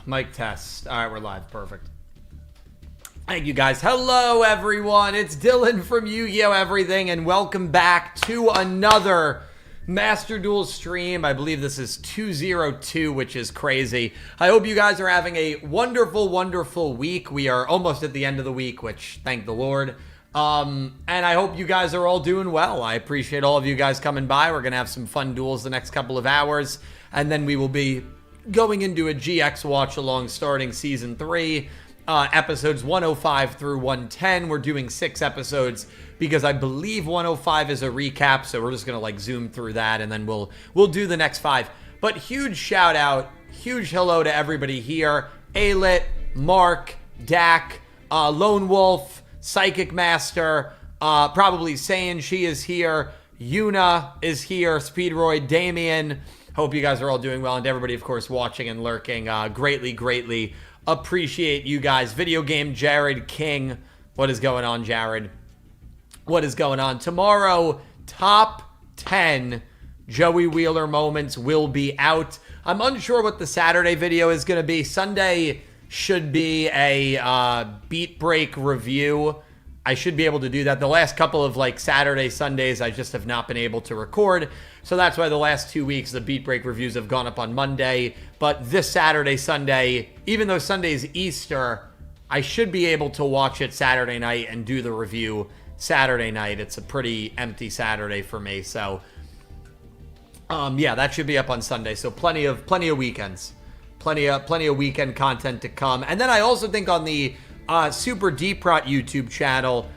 Mic test. All right, we're live. Perfect. Thank you, guys. Hello, everyone. It's Dylan from Yugioh Everything, and welcome back to another Master Duel stream. I believe this is 202, which is crazy. I hope you guys are having a wonderful, wonderful week. We are almost at the end of the week, which, thank the Lord. And I hope you guys are all doing well. I appreciate all of you guys coming by. We're going to have some fun duels the next couple of hours, and then we will be going into a GX watch along starting season 3, episodes 105 through 110. We're doing 6 episodes because I believe 105 is a recap, so we're just gonna like zoom through that, and then we'll do the next 5. But huge shout out, huge hello to everybody here: Alit, Mark, Dak, Lone Wolf, Psychic Master, probably saying she is here, Yuna is here, Speedroid, Damien. Hope you guys are all doing well, and everybody, of course, watching and lurking. Greatly appreciate you guys. Video Game Jared King. What is going on, Jared? What is going on? Tomorrow, top 10 Joey Wheeler moments will be out. I'm unsure what the Saturday video is going to be. Sunday should be a beat break review. I should be able to do that. The last couple of like Saturday, Sundays, I just have not been able to record. So that's why the last 2 weeks, the beat break reviews have gone up on Monday. But this Saturday, Sunday, even though Sunday's Easter, I should be able to watch it Saturday night and do the review Saturday night. It's a pretty empty Saturday for me. So, yeah, that should be up on Sunday. So plenty of weekends. Plenty of weekend content to come. And then I also think on the Super Deep Rot YouTube channel,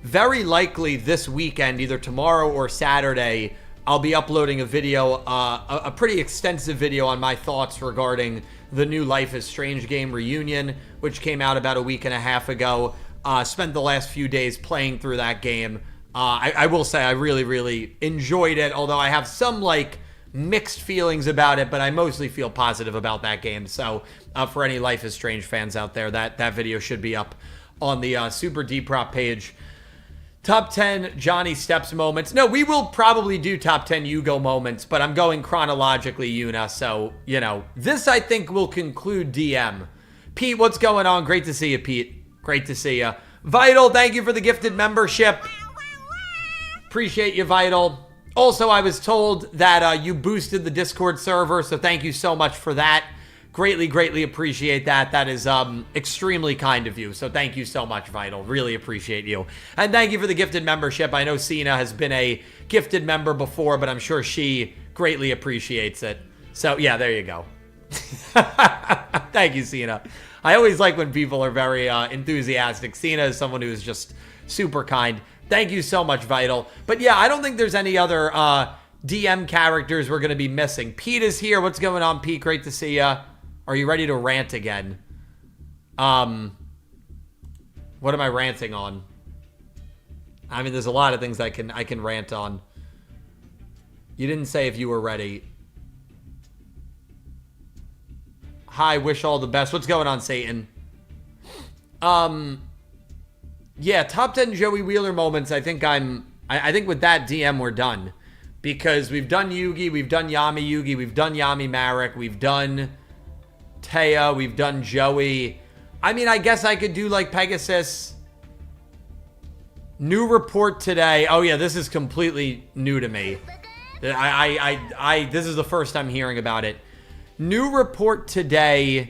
very likely this weekend, either tomorrow or Saturday, I'll be uploading a video, a pretty extensive video on my thoughts regarding the new Life is Strange game Reunion, which came out about a week and a half ago. Spent the last few days playing through that game. I will say I really enjoyed it, although I have some like mixed feelings about it, but I mostly feel positive about that game. So for any Life is Strange fans out there, that video should be up on the Super Deep Prop page. Top 10 Johnny Steps moments. No, we will probably do top 10 Yugo moments, but I'm going chronologically, Yuna. So, you know, this I think will conclude DM. Pete, what's going on? Great to see you, Pete. Great to see you. Vital, thank you for the gifted membership. Appreciate you, Vital. Also, I was told that you boosted the Discord server, so thank you so much for that. Greatly appreciate that. That is extremely kind of you, so thank you so much, Vital. Really appreciate you. And thank you for the gifted membership. I know Cena has been a gifted member before, but I'm sure she greatly appreciates it. So, yeah, there you go. Thank you, Cena. I always like when people are very enthusiastic. Cena is someone who is just super kind. Thank you so much, Vital. But yeah, I don't think there's any other DM characters we're going to be missing. Pete is here. What's going on, Pete? Great to see you. Are you ready to rant again? What am I ranting on? I mean, there's a lot of things I can rant on. You didn't say if you were ready. Hi, wish all the best. What's going on, Satan? Yeah, top 10 Joey Wheeler moments. I think with that DM we're done, because we've done Yugi, we've done Yami Yugi, we've done Yami Marek, we've done Taya, we've done Joey. I mean, I guess I could do like Pegasus. New report today. Oh yeah, this is completely new to me. This is the first time hearing about it. New report today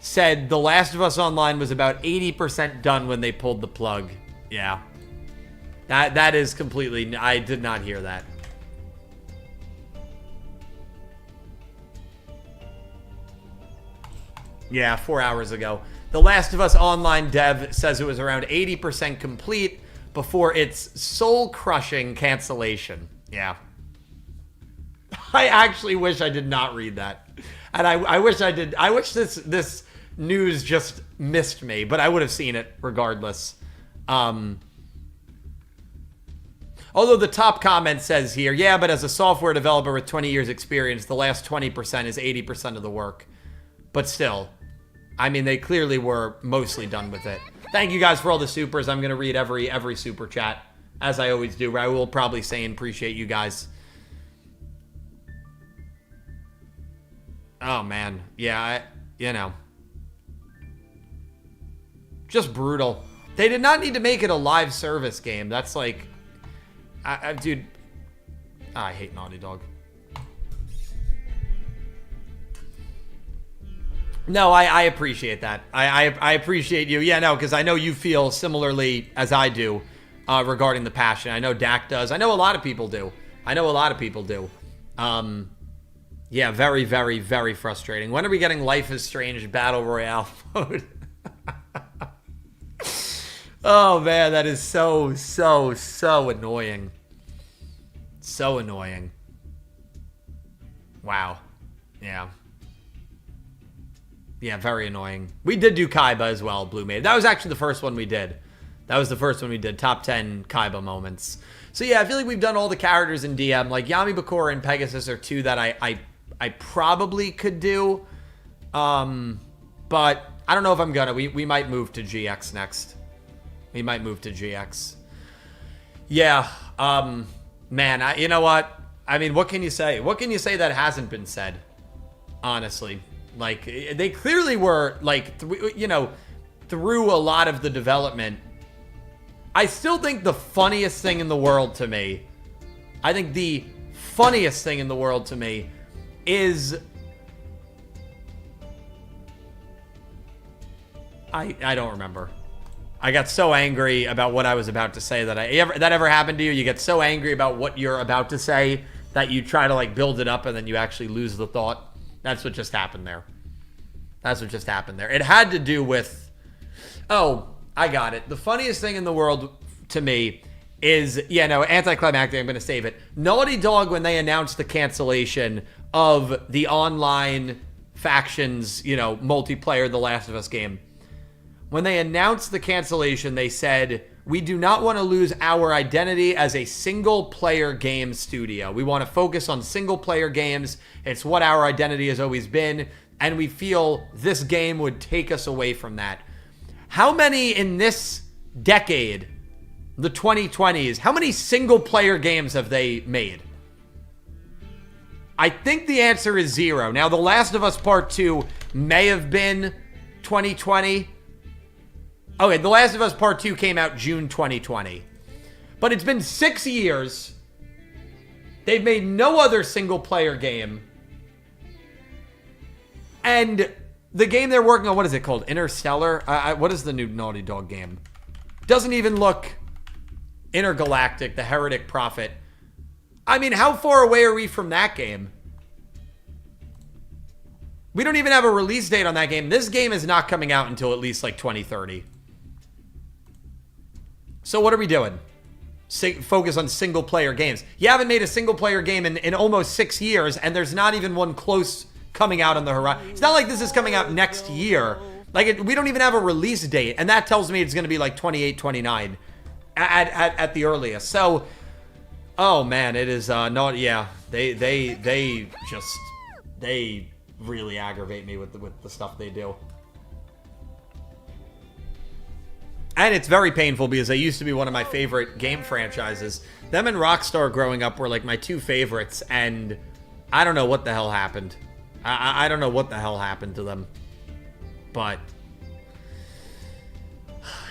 said The Last of Us Online was about 80% done when they pulled the plug. Yeah. That is completely... I did not hear that. Yeah, 4 hours ago. The Last of Us Online dev says it was around 80% complete before its soul-crushing cancellation. Yeah. I actually wish I did not read that. And I wish I did. I wish this news just missed me, but I would have seen it regardless. Although the top comment says here, yeah, but as a software developer with 20 years experience, the last 20% is 80% of the work. But still, I mean, they clearly were mostly done with it. Thank you guys for all the supers. I'm going to read every super chat, as I always do. I will probably say and appreciate you guys. Oh, man. Yeah, you know. Just brutal. They did not need to make it a live service game. That's like... dude... I hate Naughty Dog. No, I appreciate that. I appreciate you. Yeah, no, because I know you feel similarly as I do regarding the passion. I know Dak does. I know a lot of people do. Yeah, very, very, very frustrating. When are we getting Life is Strange Battle Royale mode? Oh, man, that is so annoying. So annoying. Wow. Yeah. Yeah, very annoying. We did do Kaiba as well, Blue Maid. That was actually the first one we did. Top 10 Kaiba moments. So yeah, I feel like we've done all the characters in DM. Like Yami Bakura and Pegasus are two that I probably could do. But I don't know if I'm gonna. We might move to GX next. We might move to GX. Yeah. Man, you know what? I mean, what can you say? What can you say that hasn't been said? Honestly. Like, they clearly were, like, through a lot of the development. I still think the funniest thing in the world to me, is... I don't remember. I got so angry about what I was about to say that ever happened to you? You get so angry about what you're about to say that you try to, like, build it up and then you actually lose the thought. That's what just happened there. It had to do with... Oh, I got it. The funniest thing in the world to me is... Yeah, no, anticlimactic. I'm going to save it. Naughty Dog, when they announced the cancellation of the online factions, multiplayer The Last of Us game. When they announced the cancellation, they said, we do not want to lose our identity as a single-player game studio. We want to focus on single-player games. It's what our identity has always been, and we feel this game would take us away from that. How many in this decade, the 2020s, how many single-player games have they made? I think the answer is 0. Now, The Last of Us Part 2 may have been 2020. Okay, The Last of Us Part 2 came out June 2020. But it's been 6 years. They've made no other single-player game. And the game they're working on, what is it called? Interstellar? What is the new Naughty Dog game? Doesn't even look Intergalactic, the Heretic Prophet. I mean, how far away are we from that game? We don't even have a release date on that game. This game is not coming out until at least like 2030. So what are we doing? Focus on single-player games. You haven't made a single-player game in almost 6 years, and there's not even one close coming out on the horizon. It's not like this is coming out next year. Like, we don't even have a release date, and that tells me it's going to be like 28, 29 at the earliest. So, oh man, it is not. Yeah, they really aggravate me with the stuff they do. And it's very painful because they used to be one of my favorite game franchises. Them and Rockstar growing up were like my two favorites, and I don't know what the hell happened. I don't know what the hell happened to them. But,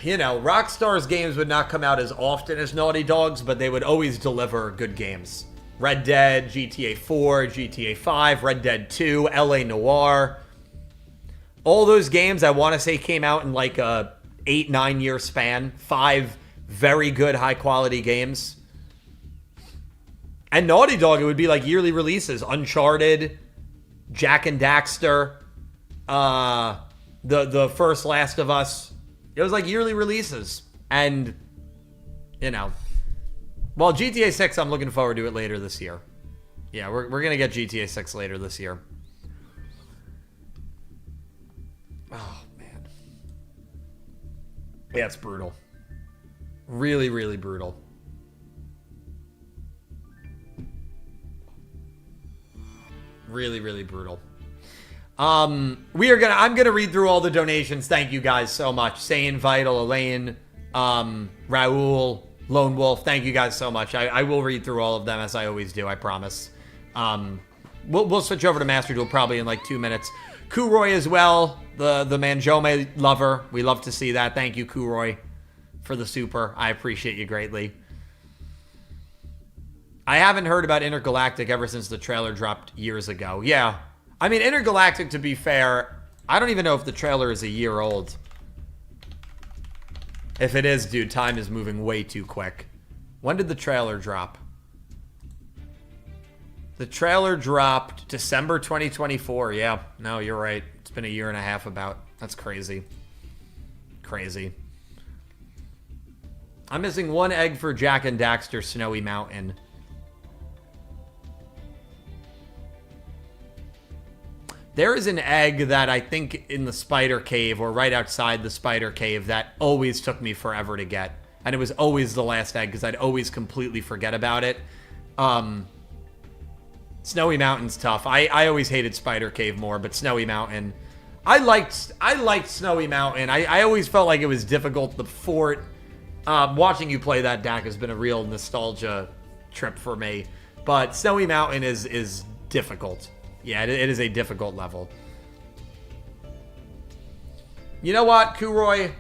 Rockstar's games would not come out as often as Naughty Dog's, but they would always deliver good games. Red Dead, GTA 4, GTA 5, Red Dead 2, LA Noire. All those games, I want to say, came out in like a 8-9 year span. 5 very good high quality games. And Naughty Dog, it would be like yearly releases. Uncharted, Jack and Daxter, the first Last of Us. It was like yearly releases. And, well, GTA 6, I'm looking forward to it later this year. Yeah, we're going to get GTA 6 later this year. Oh, man. Yeah, it's brutal. Really, really brutal. Really, really brutal. I'm gonna read through all the donations. Thank you guys so much. Sane, Vital, Elaine, Raul, Lone Wolf. Thank you guys so much. I will read through all of them as I always do, I promise. We'll switch over to Master Duel probably in like 2 minutes. Kuroy as well, the Manjome lover. We love to see that. Thank you, Kuroy, for the super. I appreciate you greatly. I haven't heard about Intergalactic ever since the trailer dropped years ago. Yeah. I mean, Intergalactic, to be fair, I don't even know if the trailer is a year old. If it is, dude, time is moving way too quick. When did the trailer drop? The trailer dropped December 2024. Yeah, no, you're right. It's been a year and a half about. That's crazy. Crazy. I'm missing 1 egg for Jack and Daxter Snowy Mountain. There is an egg that I think in the spider cave or right outside the spider cave that always took me forever to get. And it was always the last egg because I'd always completely forget about it. Snowy Mountain's tough. I always hated Spider Cave more, but Snowy Mountain. I liked Snowy Mountain. I always felt like it was difficult. The fort. Watching you play that deck has been a real nostalgia trip for me. But Snowy Mountain is difficult. Yeah, it is a difficult level. You know what, Kuroy?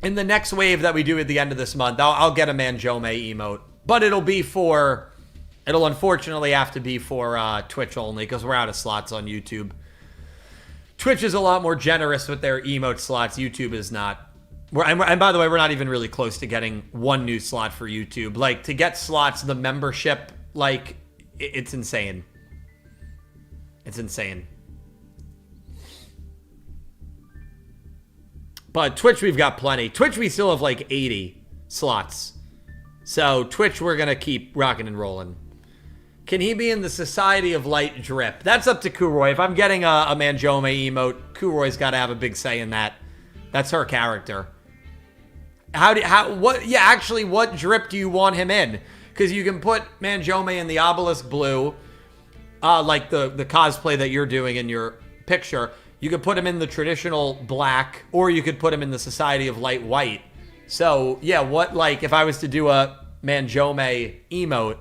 In the next wave that we do at the end of this month, I'll get a Manjome emote. But it'll unfortunately have to be for Twitch only, because we're out of slots on YouTube. Twitch is a lot more generous with their emote slots. YouTube is not. And by the way, we're not even really close to getting 1 new slot for YouTube. Like, to get slots, the membership, like, it's insane. It's insane. But Twitch, we've got plenty. Twitch, we still have like 80 slots. So Twitch, we're going to keep rocking and rolling. Can he be in the Society of Light drip? That's up to Kuroy. If I'm getting a Manjome emote, Kuroy's got to have a big say in that. That's her character. What drip do you want him in? Because you can put Manjome in the Obelisk Blue, like the cosplay that you're doing in your picture. You could put him in the traditional black, or you could put him in the Society of Light white. So, yeah, if I was to do a Manjome emote,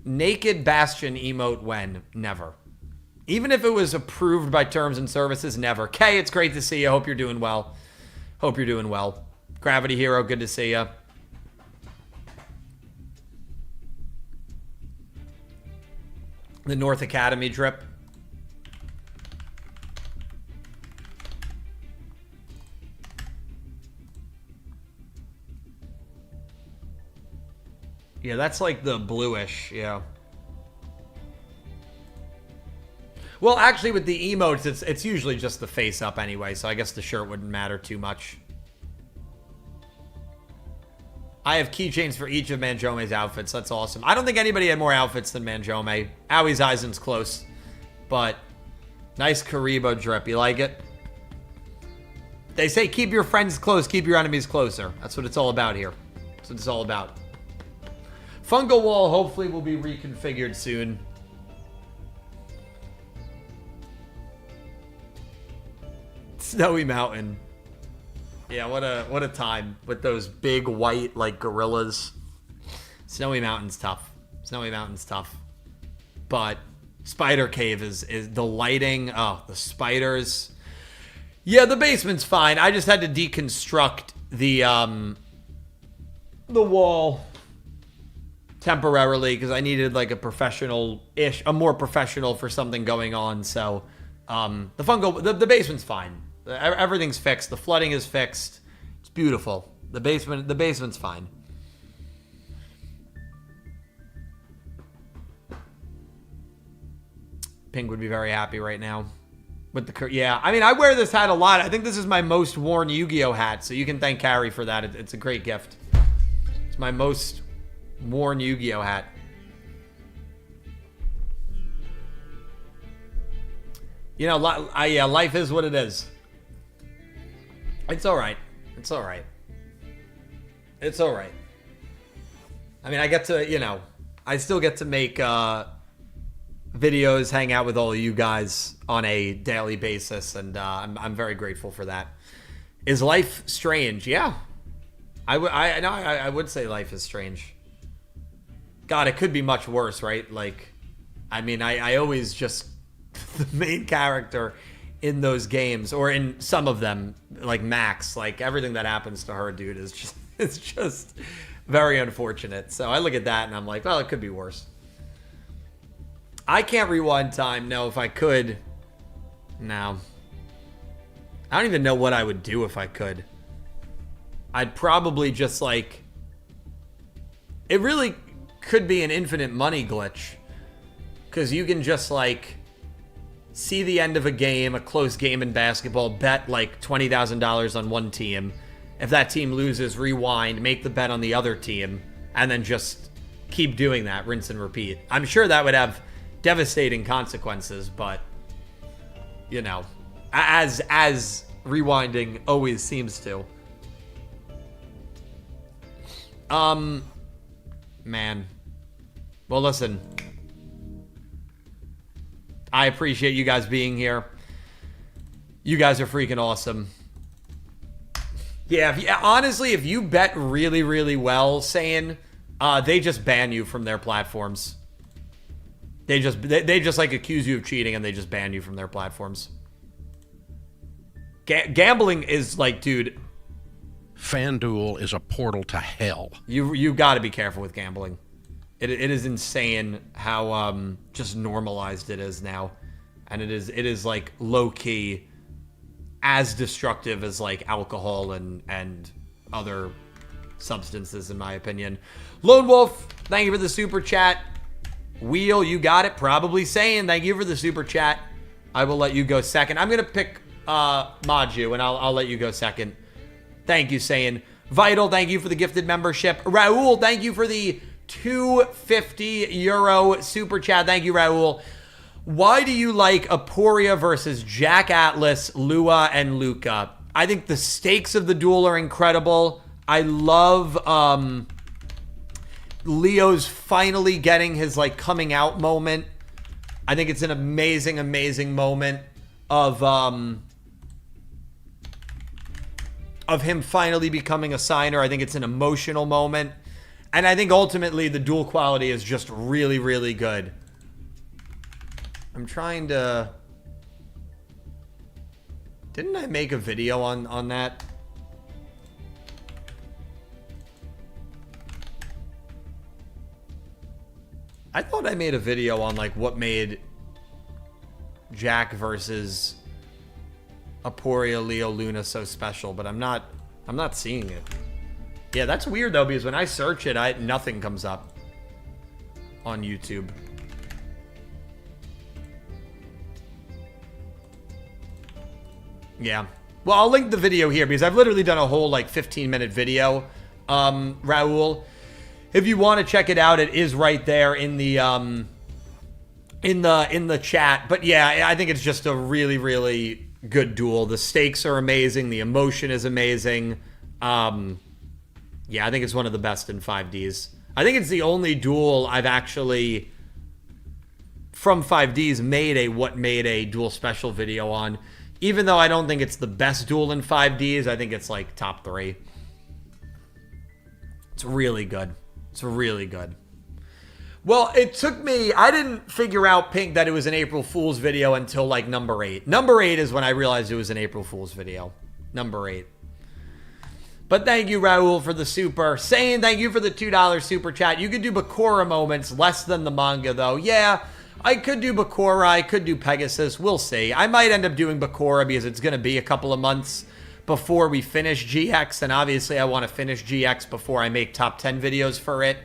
Naked Bastion emote when? Never. Even if it was approved by Terms and Services, never. Kay, it's great to see you. Hope you're doing well. Hope you're doing well. Gravity Hero, good to see you. The North Academy drip. Yeah, that's like the bluish, yeah. Well, actually, with the emotes, it's usually just the face up anyway, so I guess the shirt wouldn't matter too much. I have keychains for each of Manjome's outfits. That's awesome. I don't think anybody had more outfits than Manjome. Awie's Aizen's close, but nice Karibo drip. You like it? They say keep your friends close, keep your enemies closer. That's what it's all about here. That's what it's all about. Fungal Wall hopefully will be reconfigured soon. Snowy Mountain. Yeah, what a time with those big white like gorillas. Snowy Mountain's tough. Snowy Mountain's tough. But Spider Cave is the lighting. Oh, the spiders. Yeah, the basement's fine. I just had to deconstruct the wall temporarily because I needed like a more professional for something going on. So the basement's fine. Everything's fixed. The flooding is fixed. It's beautiful. The basement's fine. Pink would be very happy right now with the yeah. I mean, I wear this hat a lot. I think this is my most worn Yu-Gi-Oh hat, so you can thank Carrie for that. It's a great gift. It's my most worn Yu-Gi-Oh hat. You know, life is what it is. It's all right. It's all right. It's all right. I mean, I get to, I still get to make videos, hang out with all of you guys on a daily basis, and I'm very grateful for that. Is life strange? Yeah. I would say life is strange. God, it could be much worse, right? Like, I mean, I always just... the main character in those games, or in some of them, like Max, like everything that happens to her, dude, is just... it's just very unfortunate. So I look at that and I'm like, well, it could be worse. I can't rewind time. No, if I could... no. I don't even know what I would do if I could. I'd probably just, like... it really could be an infinite money glitch. Because you can just, like... see the end of a game, a close game in basketball, bet, like, $20,000 on one team. If that team loses, rewind, make the bet on the other team, and then just keep doing that, rinse and repeat. I'm sure that would have devastating consequences, but, you know, as rewinding always seems to. Man. Well, listen. I appreciate you guys being here. You guys are freaking awesome. Yeah, honestly, if you bet really, really well, saying they just ban you from their platforms. They just like accuse you of cheating and they just ban you from their platforms. Gambling is like, dude. FanDuel is a portal to hell. You got to be careful with gambling. It is insane how just normalized it is now, and it is like low key as destructive as like alcohol and other substances, in my opinion. Lone Wolf, thank you for the super chat. Wheel, you got it. Probably saying thank you for the super chat. I will let you go second. I'm gonna pick Maju, and I'll let you go second. Thank you, saying Vital. Thank you for the gifted membership. Raul, thank you for the €250 super chat. Thank you, Raul. Why do you like Aporia versus Jack Atlas, Lua, and Luca? I think the stakes of the duel are incredible. I love Leo's finally getting his like coming out moment. I think it's an amazing, amazing moment of him finally becoming a signer. I think it's an emotional moment. And I think ultimately the duel quality is just really, really good. I'm trying to... didn't I make a video on that? I thought I made a video on like what made Jack versus Aporia, Leo, Luna so special, but I'm not seeing it. Yeah, that's weird though, because when I search it, nothing comes up on YouTube. Yeah. Well, I'll link the video here because I've literally done a whole like 15-minute video, Raul. If you want to check it out, it is right there in the chat. But yeah, I think it's just a really, really good duel. The stakes are amazing. The emotion is amazing. Yeah, I think it's one of the best in 5Ds. I think it's the only duel I've actually, from 5Ds, made a duel special video on. Even though I don't think it's the best duel in 5Ds, I think it's like top 3. It's really good. It's really good. Well, it took me, I didn't figure out, Pink, that it was an April Fool's video until like number 8. Number 8 is when I realized it was an April Fool's video. Number 8. But thank you, Raul, for the super. Saying thank you for the $2 super chat. You could do Bakura moments, less than the manga, though. Yeah, I could do Bakura. I could do Pegasus. We'll see. I might end up doing Bakura because it's going to be a couple of months before we finish GX. And obviously, I want to finish GX before I make top 10 videos for it.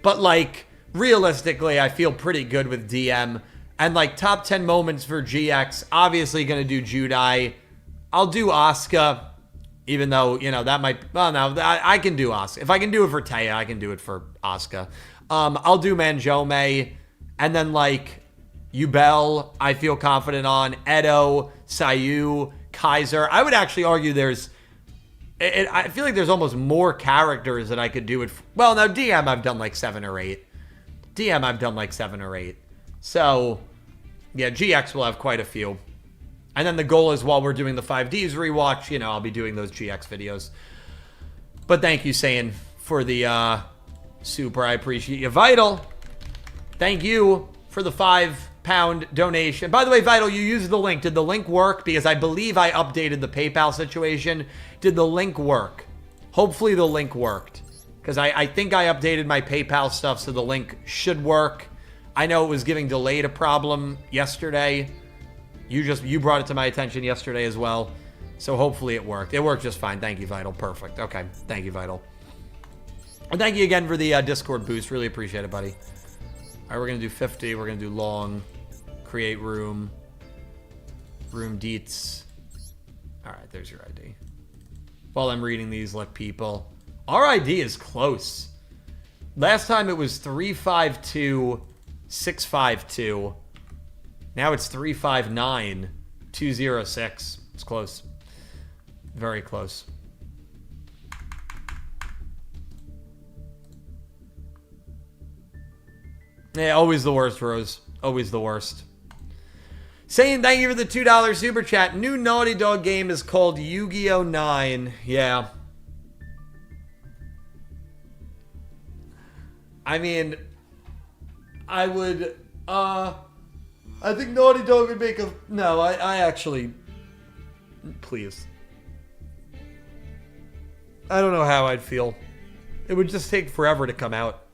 But, like, realistically, I feel pretty good with DM. And, like, top 10 moments for GX. Obviously, going to do Judai. I'll do Asuka. Even though, you know, that might... well, no, I can do Asuka. If I can do it for Taya, I can do it for Asuka. I'll do Manjome. And then, like, Yubel, I feel confident on. Edo, Sayu, Kaiser. I would actually argue there's... I feel like there's almost more characters that I could do it... well, now, DM I've done like 7 or 8. DM I've done like 7 or 8. So, yeah, GX will have quite a few. And then the goal is while we're doing the 5Ds rewatch, you know, I'll be doing those GX videos. But thank you, Saiyan, for the Super, I appreciate you. Vital, thank you for the £5 donation. By the way, Vital, you used the link. Did the link work? Because I believe I updated the PayPal situation. Did the link work? Hopefully the link worked. Because I think I updated my PayPal stuff, so the link should work. I know it was giving delayed a problem yesterday. You brought it to my attention yesterday as well. So hopefully it worked. It worked just fine. Thank you, Vital. Perfect. Okay. Thank you, Vital. And thank you again for the Discord boost. Really appreciate it, buddy. All right, we're going to do 50. We're going to do long. Create room. Room deets. All right, there's your ID. While I'm reading these, let people... Our ID is close. Last time it was 352, 652. Now it's 359, 206. It's close. Very close. Yeah, always the worst, Rose. Always the worst. Saying thank you for the $2 super chat. New Naughty Dog game is called Yu-Gi-Oh! 9. Yeah. I mean, I would, I think Naughty Dog would make a, no, I actually, please. I don't know how I'd feel. It would just take forever to come out.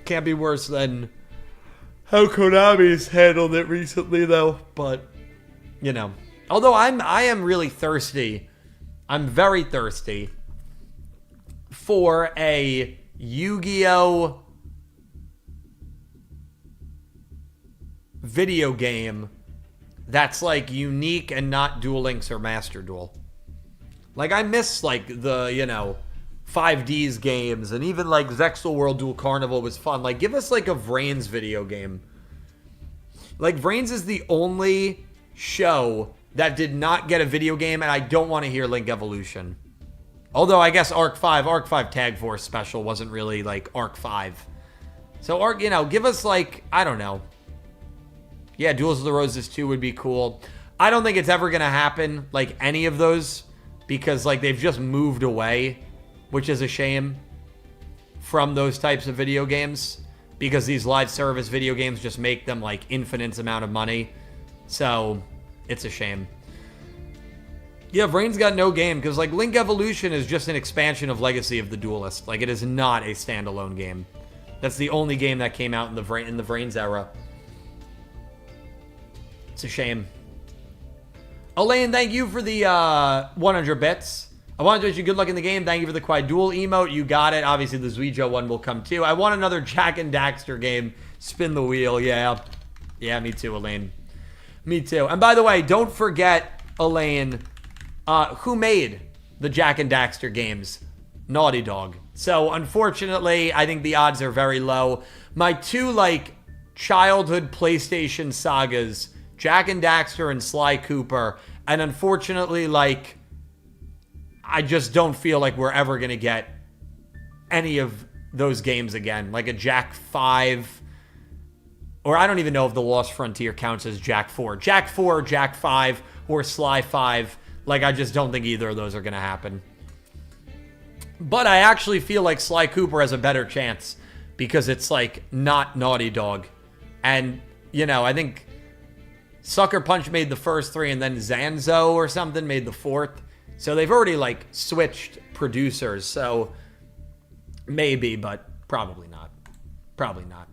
Can't be worse than how Konami's handled it recently, though. But, you know. Although I am really thirsty. I'm very thirsty for a Yu-Gi-Oh! Video game that's, like, unique and not Duel Links or Master Duel. Like, I miss, like, the, you know, 5Ds games, and even, like, Zexal World Duel Carnival was fun. Like, give us, like, a VRAINS video game. Like, VRAINS is the only show that did not get a video game, and I don't want to hear Link Evolution. Although, I guess Arc 5 Tag Force Special wasn't really, like, Arc 5. So, Arc, you know, give us, like, I don't know. Yeah, Duels of the Roses 2 would be cool. I don't think it's ever going to happen, like, any of those, because, like, they've just moved away, which is a shame, from those types of video games, because these live service video games just make them, like, infinite amount of money. So, it's a shame. Yeah, VRAINS got no game, because, like, Link Evolution is just an expansion of Legacy of the Duelist. Like, it is not a standalone game. That's the only game that came out in the VRAINS era. It's a shame. Elaine, thank you for the 100 bits. I want to wish you good luck in the game. Thank you for the Quad Duel emote. You got it. Obviously, the Yugioh one will come too. I want another Jack and Daxter game. Spin the wheel. Yeah. Yeah, me too, Elaine. Me too. And by the way, don't forget, Elaine, who made the Jack and Daxter games? Naughty Dog. So, unfortunately, I think the odds are very low. My two, like, childhood PlayStation sagas, Jack and Daxter and Sly Cooper, and unfortunately, like, I just don't feel like we're ever going to get any of those games again. Like a Jack 5, or I don't even know if the Lost Frontier counts as Jack 4. Jack 4, Jack 5, or Sly 5. Like, I just don't think either of those are going to happen. But I actually feel like Sly Cooper has a better chance because it's, like, not Naughty Dog. And, you know, I think Sucker Punch made the first three, and then Zanzo or something made the fourth. So they've already, like, switched producers. So maybe, but probably not. Probably not.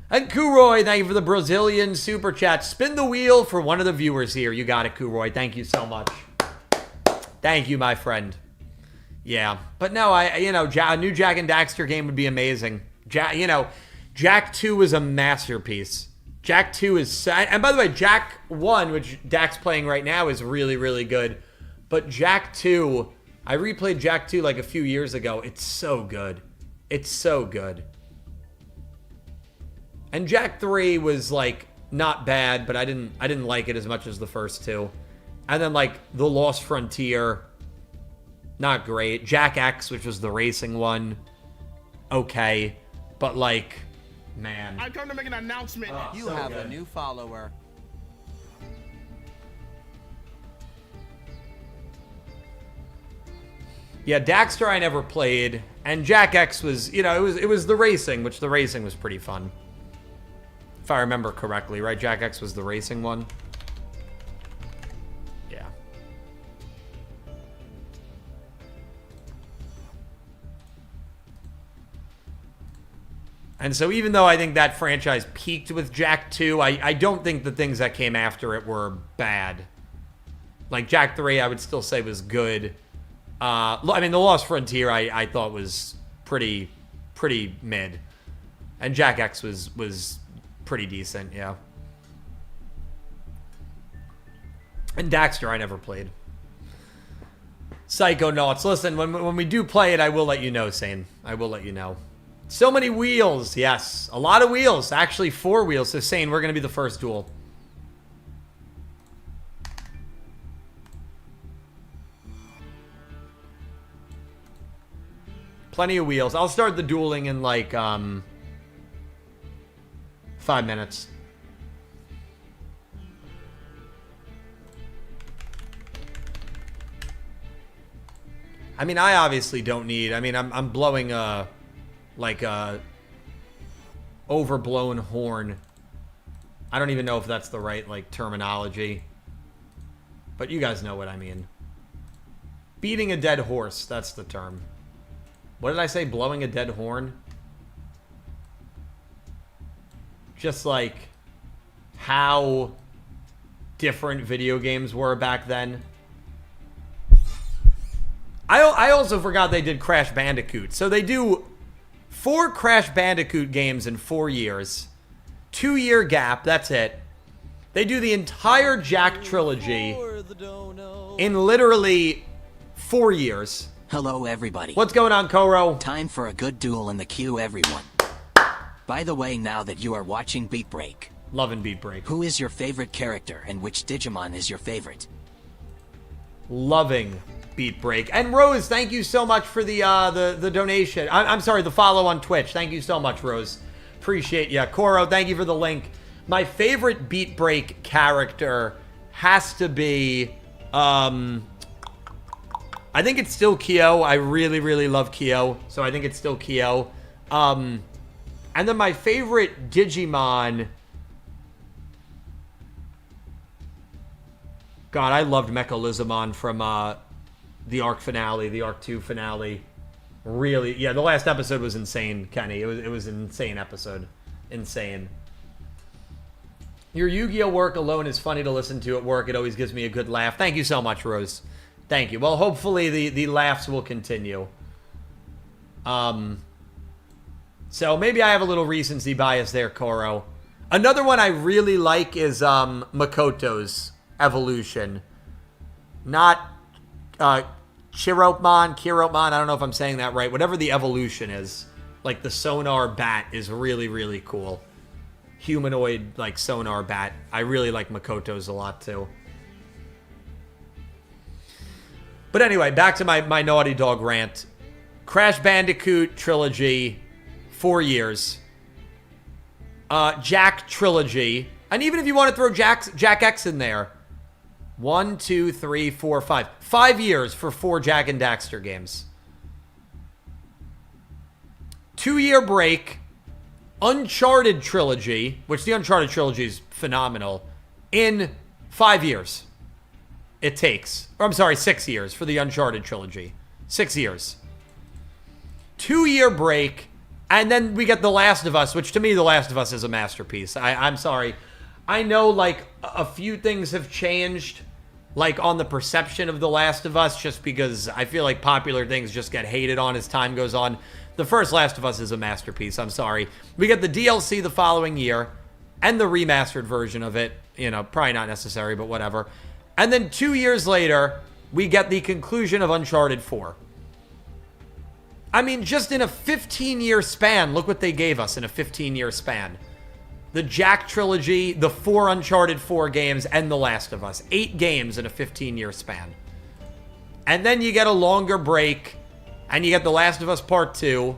And Kuroy, thank you for the Brazilian super chat. Spin the wheel for one of the viewers here. You got it, Kuroy. Thank you so much. Thank you, my friend. Yeah. But no, a new Jack and Daxter game would be amazing. Jack 2 is a masterpiece. Jack 2 is... And by the way, Jack 1, which Dak's playing right now, is really, really good. But Jack 2, I replayed Jack 2 like a few years ago. It's so good. It's so good. And Jack 3 was, like, not bad, but I didn't like it as much as the first two. And then, like, The Lost Frontier, not great. Jack X, which was the racing one, okay. But, like, man. I come to make an announcement. You have a new follower. Yeah, Daxter I never played, and Jack X was, you know, it was the racing, which the racing was pretty fun. If I remember correctly, right? Jack X was the racing one. Yeah. And so even though I think that franchise peaked with Jak 2, I don't think the things that came after it were bad. Like Jak 3, I would still say was good. I mean, The Lost Frontier I thought was pretty mid. And Jak X was pretty decent, yeah. And Daxter I never played. Psychonauts. Listen, when we do play it, I will let you know, Sane. I will let you know. So many wheels, yes. A lot of wheels. Actually, 4 wheels. So, Sane, we're going to be the first duel. Plenty of wheels. I'll start the dueling in like 5 minutes. I mean, I obviously don't need. I mean, I'm blowing a overblown horn. I don't even know if that's the right like terminology, but you guys know what I mean. Beating a dead horse. That's the term. What did I say? Blowing a dead horn? Just like how different video games were back then. I also forgot they did Crash Bandicoot. So they do 4 Crash Bandicoot games in 4 years. 2-year gap, that's it. They do the entire Jak trilogy in literally 4 years. Hello, everybody. What's going on, Koro? Time for a good duel in the queue, everyone. By the way, now that you are watching Beat Break, Loving Beat Break. who is your favorite character and which Digimon is your favorite? Loving Beat Break. And Rose, thank you so much for the donation. I'm sorry, the follow on Twitch. Thank you so much, Rose. Appreciate ya. Koro, thank you for the link. My favorite Beat Break character has to be, I think it's still Kyo. I really love Kyo. So I think it's still Kyo. And then my favorite Digimon. God, I loved Mechalizamon from the Arc finale, the Arc 2 finale. Really, yeah, the last episode was insane, Kenny. It was an insane episode. Insane. Your Yu-Gi-Oh work alone is funny to listen to at work. It always gives me a good laugh. Thank you so much, Rose. Thank you. Well, hopefully the laughs will continue. So maybe I have a little recency bias there, Koro. Another one I really like is Makoto's evolution. Not Chiropmon, I don't know if I'm saying that right. Whatever the evolution is. Like the sonar bat is really cool. Humanoid, like sonar bat. I really like Makoto's a lot too. But anyway, back to my Naughty Dog rant. Crash Bandicoot trilogy, 4 years. Jak trilogy. And even if you want to throw Jak X in there. 1, 2, 3, 4, 5. 5 years for 4 Jak and Daxter games. 2-year break. Uncharted trilogy, which the Uncharted trilogy is phenomenal, in 5 years. It takes. Or I'm sorry, 6 years for the Uncharted trilogy. 6 years. 2-year break. And then we get The Last of Us, which to me, The Last of Us is a masterpiece. I'm sorry. I know, like, a few things have changed, like, on the perception of The Last of Us, just because I feel like popular things just get hated on as time goes on. The first Last of Us is a masterpiece. I'm sorry. We get the DLC the following year, and the remastered version of it. You know, probably not necessary, but whatever. And then 2 years later, we get the conclusion of Uncharted 4. I mean, just in a 15-year span, look what they gave us in a 15-year span. The Jak trilogy, the 4 Uncharted 4 games, and The Last of Us. 8 games in a 15-year span. And then you get a longer break, and you get The Last of Us Part 2,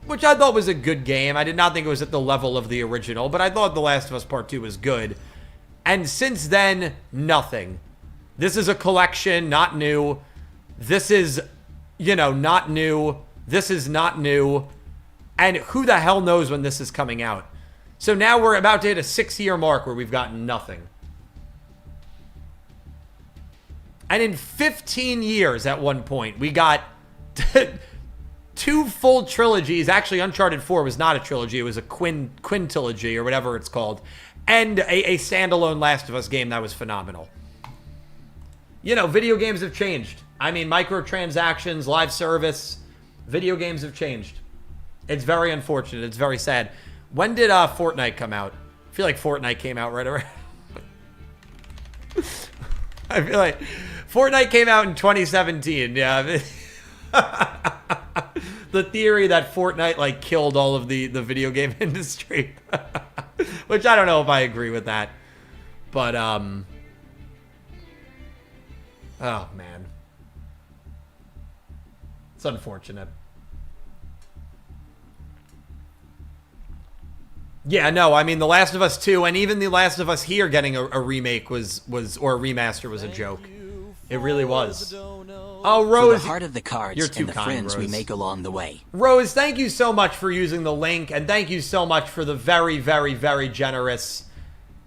which I thought was a good game. I did not think it was at the level of the original, but I thought The Last of Us Part 2 was good. And since then, nothing. This is a collection, not new. This is you know, not new. This is not new. And who the hell knows when this is coming out? So now we're about to hit a 6-year mark where we've gotten nothing. And in 15 years at one point, we got 2 full trilogies. Actually, Uncharted 4 was not a trilogy. It was a quintilogy or whatever it's called. And a standalone Last of Us game that was phenomenal. You know, video games have changed. I mean, microtransactions, live service, video games have changed. It's very unfortunate. It's very sad. When did Fortnite come out? I feel like Fortnite came out right around... I feel like Fortnite came out in 2017. Yeah. The theory that Fortnite, like, killed all of the video game industry. Which I don't know if I agree with that. But, oh, man. It's unfortunate. Yeah, no, I mean, The Last of Us 2 and even The Last of Us here getting a remake was or a remaster was a joke. It really was. Oh, Rose. For the heart of the cards You're too and the kind, friends we Rose. make along the way. Rose, thank you so much for using the link, and thank you so much for the very, very, very generous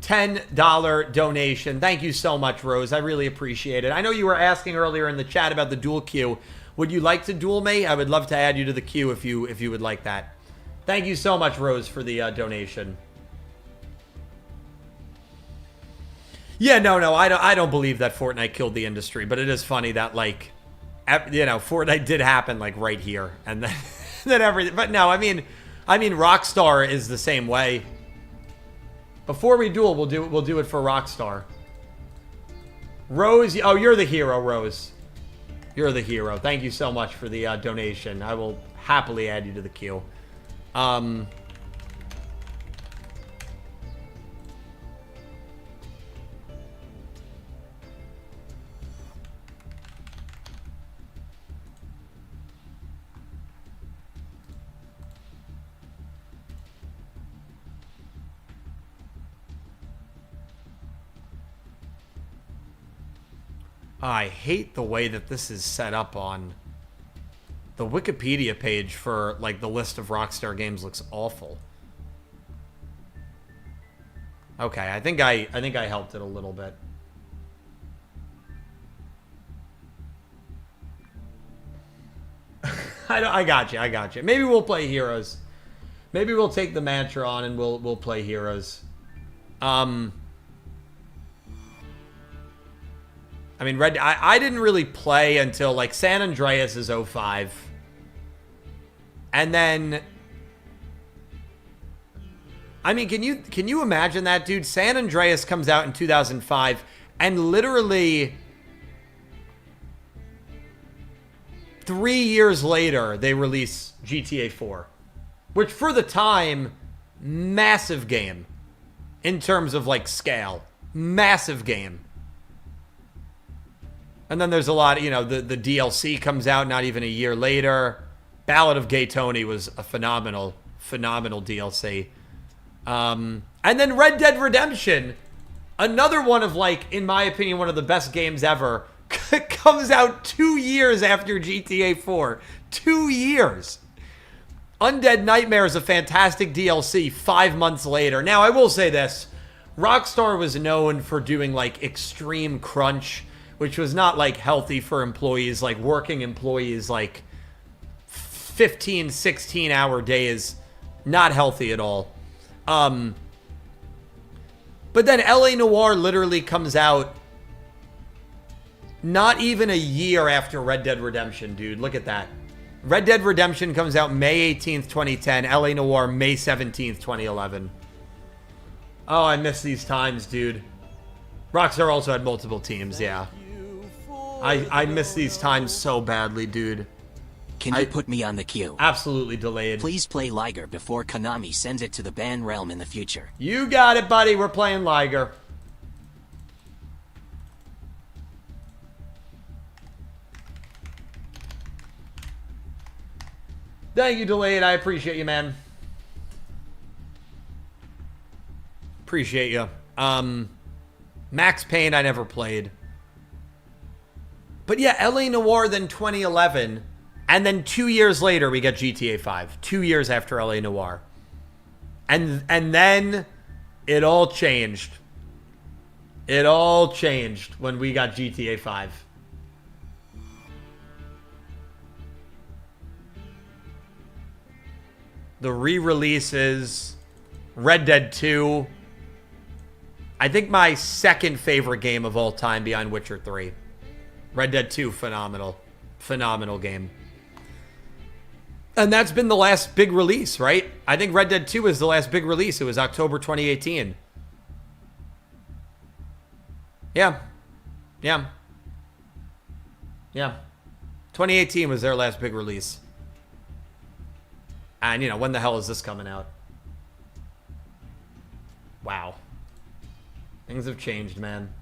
$10 donation. Thank you so much, Rose. I really appreciate it. I know you were asking earlier in the chat about the duel queue. Would you like to duel me? I would love to add you to the queue if you would like that. Thank you so much, Rose, for the donation. Yeah, no, I don't believe that Fortnite killed the industry, but it is funny that, like, you know, Fortnite did happen, like, right here, and then, then everything. But no, I mean, Rockstar is the same way. Before we duel, we'll do it for Rockstar. Rose, oh, you're the hero, Rose. You're the hero. Thank you so much for the donation. I will happily add you to the queue. I hate the way that this is set up on the Wikipedia page for, like, the list of Rockstar games looks awful. Okay, I think I helped it a little bit. I got you. Maybe we'll play Heroes. Maybe we'll take the mantra on and we'll play Heroes. I mean, I didn't really play until, like, San Andreas is 05. And then, I mean, can you imagine that, dude? San Andreas comes out in 2005, and literally 3 years later, they release GTA 4. Which, for the time, massive game. In terms of, like, scale. Massive game. And then there's a lot, you know, the DLC comes out not even a year later. Ballad of Gay Tony was a phenomenal DLC. And then Red Dead Redemption, another one of, like, in my opinion, one of the best games ever, comes out 2 years after GTA 4. 2 years. Undead Nightmare is a fantastic DLC 5 months later. Now, I will say this. Rockstar was known for doing, like, extreme crunch, which was not, like, healthy for employees, like, working employees, like, 15, 16-hour days. Not healthy at all. But then LA Noire literally comes out not even a year after Red Dead Redemption, dude. Look at that. Red Dead Redemption comes out May 18th, 2010. LA Noire, May 17th, 2011. Oh, I miss these times, dude. Rockstar also had multiple teams, yeah. I miss these times so badly, dude. Can you put me on the queue? Absolutely delayed. Please play Liger before Konami sends it to the ban realm in the future. You got it, buddy. We're playing Liger. Thank you, Delayed. I appreciate you, man. Appreciate you. Max Payne, I never played. But yeah, LA Noire, then 2011. And then 2 years later, we get GTA 5. 2 years after LA Noire. And then it all changed. It all changed when we got GTA 5. The re-release is Red Dead 2. I think my second favorite game of all time behind Witcher 3. Red Dead 2, phenomenal. Phenomenal game. And that's been the last big release, right? I think Red Dead 2 is the last big release. It was October 2018. Yeah. 2018 was their last big release. And, you know, when the hell is this coming out? Wow. Things have changed, man.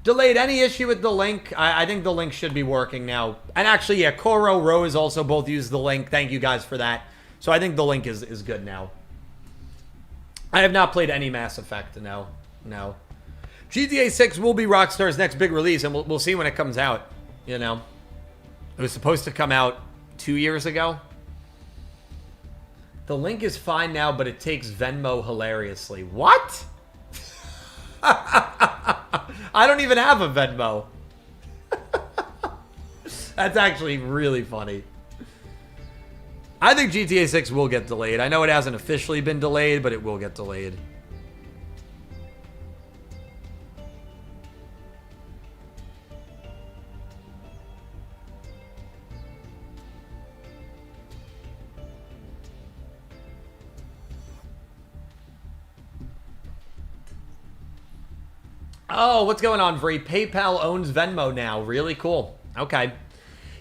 Delayed. Any issue with the link? I think the link should be working now. And actually, yeah, Koro, Rose also both used the link. Thank you guys for that. So I think the link is good now. I have not played any Mass Effect. No. GTA 6 will be Rockstar's next big release, and we'll see when it comes out. You know, it was supposed to come out 2 years ago. The link is fine now, but it takes Venmo hilariously. What? I don't even have a Venmo. That's actually really funny. I think GTA 6 will get delayed. I know it hasn't officially been delayed, but it will get delayed. Oh, what's going on, Vree? PayPal owns Venmo now. Really cool. Okay.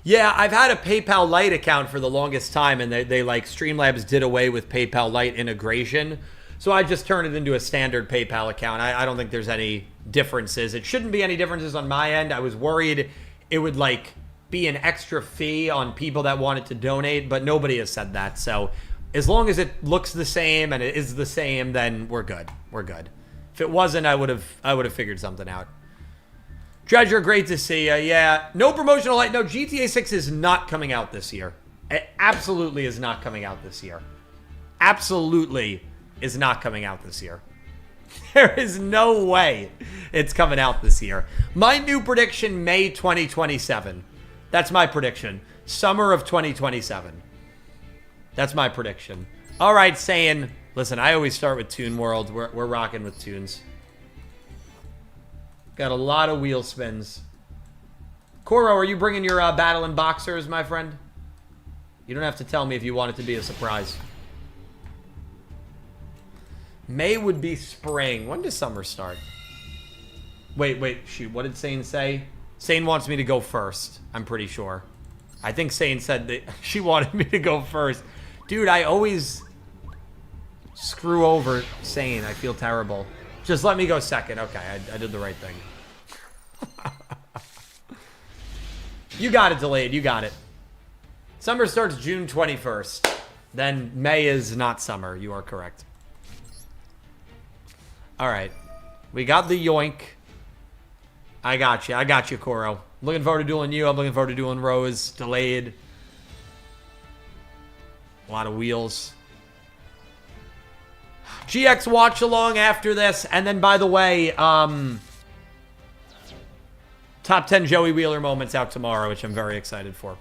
Yeah, I've had a PayPal Lite account for the longest time, and they like, Streamlabs did away with PayPal Lite integration. So I just turned it into a standard PayPal account. I don't think there's any differences. It shouldn't be any differences on my end. I was worried it would, like, be an extra fee on people that wanted to donate, but nobody has said that. So as long as it looks the same and it is the same, then we're good. We're good. If it wasn't, I would have figured something out. Treasure, great to see you. Yeah, no promotional light. No, GTA 6 is not coming out this year. It absolutely is not coming out this year. Absolutely is not coming out this year. There is no way it's coming out this year. My new prediction, May 2027. That's my prediction. Summer of 2027. That's my prediction. All right, saying... Listen, I always start with Toon World. We're rocking with tunes. Got a lot of wheel spins. Koro, are you bringing your Battle and Boxers, my friend? You don't have to tell me if you want it to be a surprise. May would be spring. When does summer start? Wait, shoot. What did Sane say? Sane wants me to go first, I'm pretty sure. I think Sane said that she wanted me to go first. Dude, I always... screw over Sane. I feel terrible. Just let me go second. Okay, I did the right thing. You got it delayed. You got it. Summer starts June 21st. Then May is not summer. You are correct. All right. We got the yoink. I got you. I got you, Koro. Looking forward to dueling you. I'm looking forward to dueling Rose. Delayed. A lot of wheels. GX watch along after this. And then, by the way, top 10 Joey Wheeler moments out tomorrow, which I'm very excited for.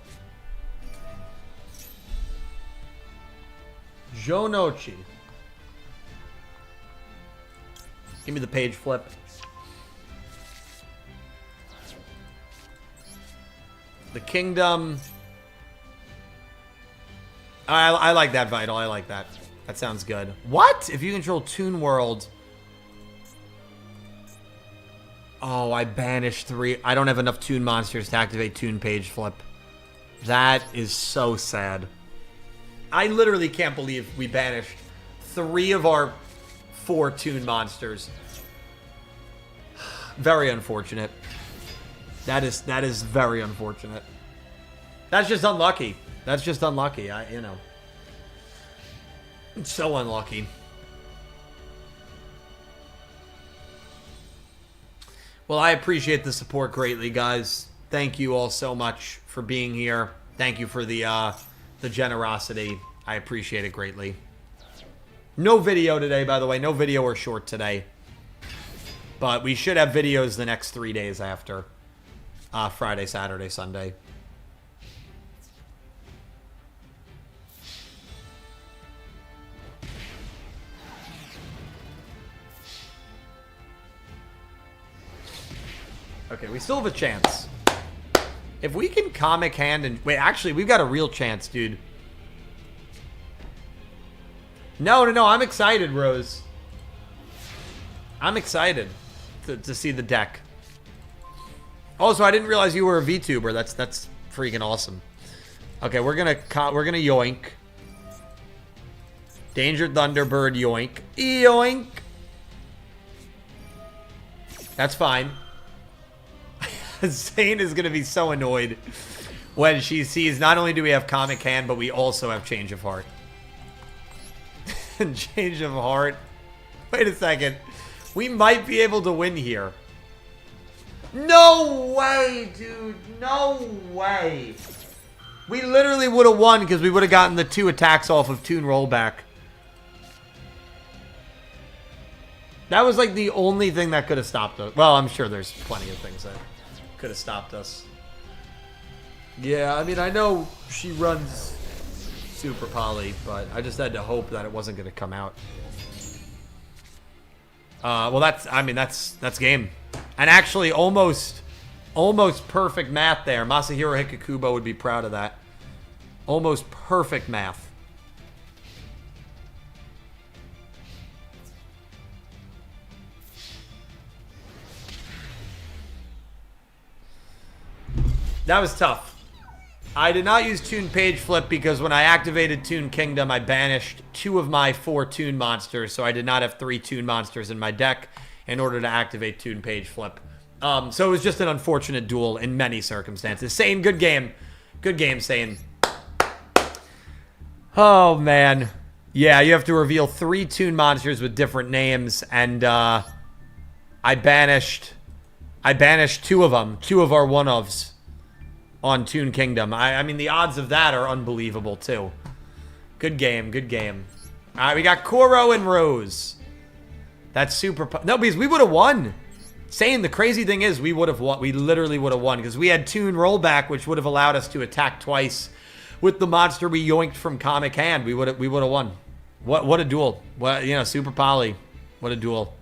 Jonochi. Give me the page flip. The Kingdom. I like that, Vital. I like that. That sounds good. What? If you control Toon World. Oh, I banished 3. I don't have enough Toon monsters to activate Toon page flip. That is so sad. I literally can't believe we banished 3 of our 4 Toon monsters. Very unfortunate. That is very unfortunate. That's just unlucky. That's just unlucky. You know. It's so unlucky. Well, I appreciate the support greatly, guys. Thank you all so much for being here. Thank you for the generosity. I appreciate it greatly. No video today, by the way. No video or short today. But we should have videos the next 3 days after. Friday, Saturday, Sunday. Okay, we still have a chance. If we can Comic Hand and... Wait, actually, we've got a real chance, dude. No, I'm excited, Rose. I'm excited to see the deck. Also, I didn't realize you were a VTuber. That's freaking awesome. Okay, we're gonna yoink. Danger Thunderbird yoink. Yoink. That's fine. Zane is gonna be so annoyed when she sees not only do we have Comic Hand, but we also have Change of Heart. Change of Heart. Wait a second. We might be able to win here. No way, dude. No way. We literally would have won because we would have gotten the 2 attacks off of Toon Rollback. That was like the only thing that could have stopped us. Well, I'm sure there's plenty of things that could have stopped us. Yeah, I mean, I know she runs Super Poly, but I just had to hope that it wasn't going to come out. Well, that's game. And actually, almost perfect math there. Masahiro Hikakubo would be proud of that. Almost perfect math. That was tough. I did not use Toon Page Flip because when I activated Toon Kingdom, I banished 2 of my 4 Toon monsters, so I did not have 3 Toon monsters in my deck in order to activate Toon Page Flip. So it was just an unfortunate duel in many circumstances. Sane, good game. Good game, Sane. Oh, man. Yeah, you have to reveal 3 Toon monsters with different names, and I banished 2 of them, 2 of our one-ofs on Toon Kingdom. I mean, the odds of that are unbelievable, too. Good game, good game. All right, we got Koro and Rose. That's super... No, because we would have won. Saying the crazy thing is, we would have won. We literally would have won, because we had Toon Rollback, which would have allowed us to attack twice with the monster we yoinked from Comic Hand. We would have won. What a duel. What, you know, Super Poly. What a duel.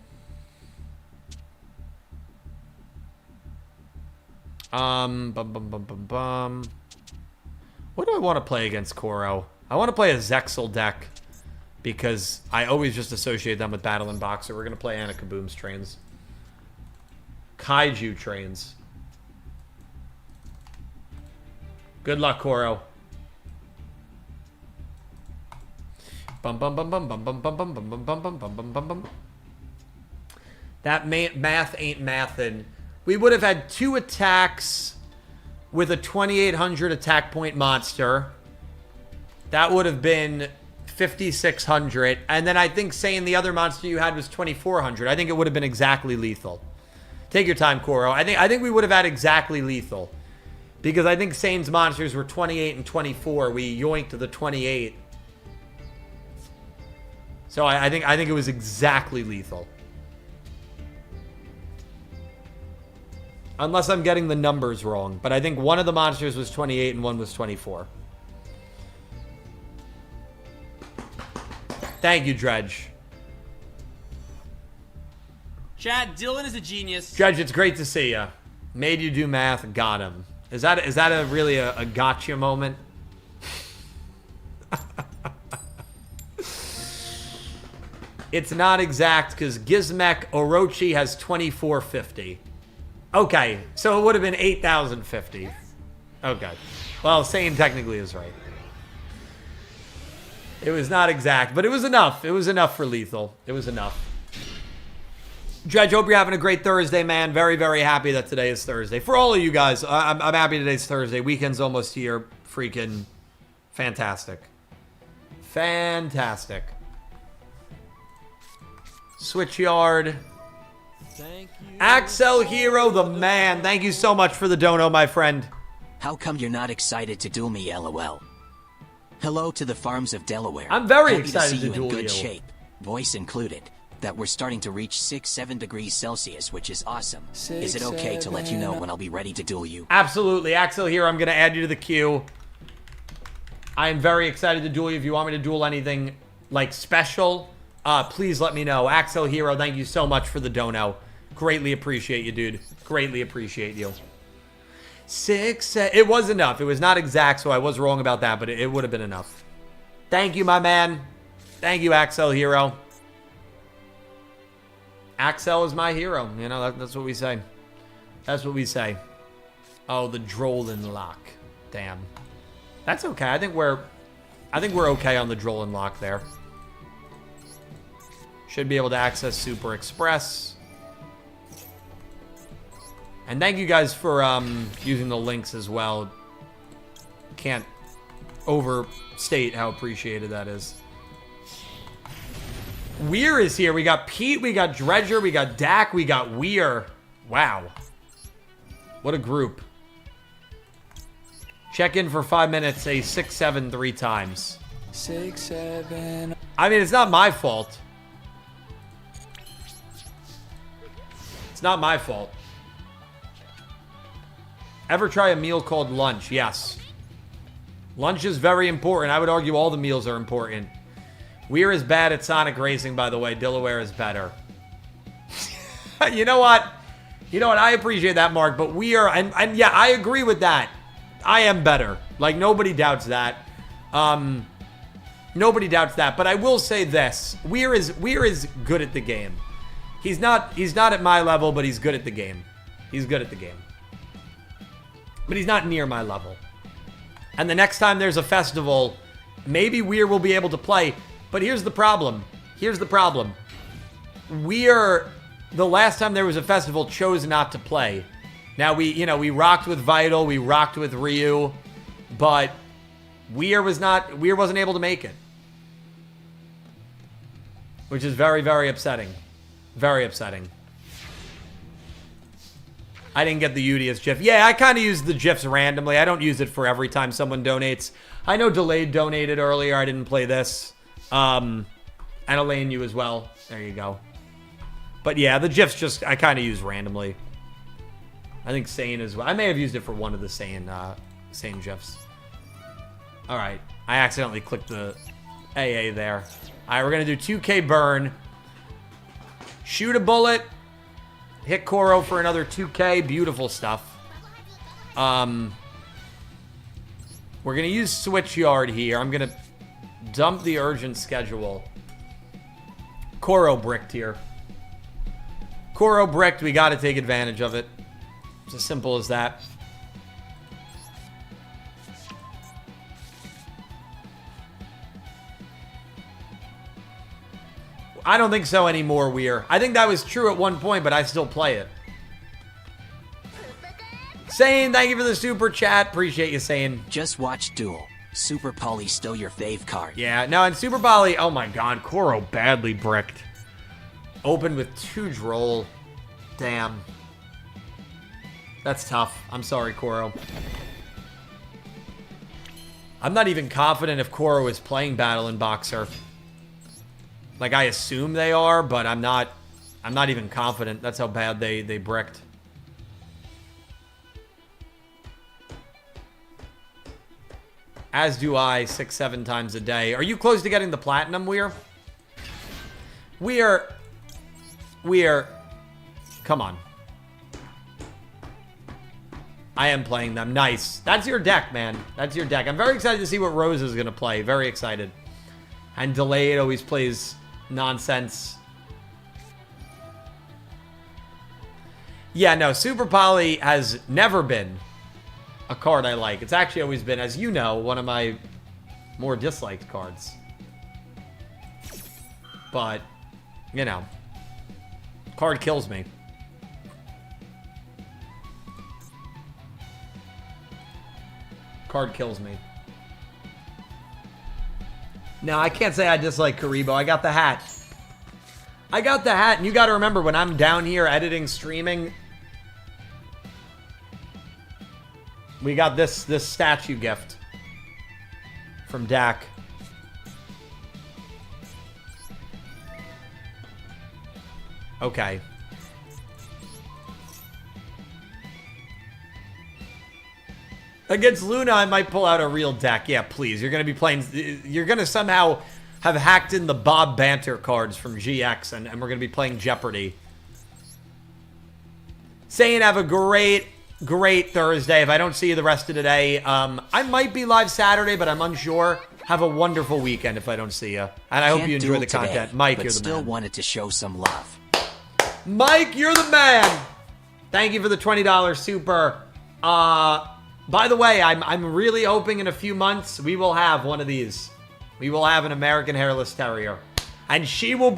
What do I want to play against Koro? I want to play a Zexal deck because I always just associate them with Battle and Boxer. We're going to play Anna Kaboom's trains. Kaiju trains. Good luck, Koro. That math ain't mathin'. We would have had 2 attacks with a 2,800 attack point monster. That would have been 5,600. And then I think saying the other monster you had was 2,400. I think it would have been exactly lethal. Take your time, Koro. I think we would have had exactly lethal. Because I think Sane's monsters were 28 and 24. We yoinked the 28. So I think it was exactly lethal. Unless I'm getting the numbers wrong. But I think one of the monsters was 28 and one was 24. Thank you, Dredge. Chad, Dylan is a genius. Dredge, it's great to see you. Made you do math, got him. Is that a really a gotcha moment? It's not exact because Gizmek Orochi has 2450. Okay, so it would have been 8,050. Okay. Well, Sane technically is right. It was not exact, but it was enough. It was enough for lethal. It was enough. Dredge, hope you're having a great Thursday, man. Very, very happy that today is Thursday. For all of you guys, I'm happy today's Thursday. Weekend's almost here. Freaking fantastic. Fantastic. Switchyard. Thank you. Axel Hero, the man. Thank you so much for the dono, my friend. How come you're not excited to duel me, lol? Hello to the farms of Delaware. I'm very Happy excited to see to you in duel good you. shape, voice included. That we're starting to reach 6-7 degrees Celsius, which is awesome. Is it okay to let you know when I'll be ready to duel you? Absolutely. Axel here, I'm going to add you to the queue. I am very excited to duel you. If you want me to duel anything, like, special, please let me know. Axel Hero, thank you so much for the dono. Greatly appreciate you, dude. Greatly appreciate you. 6, it was enough. It was not exact, so I was wrong about that, but it would have been enough. Thank you, my man. Thank you, Axel Hero. Axel is my hero. You know, that's what we say. That's what we say. Oh, the Drollin lock. Damn. That's okay. I think we're okay on the Drollin lock there. Should be able to access Super Express. And thank you guys for using the links as well. Can't overstate how appreciated that is. Weir is here. We got Pete, we got Dredger, we got Dak, we got Weir. Wow. What a group. Check in for 5 minutes, a 6-7 3 times. 6-7. I mean, it's not my fault. It's not my fault. Ever try a meal called lunch? Yes. Lunch is very important. I would argue all the meals are important. Weir is bad at Sonic Racing, by the way. Delaware is better. You know what? You know what? I appreciate that, Mark. But we are, and yeah, I agree with that. I am better. Like, nobody doubts that. Nobody doubts that. But I will say this: Weir is good at the game. He's not at my level, but he's good at the game. He's good at the game. But he's not near my level. And the next time there's a festival, maybe Weir will be able to play. But here's the problem. Here's the problem. Weir, the last time there was a festival, chose not to play. Now, we rocked with Vital, we rocked with Ryu, but Weir wasn't able to make it. Which is very, very upsetting. Very upsetting. I didn't get the Udius GIF. Yeah, I kind of use the GIFs randomly. I don't use it for every time someone donates. I know Delayed donated earlier. I didn't play this. And Elaine, you as well. There you go. But yeah, the GIFs just, I kind of use randomly. I think Sane as well. I may have used it for one of the Sane GIFs. All right. I accidentally clicked the AA there. All right, we're going to do 2K burn. Shoot a bullet. Hit Koro for another 2K. Beautiful stuff. We're going to use Switch Yard here. I'm going to dump the urgent schedule. Koro bricked here. Koro bricked. We got to take advantage of it. It's as simple as that. I don't think so anymore, Weir. I think that was true at one point, but I still play it. Sane, thank you for the super chat. Appreciate you, Sane. Just watch Duel. Super Poly still your fave card. Yeah, now in Super Poly, oh my god, Koro badly bricked. Opened with 2 Droll. Damn. That's tough. I'm sorry, Koro. I'm not even confident if Koro is playing Battle in Boxer. Like, I assume they are, but I'm not even confident. That's how bad they bricked. As do I 6-7 times a day. Are you close to getting the platinum, Weir? Weir. Come on. I am playing them. Nice. That's your deck, man. That's your deck. I'm very excited to see what Rose is going to play. Very excited. And Delayed always plays nonsense. Yeah, no. Super Poly has never been a card I like. It's actually always been, as you know, one of my more disliked cards. But, you know. Card kills me. Card kills me. No, I can't say I dislike Karibo. I got the hat. I got the hat, and you got to remember, when I'm down here editing, streaming, We got this statue gift from Dak. Okay. Against Luna, I might pull out a real deck. Yeah, please. You're going to be playing... You're going to somehow have hacked in the Bob Banter cards from GX, and we're going to be playing Jeopardy. Saying have a great Thursday. If I don't see you the rest of today, I might be live Saturday, but I'm unsure. Have a wonderful weekend if I don't see you. And I hope you enjoy the content. Today, Mike, but you're the still man. wanted to show some love. Mike, you're the man. Thank you for the $20 super. By the way, I'm really hoping in a few months we will have one of these. We will have an American Hairless Terrier. And she'll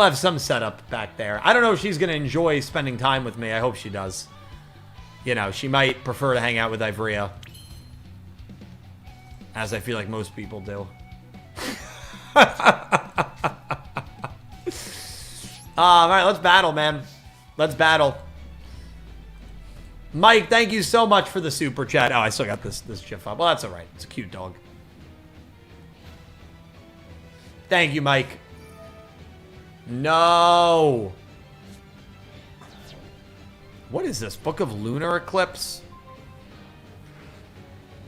have some setup back there. I don't know if she's going to enjoy spending time with me. I hope she does. You know, she might prefer to hang out with Ivrea. As I feel like most people do. All right, let's battle, man. Let's battle. Mike, thank you so much for the super chat. Oh, I still got this GIF up. Well, that's all right. It's a cute dog. Thank you, Mike. No. What is this? Book of Lunar Eclipse?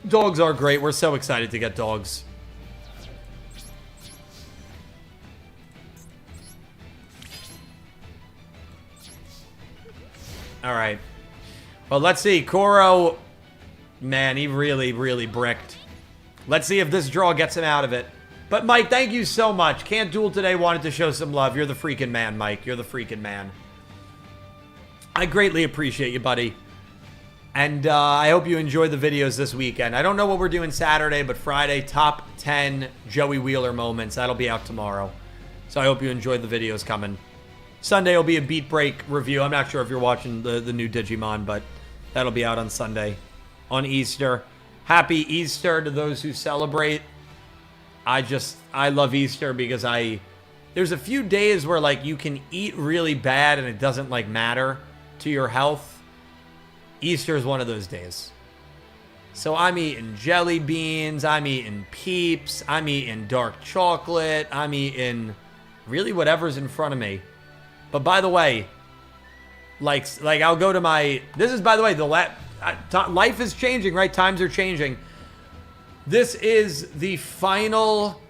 Dogs are great. We're so excited to get dogs. All right. Well, let's see. Koro, man, he really, really bricked. Let's see if this draw gets him out of it. But, Mike, thank you so much. Can't Duel today wanted to show some love. You're the freaking man, Mike. You're the freaking man. I greatly appreciate you, buddy. And I hope you enjoy the videos this weekend. I don't know what we're doing Saturday, but Friday, top 10 Joey Wheeler moments. That'll be out tomorrow. So I hope you enjoy the videos coming. Sunday will be a Beat Break review. I'm not sure if you're watching the new Digimon, but that'll be out on Sunday. On Easter. Happy Easter to those who celebrate. I love Easter because there's a few days where, like, you can eat really bad and it doesn't, like, matter to your health. Easter is one of those days. So I'm eating jelly beans, I'm eating Peeps, I'm eating dark chocolate, I'm eating really whatever's in front of me. But by the way, like I'll go to this is, by the way, life is changing, right? Times are changing. This is the final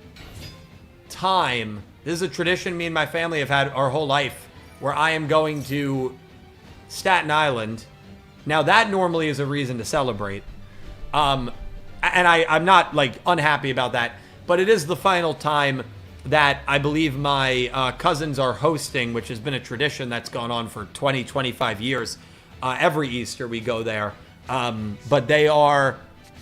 time. This is a tradition me and my family have had our whole life, where I am going to Staten Island. Now, that normally is a reason to celebrate. And I'm not, like, unhappy about that. But it is the final time that I believe my cousins are hosting, which has been a tradition that's gone on for 20, 25 years. Every Easter we go there. But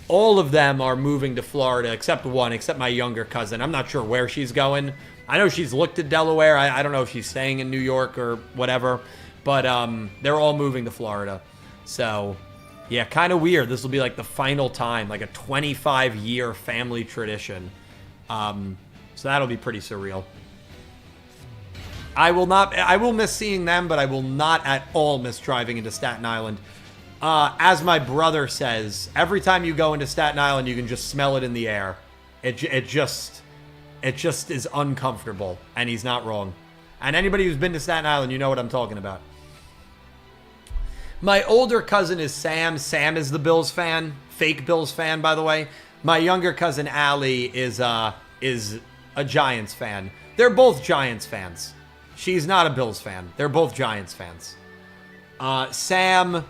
all of them are moving to Florida, except one, except my younger cousin. I'm not sure where she's going. I know she's looked at Delaware. I don't know if she's staying in New York or whatever. But they're all moving to Florida. So, yeah, kind of weird. This will be like the final time, like a 25-year family tradition. So that'll be pretty surreal. I will miss seeing them, but I will not at all miss driving into Staten Island. As my brother says, every time you go into Staten Island, you can just smell it in the air. It just is uncomfortable, and he's not wrong. And anybody who's been to Staten Island, you know what I'm talking about. My older cousin is Sam. Sam is the Bills fan. Fake Bills fan, by the way. My younger cousin, Allie, is a Giants fan. They're both Giants fans. She's not a Bills fan. They're both Giants fans. Sam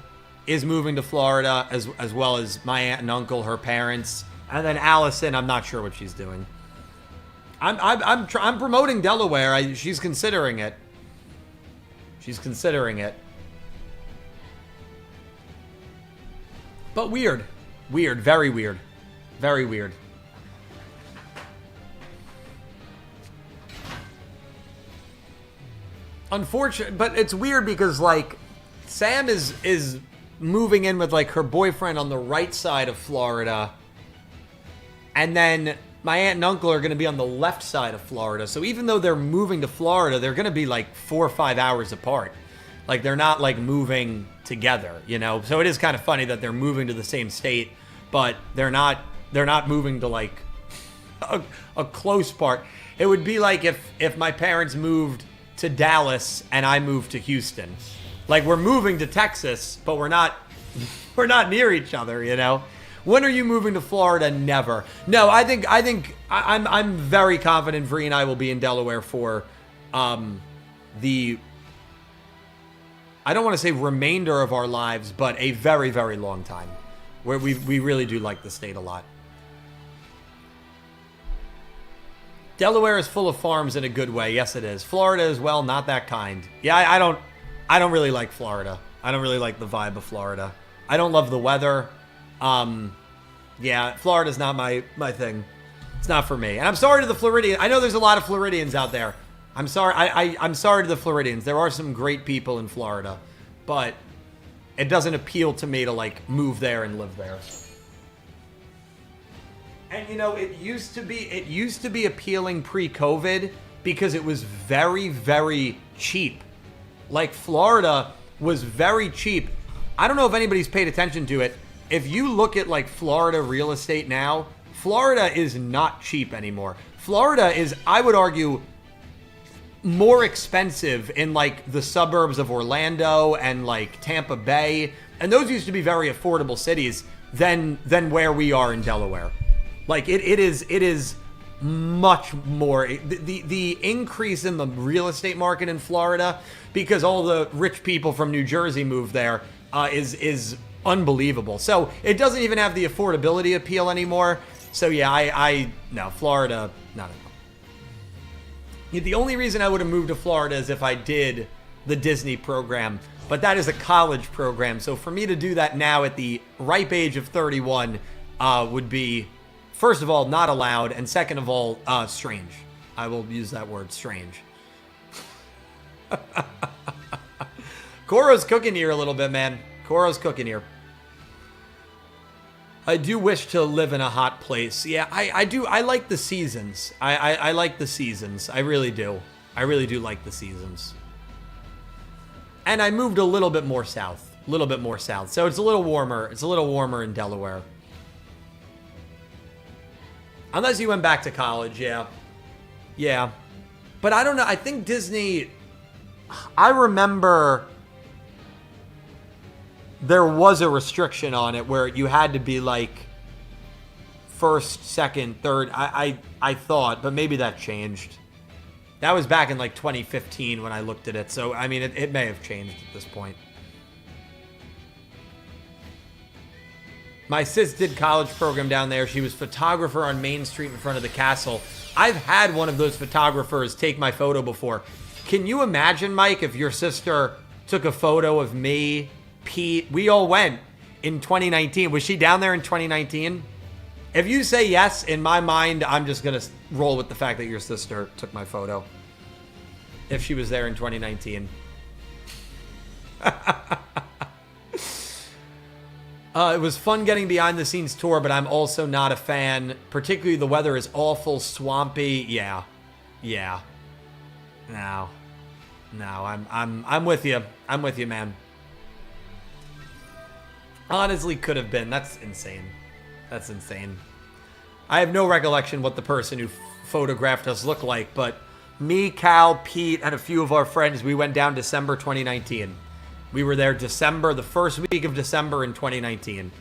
is moving to Florida, as well as my aunt and uncle, her parents. And then Allison, I'm not sure what she's doing. I'm promoting Delaware. She's considering it. She's considering it. But weird. Weird. Very weird. Very weird. Unfortunate, but it's weird because, like, Sam is moving in with, like, her boyfriend on the right side of Florida. And then my aunt and uncle are going to be on the left side of Florida. So even though they're moving to Florida, they're going to be, like, 4 or 5 hours apart. Like, they're not, like, moving together, you know? So it is kind of funny that they're moving to the same state, but they're not moving to like a close part. It would be like if my parents moved to Dallas and I moved to Houston. Like, we're moving to Texas, but we're not near each other, you know? When are you moving to Florida? Never. No, I'm very confident Vree and I will be in Delaware for the, I don't want to say remainder of our lives, but a very, very long time. Where we really do like the state a lot. Delaware is full of farms in a good way. Yes, it is. Florida as well, not that kind. Yeah, I don't really like Florida. I don't really like the vibe of Florida. I don't love the weather. Yeah, Florida's not my thing. It's not for me. And I'm sorry to the Floridians. I know there's a lot of Floridians out there. I'm sorry. I'm sorry to the Floridians. There are some great people in Florida, but it doesn't appeal to me to like move there and live there. And you know, it used to be appealing pre-COVID because it was very, very cheap. Like, Florida was very cheap. I don't know if anybody's paid attention to it. If you look at like Florida real estate now, Florida is not cheap anymore. Florida is, I would argue, more expensive in like the suburbs of Orlando and like Tampa Bay. And those used to be very affordable cities than where we are in Delaware. Like, it is much more. The increase in the real estate market in Florida, because all the rich people from New Jersey moved there, is unbelievable. So it doesn't even have the affordability appeal anymore. So yeah, no, Florida, not at all. The only reason I would have moved to Florida is if I did the Disney program, but that is a college program. So for me to do that now at the ripe age of 31 would be, first of all, not allowed, and second of all, strange. I will use that word, strange. Koro's cooking here a little bit, man. Koro's cooking here. I do wish to live in a hot place. Yeah, I do. I like the seasons. I like the seasons. I really do. I really do like the seasons. And I moved a little bit more south. A little bit more south. So it's a little warmer. It's a little warmer in Delaware. Unless you went back to college, yeah. Yeah. But I don't know. I think Disney... I remember there was a restriction on it where you had to be like first, second, third. I thought, but maybe that changed. That was back in like 2015 when I looked at it. So, I mean, it may have changed at this point. My sis did college program down there. She was photographer on Main Street in front of the castle. I've had one of those photographers take my photo before. Can you imagine, Mike, if your sister took a photo of me, Pete? We all went in 2019. Was she down there in 2019? If you say yes, in my mind, I'm just going to roll with the fact that your sister took my photo. If she was there in 2019. It was fun getting behind the scenes tour, but I'm also not a fan. Particularly the weather is awful, swampy. Yeah. Yeah. No, I'm with you. I'm with you, man. Honestly, could have been. That's insane. That's insane. I have no recollection what the person who photographed us looked like, but me, Cal, Pete, and a few of our friends, we went down December 2019. We were there the first week of December in 2019.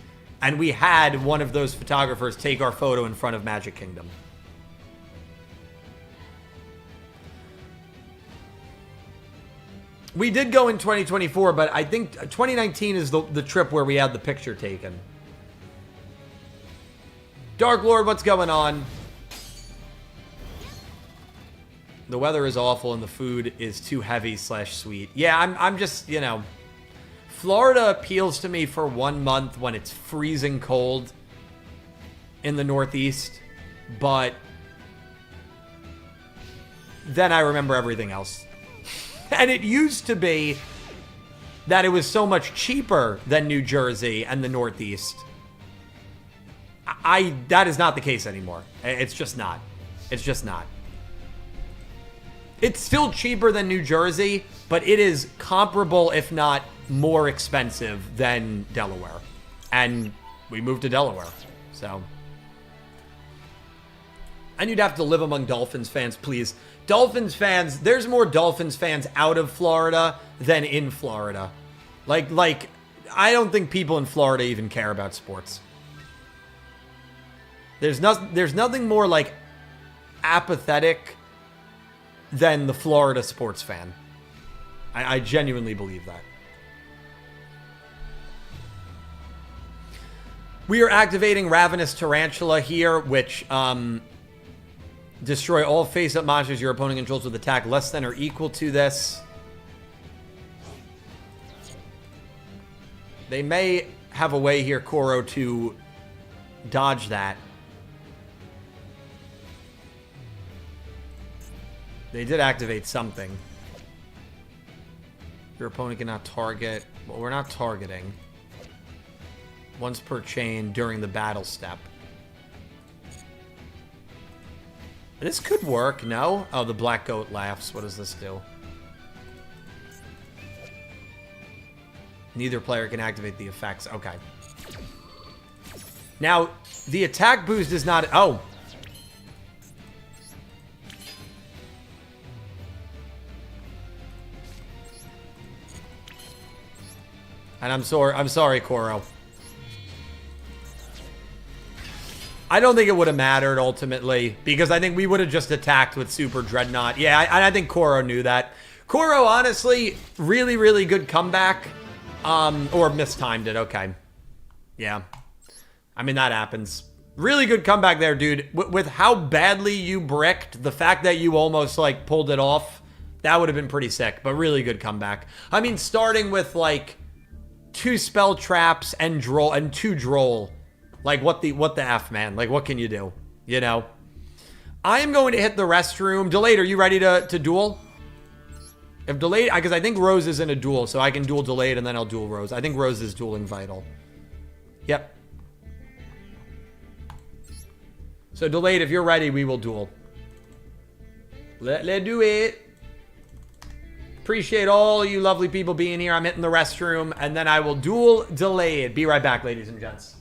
And we had one of those photographers take our photo in front of Magic Kingdom. We did go in 2024, but I think 2019 is the trip where we had the picture taken. Dark Lord, what's going on? The weather is awful and the food is too heavy / sweet. Yeah, I'm just, you know, Florida appeals to me for 1 month when it's freezing cold in the Northeast, but then I remember everything else. And it used to be that it was so much cheaper than New Jersey and the Northeast. That is not the case anymore. It's just not. It's just not. It's still cheaper than New Jersey, but it is comparable, if not more expensive than Delaware. And we moved to Delaware. So. And you'd have to live among Dolphins fans, please. Dolphins fans, there's more Dolphins fans out of Florida than in Florida. Like, I don't think people in Florida even care about sports. There's nothing more, like, apathetic than the Florida sports fan. I genuinely believe that. We are activating Ravenous Tarantula here, which, destroy all face-up monsters your opponent controls with attack less than or equal to this. They may have a way here, Koro, to dodge that. They did activate something. Your opponent cannot target. Well, we're not targeting. Once per chain during the battle step. This could work, no? Oh, the black goat laughs. What does this do? Neither player can activate the effects. Okay. Now, the attack boost is not... Oh. And I'm sorry, Koro. I don't think it would have mattered ultimately, because I think we would have just attacked with Super Dreadnought. Yeah, I think Koro knew that. Koro, honestly, really, really good comeback. Or mistimed it, okay. Yeah. I mean, that happens. Really good comeback there, dude. With how badly you bricked, the fact that you almost, like, pulled it off, that would have been pretty sick, but really good comeback. I mean, starting with, like, 2 spell traps and 2 droll. Like, what the F, man? Like, what can you do? You know? I am going to hit the restroom. Delayed, are you ready to duel? If Delayed, because I think Rose is in a duel, so I can duel Delayed and then I'll duel Rose. I think Rose is dueling Vital. Yep. So, Delayed, if you're ready, we will duel. Let's do it. Appreciate all you lovely people being here. I'm hitting the restroom, and then I will duel Delayed. Be right back, ladies and gents.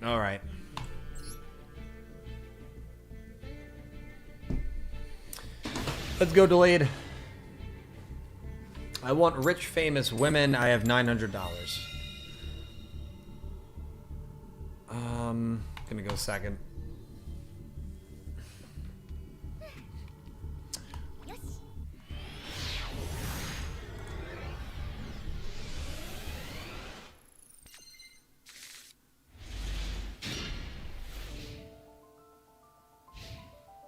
All right. Let's go, Delayed. I want rich, famous women. I have $900. Gonna go second.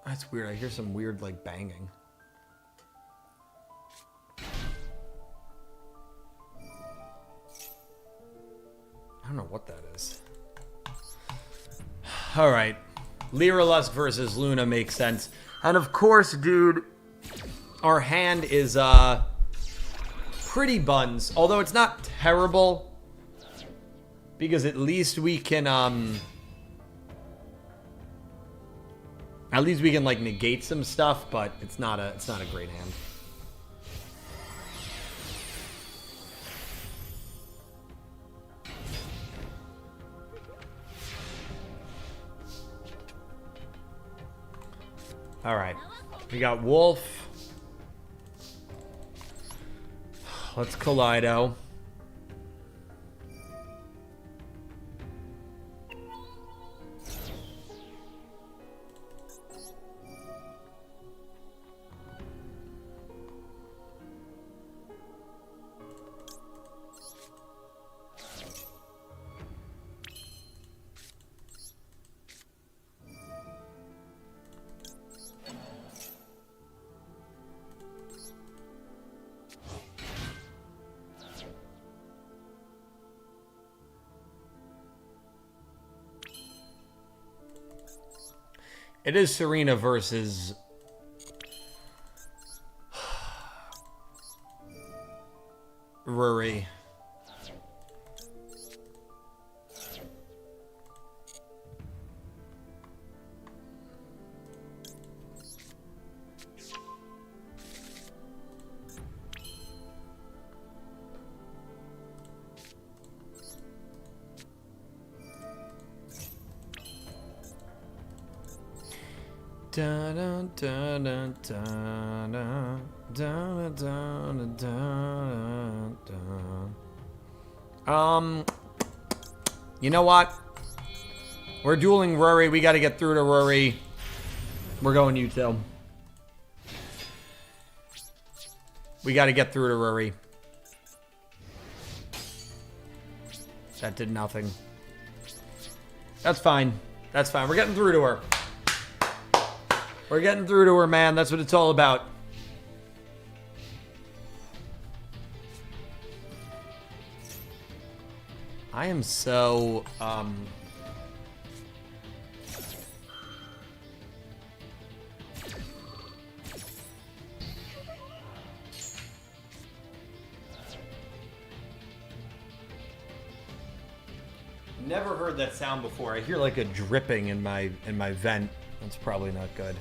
That's weird. I hear some weird, like, banging. I don't know what that is. All right. Lyra Lusk versus Luna makes sense. And of course, dude, our hand is pretty buns. Although it's not terrible. Because at least we can at least we can like negate some stuff, but it's not a great hand. All right, we got Wolf. Let's Kaleido. It is Serena versus Rory. You know what? We're dueling Rory. We got to get through to Rory. We're going Yuto. We got to get through to Rory. That did nothing. That's fine. That's fine. We're getting through to her. We're getting through to her, man. That's what it's all about. I am so, never heard that sound before. I hear like a dripping in my vent. That's probably not good.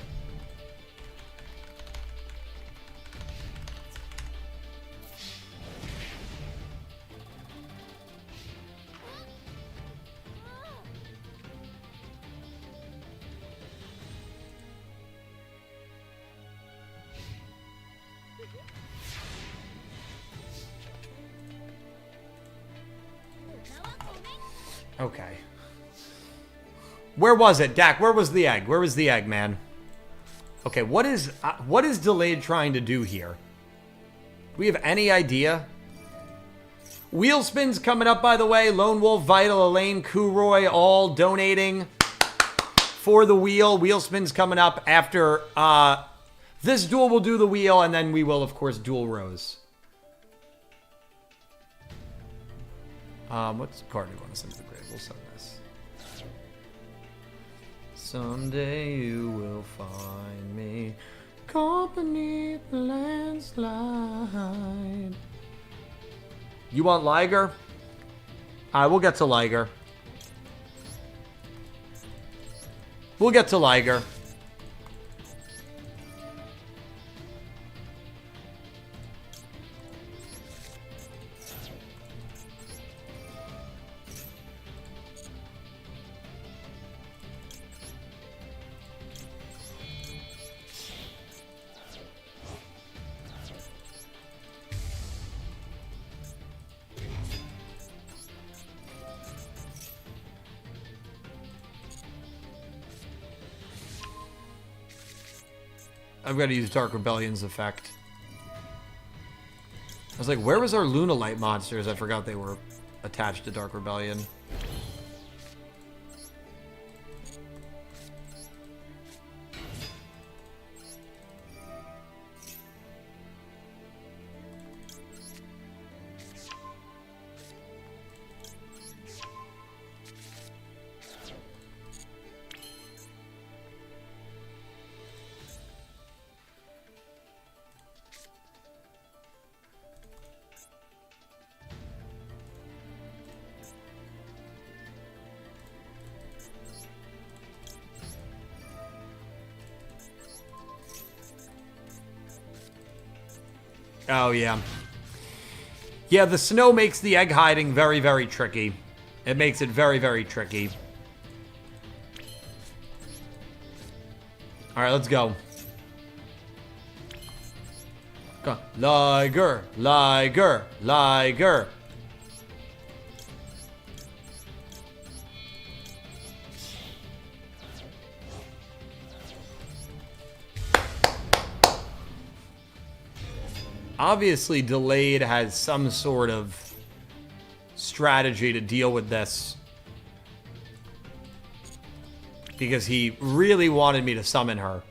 Okay. Where was it, Dak? Where was the egg? Where was the egg, man? Okay, what is Delayed trying to do here? Do we have any idea? Wheel spins coming up, by the way. Lone Wolf, Vital, Elaine, Kuroy, all donating for the wheel. Wheel spins coming up after this duel. Will do the wheel, and then we will, of course, duel Rose. What card do you want to send to the grave? We'll send this. Someday you will find me caught beneath the landslide. You want Liger? We'll get to Liger. We'll get to Liger. I've got to use Dark Rebellion's effect. I was like, where was our Lunalight monsters? I forgot they were attached to Dark Rebellion. Oh, yeah. Yeah, the snow makes the egg hiding very, very tricky. It makes it very, very tricky. All right, let's go. Go. Liger, Liger, Liger. Obviously, Delayed has some sort of strategy to deal with this. Because he really wanted me to summon her.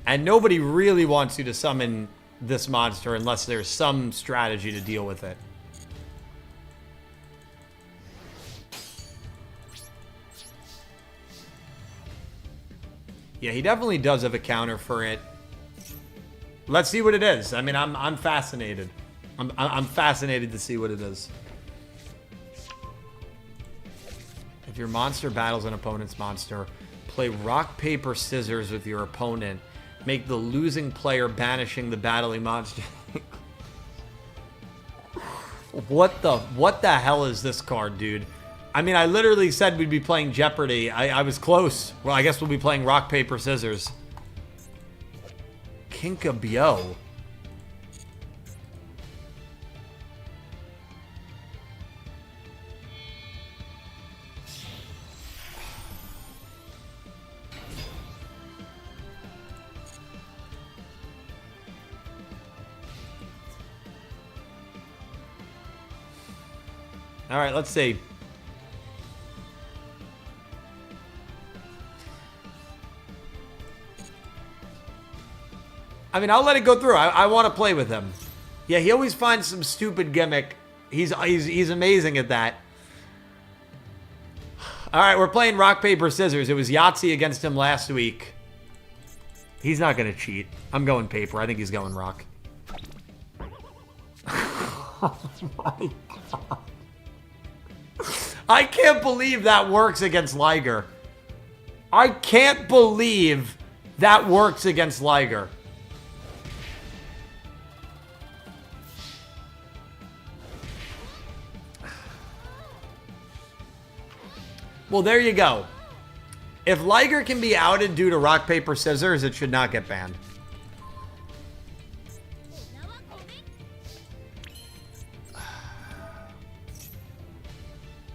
And nobody really wants you to summon this monster unless there's some strategy to deal with it. Yeah, he definitely does have a counter for it. Let's see what it is. I mean, I'm fascinated. I'm fascinated to see what it is. If your monster battles an opponent's monster, play rock, paper, scissors with your opponent. Make the losing player banishing the battling monster. What the hell is this card, dude? I mean, I literally said we'd be playing Jeopardy. I was close. Well, I guess we'll be playing rock, paper, scissors. Kinkabyo. All right, let's see. I mean, I'll let it go through. I want to play with him. Yeah, he always finds some stupid gimmick. He's amazing at that. All right, we're playing rock, paper, scissors. It was Yahtzee against him last week. He's not going to cheat. I'm going paper. I think he's going rock. Oh my God. I can't believe that works against Liger. I can't believe that works against Liger. Well, there you go. If Liger can be outed due to rock, paper, scissors, it should not get banned.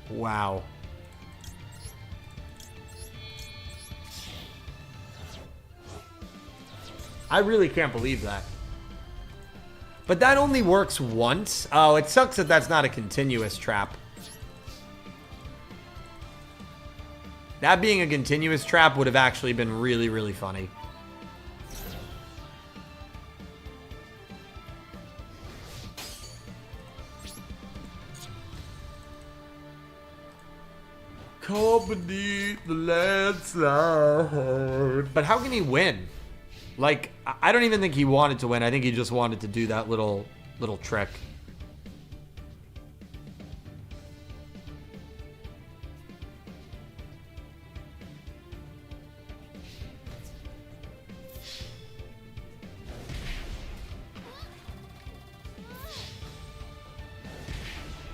Wow. I really can't believe that. But that only works once. Oh, it sucks that that's not a continuous trap. That being a continuous trap would have actually been really, really funny. Come beneath the landslide. But how can he win? Like, I don't even think he wanted to win. I think he just wanted to do that little trick.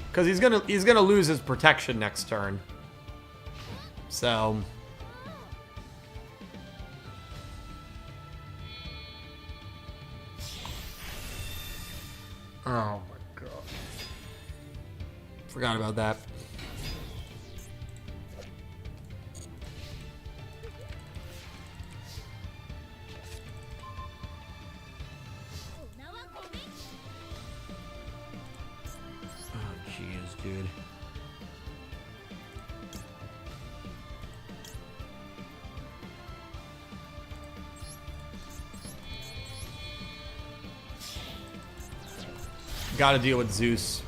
Because he's gonna lose his protection next turn. So oh my God. Forgot about that. Dude. Gotta deal with Zeus.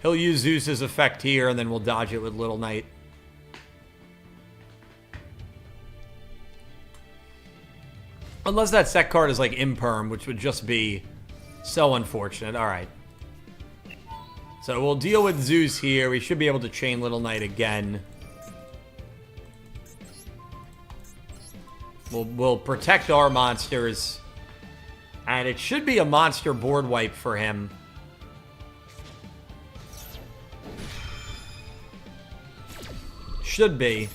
He'll use Zeus's effect here, and then we'll dodge it with Little Knight. Unless that set card is like Imperm, which would just be so unfortunate. All right. So we'll deal with Zeus here. We should be able to chain Little Knight again. We'll protect our monsters. And it should be a monster board wipe for him. Should be.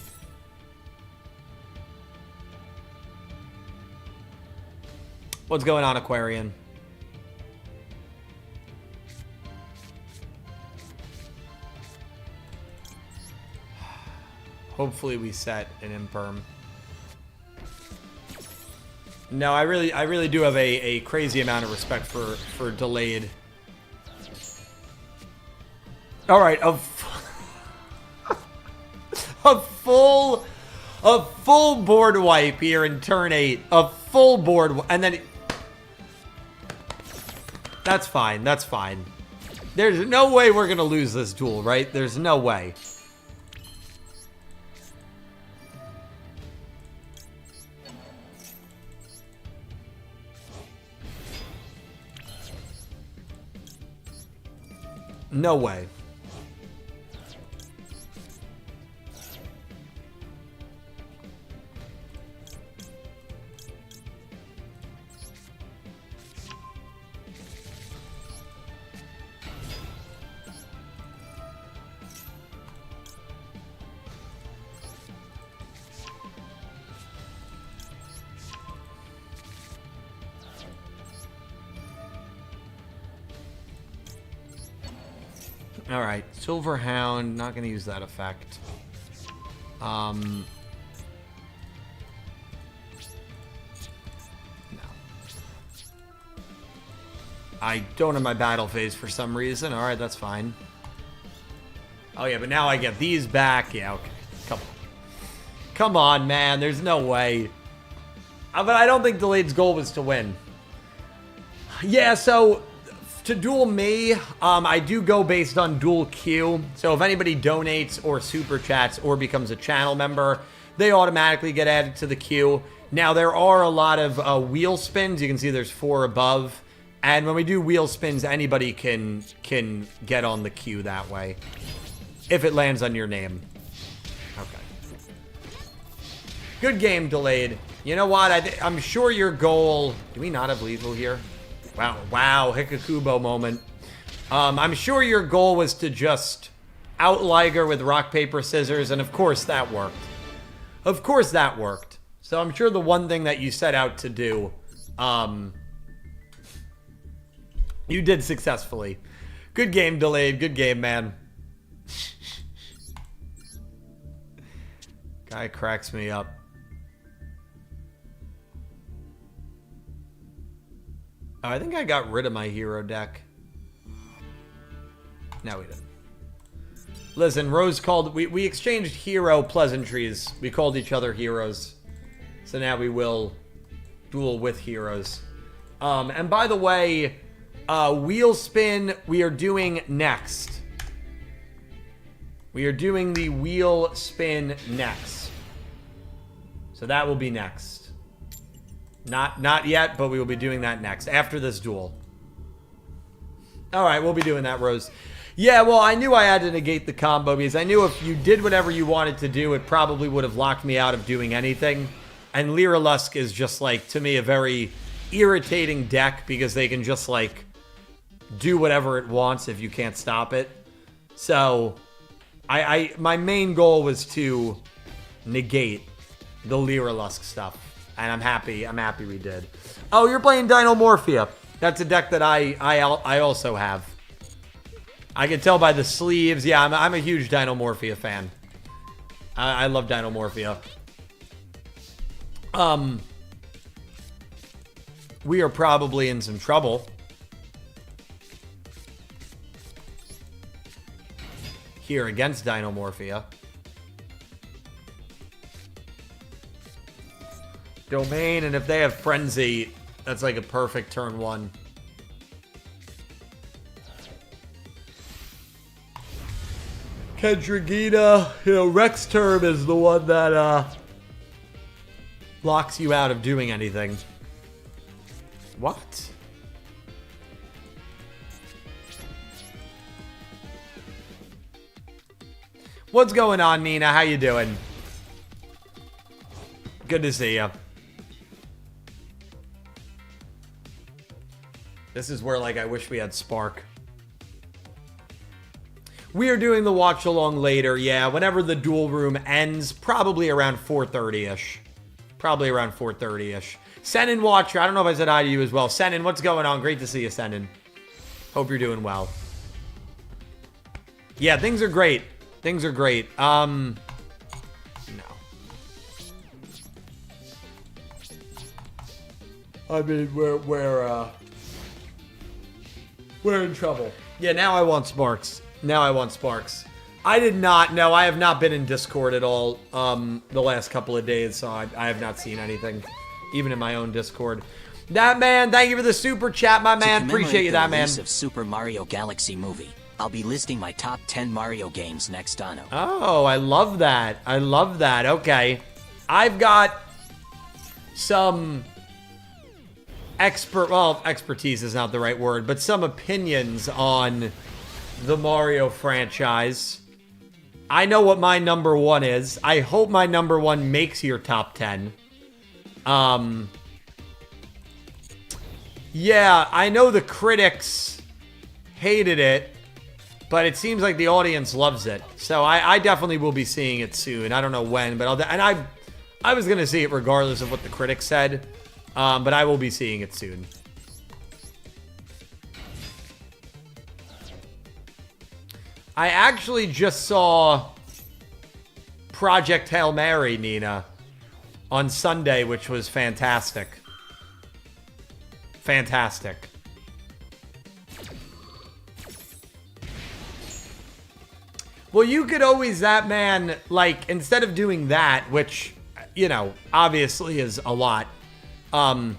What's going on, Aquarian? Hopefully we set an imperm. No, I really do have a crazy amount of respect for delayed. All right, a full board wipe here in turn 8. A full board, and then that's fine. That's fine. There's no way we're gonna lose this duel, right? There's no way. No way. All right, Silver Hound, not going to use that effect. No. I don't have my battle phase for some reason. All right, that's fine. Oh, yeah, but now I get these back. Yeah, okay. Come on, man. There's no way. But I don't think Delayed's goal was to win. Yeah, so to duel me, I do go based on duel queue. So if anybody donates or super chats or becomes a channel member, they automatically get added to the queue. Now, there are a lot of wheel spins. You can see there's 4 above. And when we do wheel spins, anybody can get on the queue that way. If it lands on your name. Okay. Good game, Delayed. You know what? I'm sure your goal... Do we not have lethal here? Wow, Hikakubo moment. I'm sure your goal was to just out-Liger with rock, paper, scissors, and of course that worked. Of course that worked. So I'm sure the one thing that you set out to do, you did successfully. Good game, Delayed. Good game, man. Guy cracks me up. Oh, I think I got rid of my hero deck. No, we didn't. Listen, Rose called... We exchanged hero pleasantries. We called each other heroes. So now we will duel with heroes. And by the way, wheel spin we are doing next. We are doing the wheel spin next. So that will be next. Not yet, but we will be doing that next, after this duel. Alright, we'll be doing that, Rose. Yeah, well, I knew I had to negate the combo, because I knew if you did whatever you wanted to do, it probably would have locked me out of doing anything. And Lyra Lusk is just, like, to me, a very irritating deck, because they can just, like, do whatever it wants if you can't stop it. So, my main goal was to negate the Lyra Lusk stuff. And I'm happy we did. Oh, you're playing Dinomorphia. That's a deck that I also have. I can tell by the sleeves. Yeah, I'm a huge Dinomorphia fan. I love Dinomorphia. We are probably in some trouble. Here against Dinomorphia. Domain, and if they have Frenzy, that's like a perfect turn 1. Kendrigina, Rex Term is the one that locks you out of doing anything. What? What's going on, Nina? How you doing? Good to see you. This is where, like, I wish we had Spark. We are doing the watch along later, yeah, whenever the duel room ends, probably around 4:30-ish. Probably around 4:30-ish. Senin Watcher, I don't know if I said hi to you as well. Senin, what's going on? Great to see you, Senin. Hope you're doing well. Yeah, things are great. Things are great. No. I mean, we're in trouble. Yeah, now I want Sparks. Now I want Sparks. I did not. No, I have not been in Discord at all the last couple of days, so I have not seen anything, even in my own Discord. That man, thank you for the super chat, my man. Appreciate you, that man. Of Super Mario Galaxy movie, I'll be listing my top 10 Mario games next Anno. Oh, I love that. I love that. Okay. I've got some expertise is not the right word, but some opinions on the Mario franchise. I know what my number one is. I hope my number one makes your top 10. Yeah, I know the critics hated it, but it seems like the audience loves it. So I definitely will be seeing it soon. I don't know when, but I was going to see it regardless of what the critics said. But I will be seeing it soon. I actually just saw Project Hail Mary, Nina, on Sunday, which was fantastic. Fantastic. Well, you could always, that man, like, instead of doing that, which, you know, obviously is a lot, and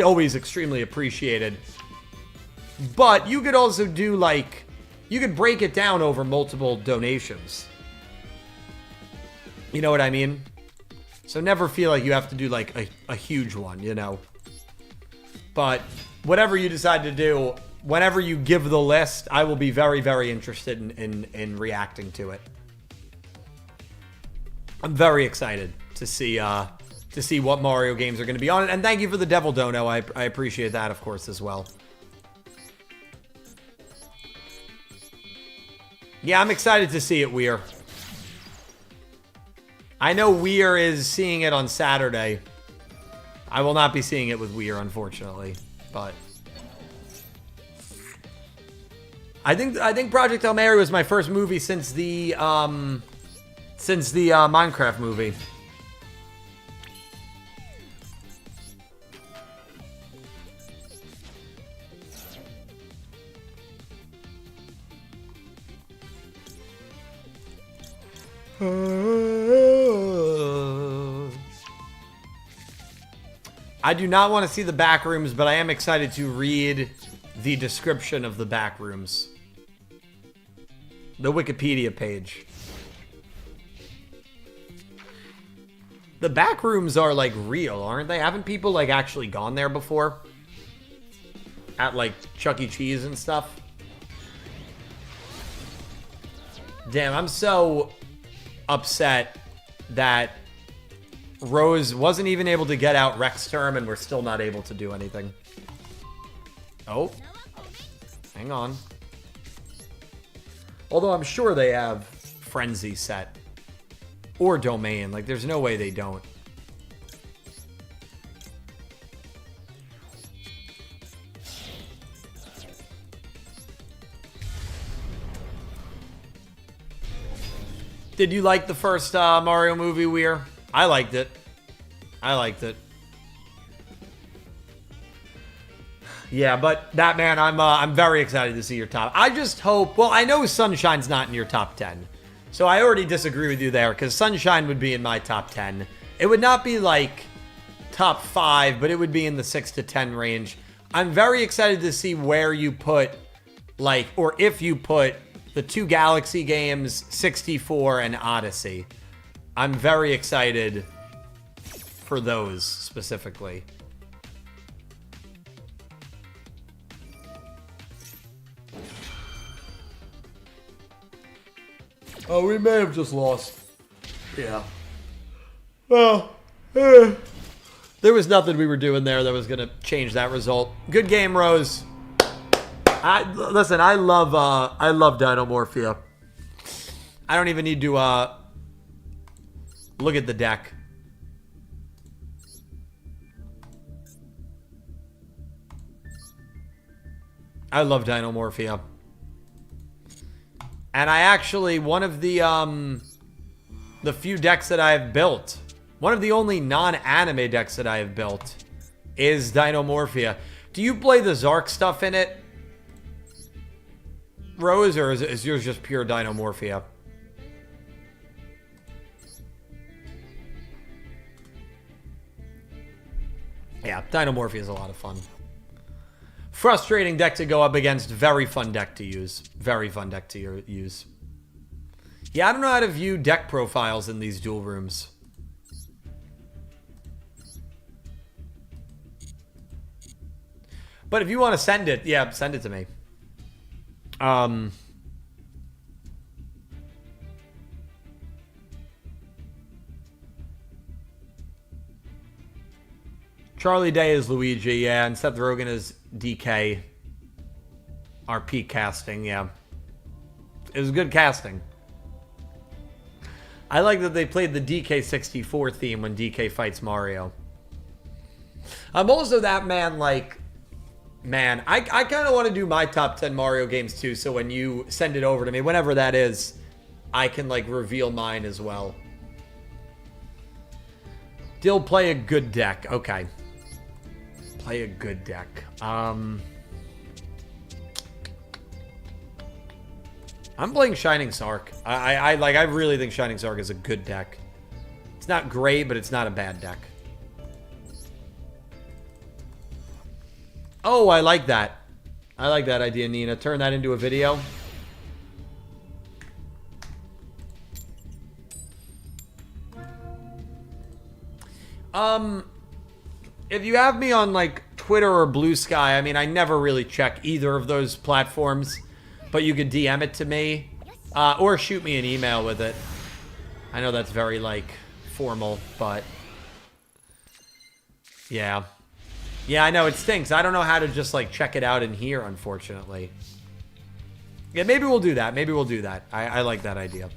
always extremely appreciated, but you could also do, like, you could break it down over multiple donations. You know what I mean? So never feel like you have to do, like, a huge one, you know? But whatever you decide to do, whenever you give the list, I will be very, very interested in reacting to it. I'm very excited to see what Mario games are going to be on it. And thank you for the Devil Dono. I appreciate that, of course, as well. Yeah, I'm excited to see it, Weir. I know Weir is seeing it on Saturday. I will not be seeing it with Weir, unfortunately. But I think Project Hail Mary was my first movie since the Minecraft movie. I do not want to see the back rooms, but I am excited to read the description of the back rooms. The Wikipedia page. The back rooms are, like, real, aren't they? Haven't people, like, actually gone there before? At, like, Chuck E. Cheese and stuff? Damn, I'm so upset that Rose wasn't even able to get out Rex term and we're still not able to do anything. Oh. Hang on. Although I'm sure they have Frenzy set. Or Domain. Like, there's no way they don't. Did you like the first Mario movie, Weir? I liked it. I liked it. Yeah, but that man, I'm very excited to see your top. I just hope. Well, I know Sunshine's not in your top 10, so I already disagree with you there because Sunshine would be in my top 10. It would not be like top 5, but it would be in the 6 to 10 range. I'm very excited to see where you put, like, or if you put the 2 Galaxy games, 64 and Odyssey. I'm very excited for those specifically. Oh, we may have just lost. Yeah. Well, there was nothing we were doing there that was going to change that result. Good game, Rose. Listen, I love Dinomorphia. I don't even need to look at the deck. I love Dinomorphia. And I actually, one of the few decks that I have built, one of the only non-anime decks that I have built is Dinomorphia. Do you play the Zark stuff in it, Rose, or is yours just pure Dinomorphia? Yeah, Dinomorphia is a lot of fun. Frustrating deck to go up against. Very fun deck to use. Very fun deck to use. Yeah, I don't know how to view deck profiles in these duel rooms. But if you want to send it, yeah, send it to me. Charlie Day is Luigi, yeah, and Seth Rogen is DK. Our peak casting, yeah. It was good casting. I like that they played the DK64 theme when DK fights Mario. I'm also that man, like... Man, I kind of want to do my top 10 Mario games too, so when you send it over to me, whenever that is, I can, like, reveal mine as well. Dill, play a good deck. Okay. Play a good deck. I'm playing Shining Sark. I really think Shining Sark is a good deck. It's not great, but it's not a bad deck. Oh, I like that. I like that idea, Nina. Turn that into a video. If you have me on, like, Twitter or Blue Sky, I mean, I never really check either of those platforms, but you could DM it to me, or shoot me an email with it. I know that's very, like, formal, but yeah. Yeah, I know, it stinks. I don't know how to just, like, check it out in here, unfortunately. Yeah, maybe we'll do that. Maybe we'll do that. I like that idea.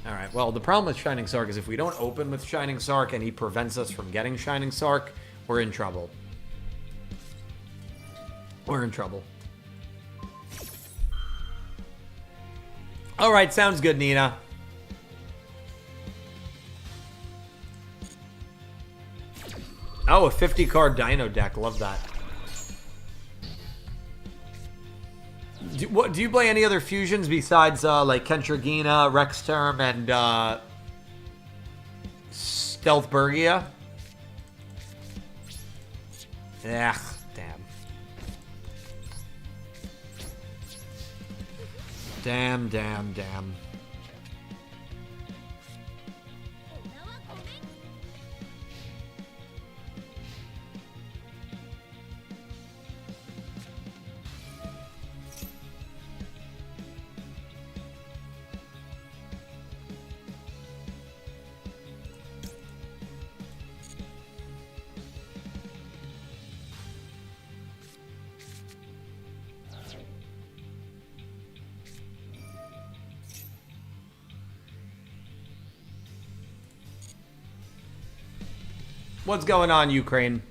Alright, well, the problem with Shining Sark is if we don't open with Shining Sark and he prevents us from getting Shining Sark, we're in trouble. We're in trouble. Alright, sounds good, Nina. Oh, a 50-card Dino deck. Love that. Do you play any other fusions besides, like, Kentragina, Rexterm, and, Stealthburgia? Ugh, damn. Damn. What's going on, Ukraine?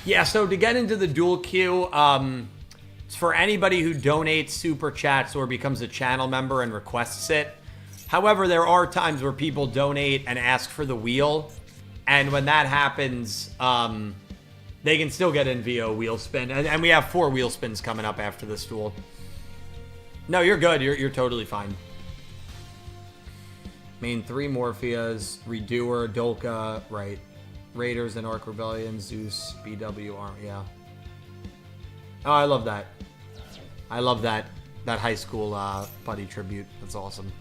Yeah, so to get into the duel queue, it's for anybody who donates super chats or becomes a channel member and requests it. However, there are times where people donate and ask for the wheel, and when that happens, they can still get in via wheel spin, and we have 4 wheel spins coming up after this duel. No, you're good. You're totally fine. Main 3 Morpheas, Redoer, Dolka, right. Raiders and Ark Rebellion, Zeus, BW, yeah. Oh, I love that. I love that high school buddy tribute. That's awesome.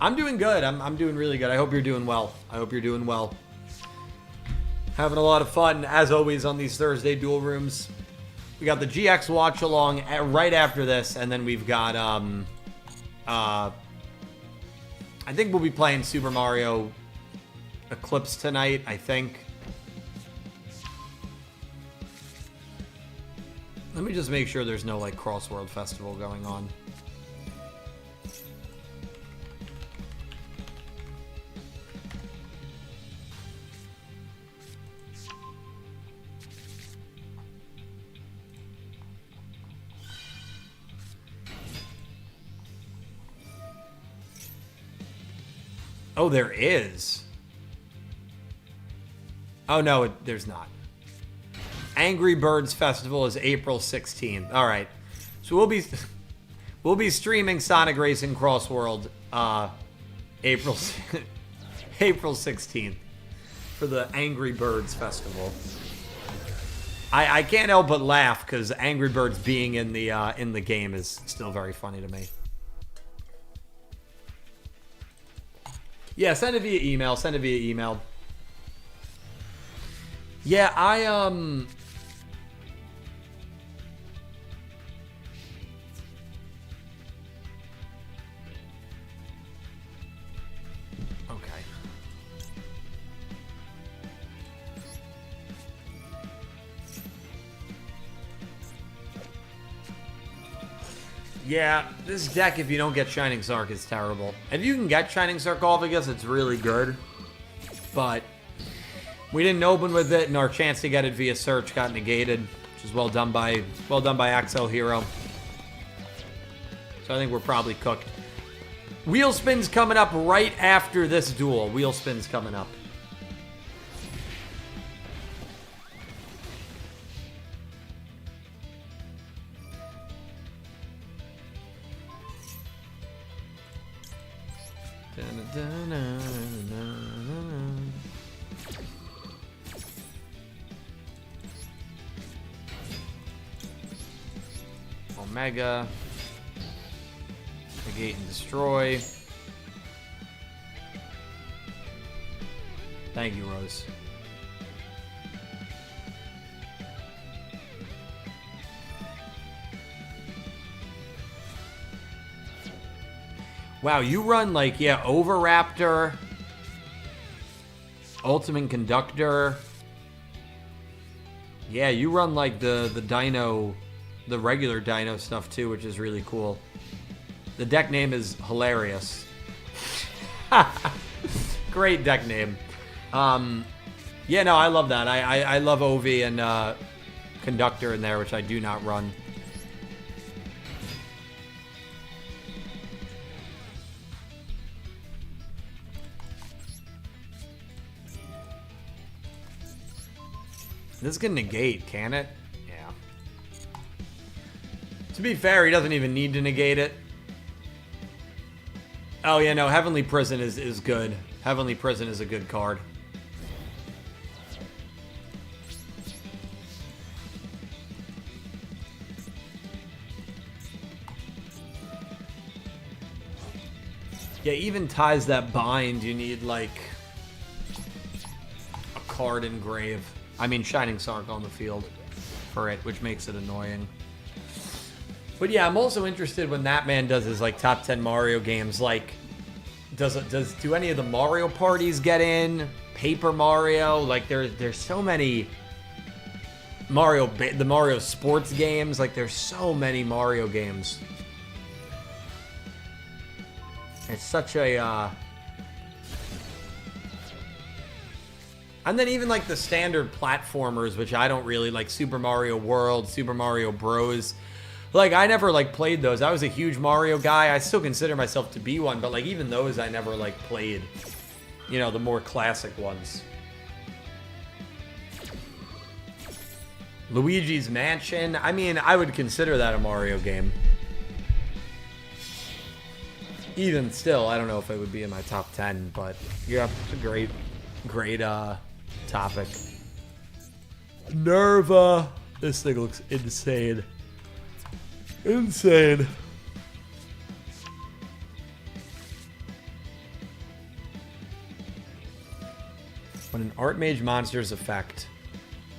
I'm doing good. I'm doing really good. I hope you're doing well. Having a lot of fun, as always, on these Thursday duel rooms. We got the GX watch along right after this, and then we've got I think we'll be playing Super Mario Eclipse tonight, I think. Let me just make sure there's no, like, Cross-World Festival going on. Oh, there is. Oh, no, there's not. Angry Birds Festival is April 16th. All right. So we'll be streaming Sonic Racing Cross World April 16th for the Angry Birds Festival. I can't help but laugh because Angry Birds being in the game is still very funny to me. Yeah, send it via email. Send it via email. Yeah, okay. Yeah, this deck, if you don't get Shining Sark, is terrible. If you can get Shining Sarcophagus, it's really good. But we didn't open with it, and our chance to get it via search got negated, which is well done by Axel Hero. So I think we're probably cooked. Wheel spin's coming up right after this duel. Wheel spin's coming up. Omega. Negate and destroy. Thank you, Rose. Wow, you run like, yeah, Overraptor, Ultimate Conductor. Yeah, you run like the Dino, the regular Dino stuff too, which is really cool. The deck name is hilarious. Great deck name. Yeah, no, I love that. I love Ovi and Conductor in there, which I do not run. This can negate, can it? Yeah. To be fair, he doesn't even need to negate it. Oh, yeah, no, Heavenly Prison is good. Heavenly Prison is a good card. Yeah, even ties that bind, you need, like, a card engrave. I mean, Shining Sark on the field for it, which makes it annoying. But yeah, I'm also interested when that man does his like top 10 Mario games. Like, do any of the Mario parties get in? Paper Mario? Like, there's so many the Mario sports games. Like, there's so many Mario games. It's such a and then even like the standard platformers, which I don't really like, Super Mario World, Super Mario Bros. Like, I never like played those. I was a huge Mario guy. I still consider myself to be one, but like even those I never like played. You know, the more classic ones. Luigi's Mansion. I mean, I would consider that a Mario game. Even still, I don't know if it would be in my top 10, but yeah, it's a great topic. Nerva. This thing looks insane. Insane. When an Archmage monster's effect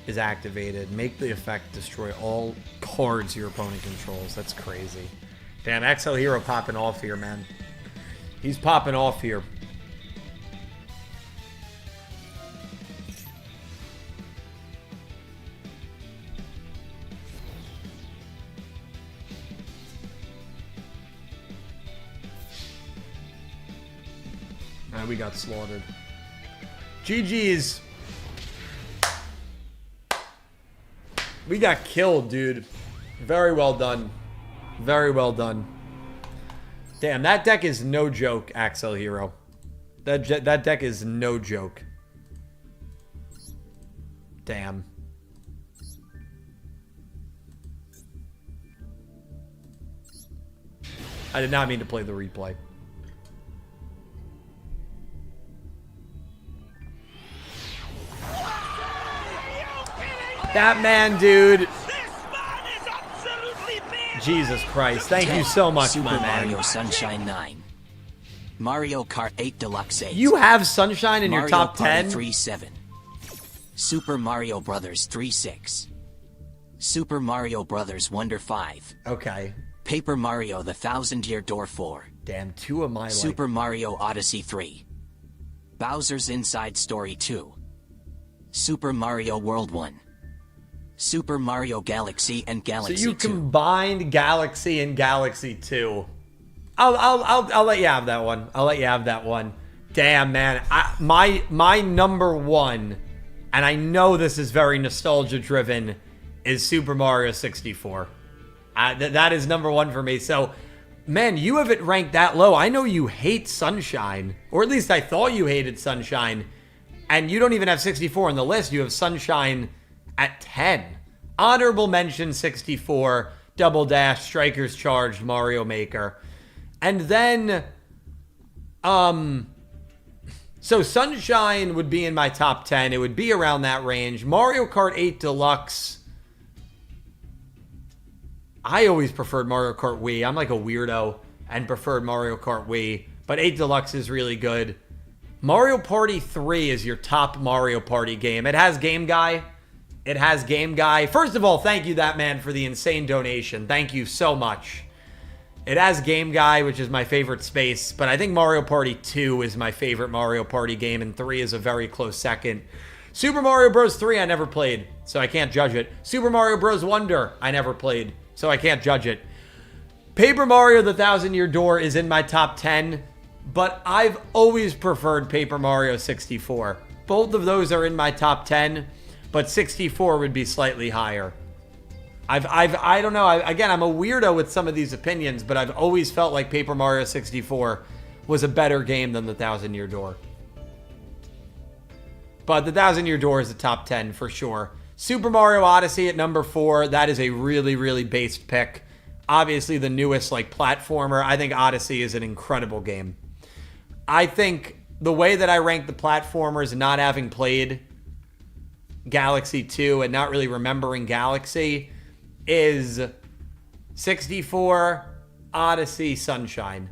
is activated, make the effect destroy all cards your opponent controls. That's crazy. Damn, XL Hero popping off here, man. He's popping off here. And we got slaughtered. GG's. We got killed, dude. Very well done. Very well done. Damn, that deck is no joke, Axel Hero. That deck is no joke. Damn. I did not mean to play the replay. That man, dude. Jesus Christ. Thank you so much, Super my man. Mario Sunshine 9. Mario Kart 8 Deluxe 8. You have Sunshine in Mario your top Party 10? 3-7. Super Mario Brothers 3-6. Super Mario Brothers Wonder 5. Okay. Paper Mario The Thousand Year Door 4. Damn, two of my Super Mario Odyssey 3. Bowser's Inside Story 2. Super Mario World 1. Super Mario Galaxy and Galaxy 2. So you combined Galaxy and Galaxy 2. I'll let you have that one. I'll let you have that one. Damn, man. My number one, and I know this is very nostalgia driven, is Super Mario 64. That is number one for me. So, man, you have it ranked that low. I know you hate Sunshine, or at least I thought you hated Sunshine, and you don't even have 64 on the list. You have Sunshine at 10. Honorable mention 64, Double Dash, Strikers Charged, Mario Maker. And then, so Sunshine would be in my top 10. It would be around that range. Mario Kart 8 Deluxe. I always preferred Mario Kart Wii. I'm like a weirdo and preferred Mario Kart Wii. But 8 Deluxe is really good. Mario Party 3 is your top Mario Party game. It has Game Guy. It has Game Guy. First of all, thank you, that man, for the insane donation. Thank you so much. It has Game Guy, which is my favorite space, but I think Mario Party 2 is my favorite Mario Party game, and 3 is a very close second. Super Mario Bros. 3 I never played, so I can't judge it. Super Mario Bros. Wonder I never played, so I can't judge it. Paper Mario The Thousand Year Door is in my top 10, but I've always preferred Paper Mario 64. Both of those are in my top 10, but 64 would be slightly higher. I don't know. Again, I'm a weirdo with some of these opinions, but I've always felt like Paper Mario 64 was a better game than The Thousand Year Door. But The Thousand Year Door is a top 10 for sure. Super Mario Odyssey at number 4. That is a really, really based pick. Obviously, the newest like platformer. I think Odyssey is an incredible game. I think the way that I rank the platformers, not having played Galaxy 2 and not really remembering Galaxy, is 64, Odyssey, Sunshine.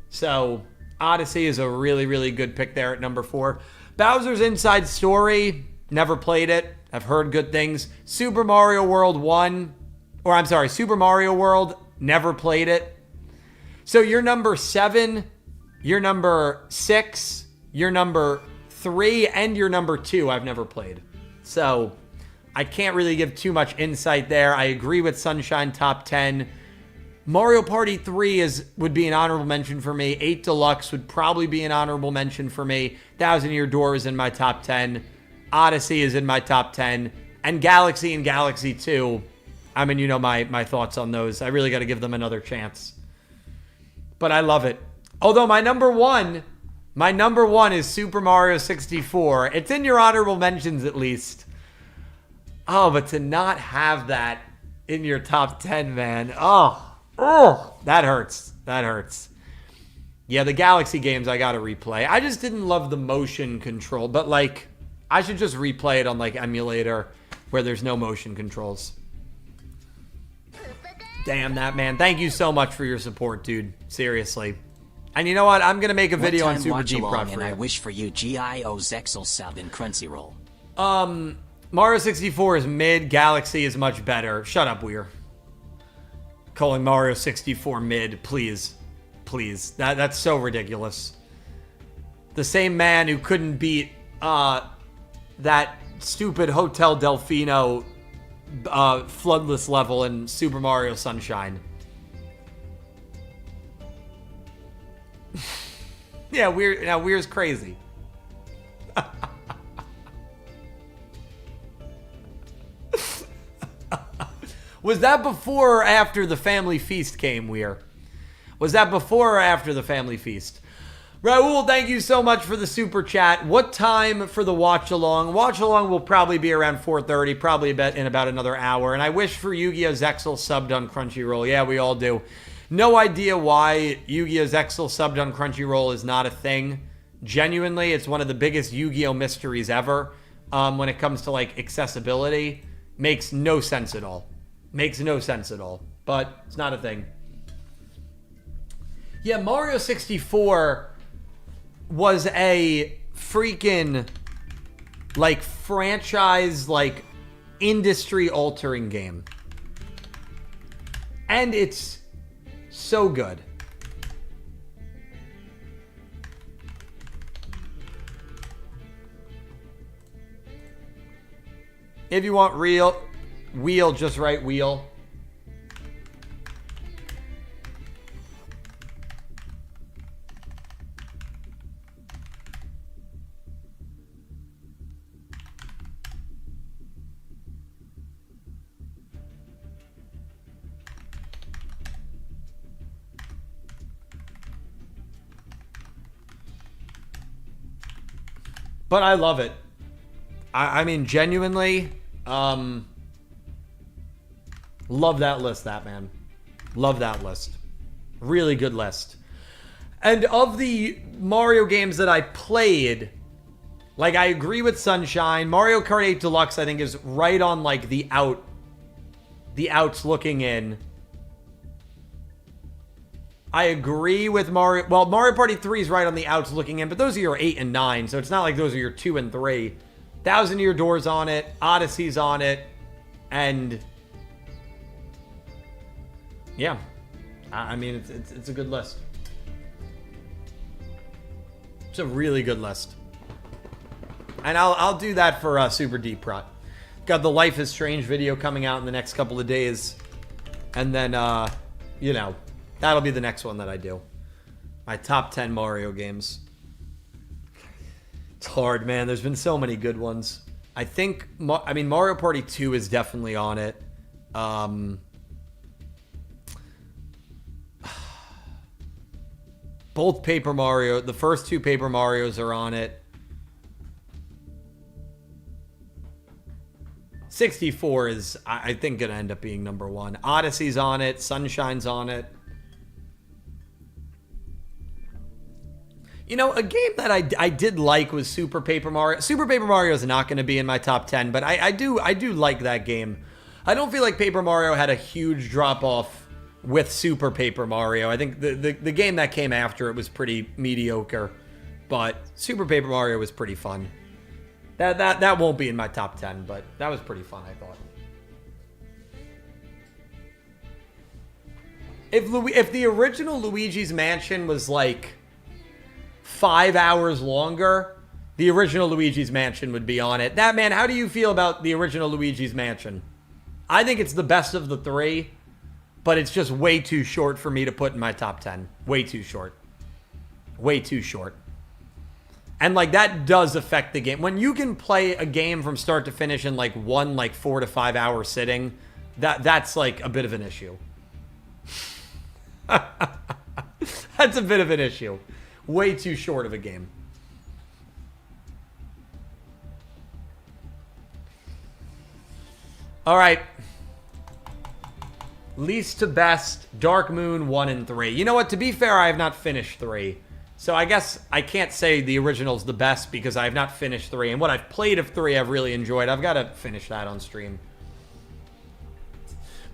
So Odyssey is a really, really good pick there at number 4. Bowser's Inside Story, never played it. I've heard good things. Super Mario World 1, or I'm sorry, Super Mario World, never played it. So you're number 7, you're number 6, you're number 3, and you're number 2 I've never played. So I can't really give too much insight there. I agree with Sunshine top 10. Mario Party 3 would be an honorable mention for me. 8 Deluxe would probably be an honorable mention for me. Thousand Year Door is in my top 10. Odyssey is in my top 10. And Galaxy and Galaxy 2, I mean, you know my thoughts on those. I really got to give them another chance. But I love it. Although my number one is Super Mario 64. It's in your honorable mentions at least. Oh, but to not have that in your top 10, man. Oh, that hurts. That hurts. Yeah, the Galaxy games I got to replay. I just didn't love the motion control, but like I should just replay it on like emulator where there's no motion controls. Damn that, man. Thank you so much for your support, dude. Seriously. And you know what? I'm going to make a video on Super Deep Prod for and you. I wish for you Gio Zexal sub in Crunchyroll. Mario 64 is mid. Galaxy is much better. Shut up, Weir. Calling Mario 64 mid. Please. Please. That's so ridiculous. The same man who couldn't beat that stupid Hotel Delfino floodless level in Super Mario Sunshine. Yeah, Weir's crazy. Was that before or after the family feast came, Weir? Was that before or after the family feast? Raul, thank you so much for the super chat. What time for the watch along? Watch along will probably be around 4:30, probably in about another hour. And I wish for Yu-Gi-Oh! Zexal subbed on Crunchyroll. Yeah, we all do. No idea why Yu-Gi-Oh! Zexal subbed on Crunchyroll is not a thing. Genuinely, it's one of the biggest Yu-Gi-Oh! Mysteries ever. When it comes to like accessibility, makes no sense at all. Makes no sense at all. But it's not a thing. Yeah, Mario 64 was a freaking like franchise, like industry altering game. And it's so good. If you want real wheel, just write wheel. But I love it. I mean, genuinely, love that list, that man. Love that list. Really good list. And of the Mario games that I played, like, I agree with Sunshine. Mario Kart 8 Deluxe, I think, is right on, like, the outs looking in. I agree with Mario. Well, Mario Party 3 is right on the outs looking in, but those are your 8 and 9, so it's not like those are your 2 and 3. 1,000 Year Door's on it, Odyssey's on it, and yeah, I mean it's a good list. It's a really good list, and I'll do that for Super Deep Rot. Got the Life is Strange video coming out in the next couple of days, and then you know. That'll be the next one that I do. My top 10 Mario games. It's hard, man. There's been so many good ones. I mean, Mario Party 2 is definitely on it. Both Paper Mario, the first 2 Paper Marios are on it. 64 is, I think, going to end up being number 1. Odyssey's on it. Sunshine's on it. You know, a game that I did like was Super Paper Mario. Super Paper Mario is not going to be in my top 10, but I do like that game. I don't feel like Paper Mario had a huge drop-off with Super Paper Mario. I think the game that came after it was pretty mediocre, but Super Paper Mario was pretty fun. That won't be in my top 10, but that was pretty fun, I thought. If the original Luigi's Mansion was like 5 hours longer, the original Luigi's Mansion would be on it. That man, how do you feel about the original Luigi's Mansion? I think it's the best of the 3, but it's just way too short for me to put in my top 10. Way too short. Way too short. And like that does affect the game. When you can play a game from start to finish in like one 4 to 5 hour sitting, that's like a bit of an issue. That's a bit of an issue. Way too short of a game. All right. Least to best, Dark Moon 1 and 3. You know what? To be fair, I have not finished 3. So I guess I can't say the original's the best because I have not finished 3. And what I've played of 3, I've really enjoyed. I've got to finish that on stream.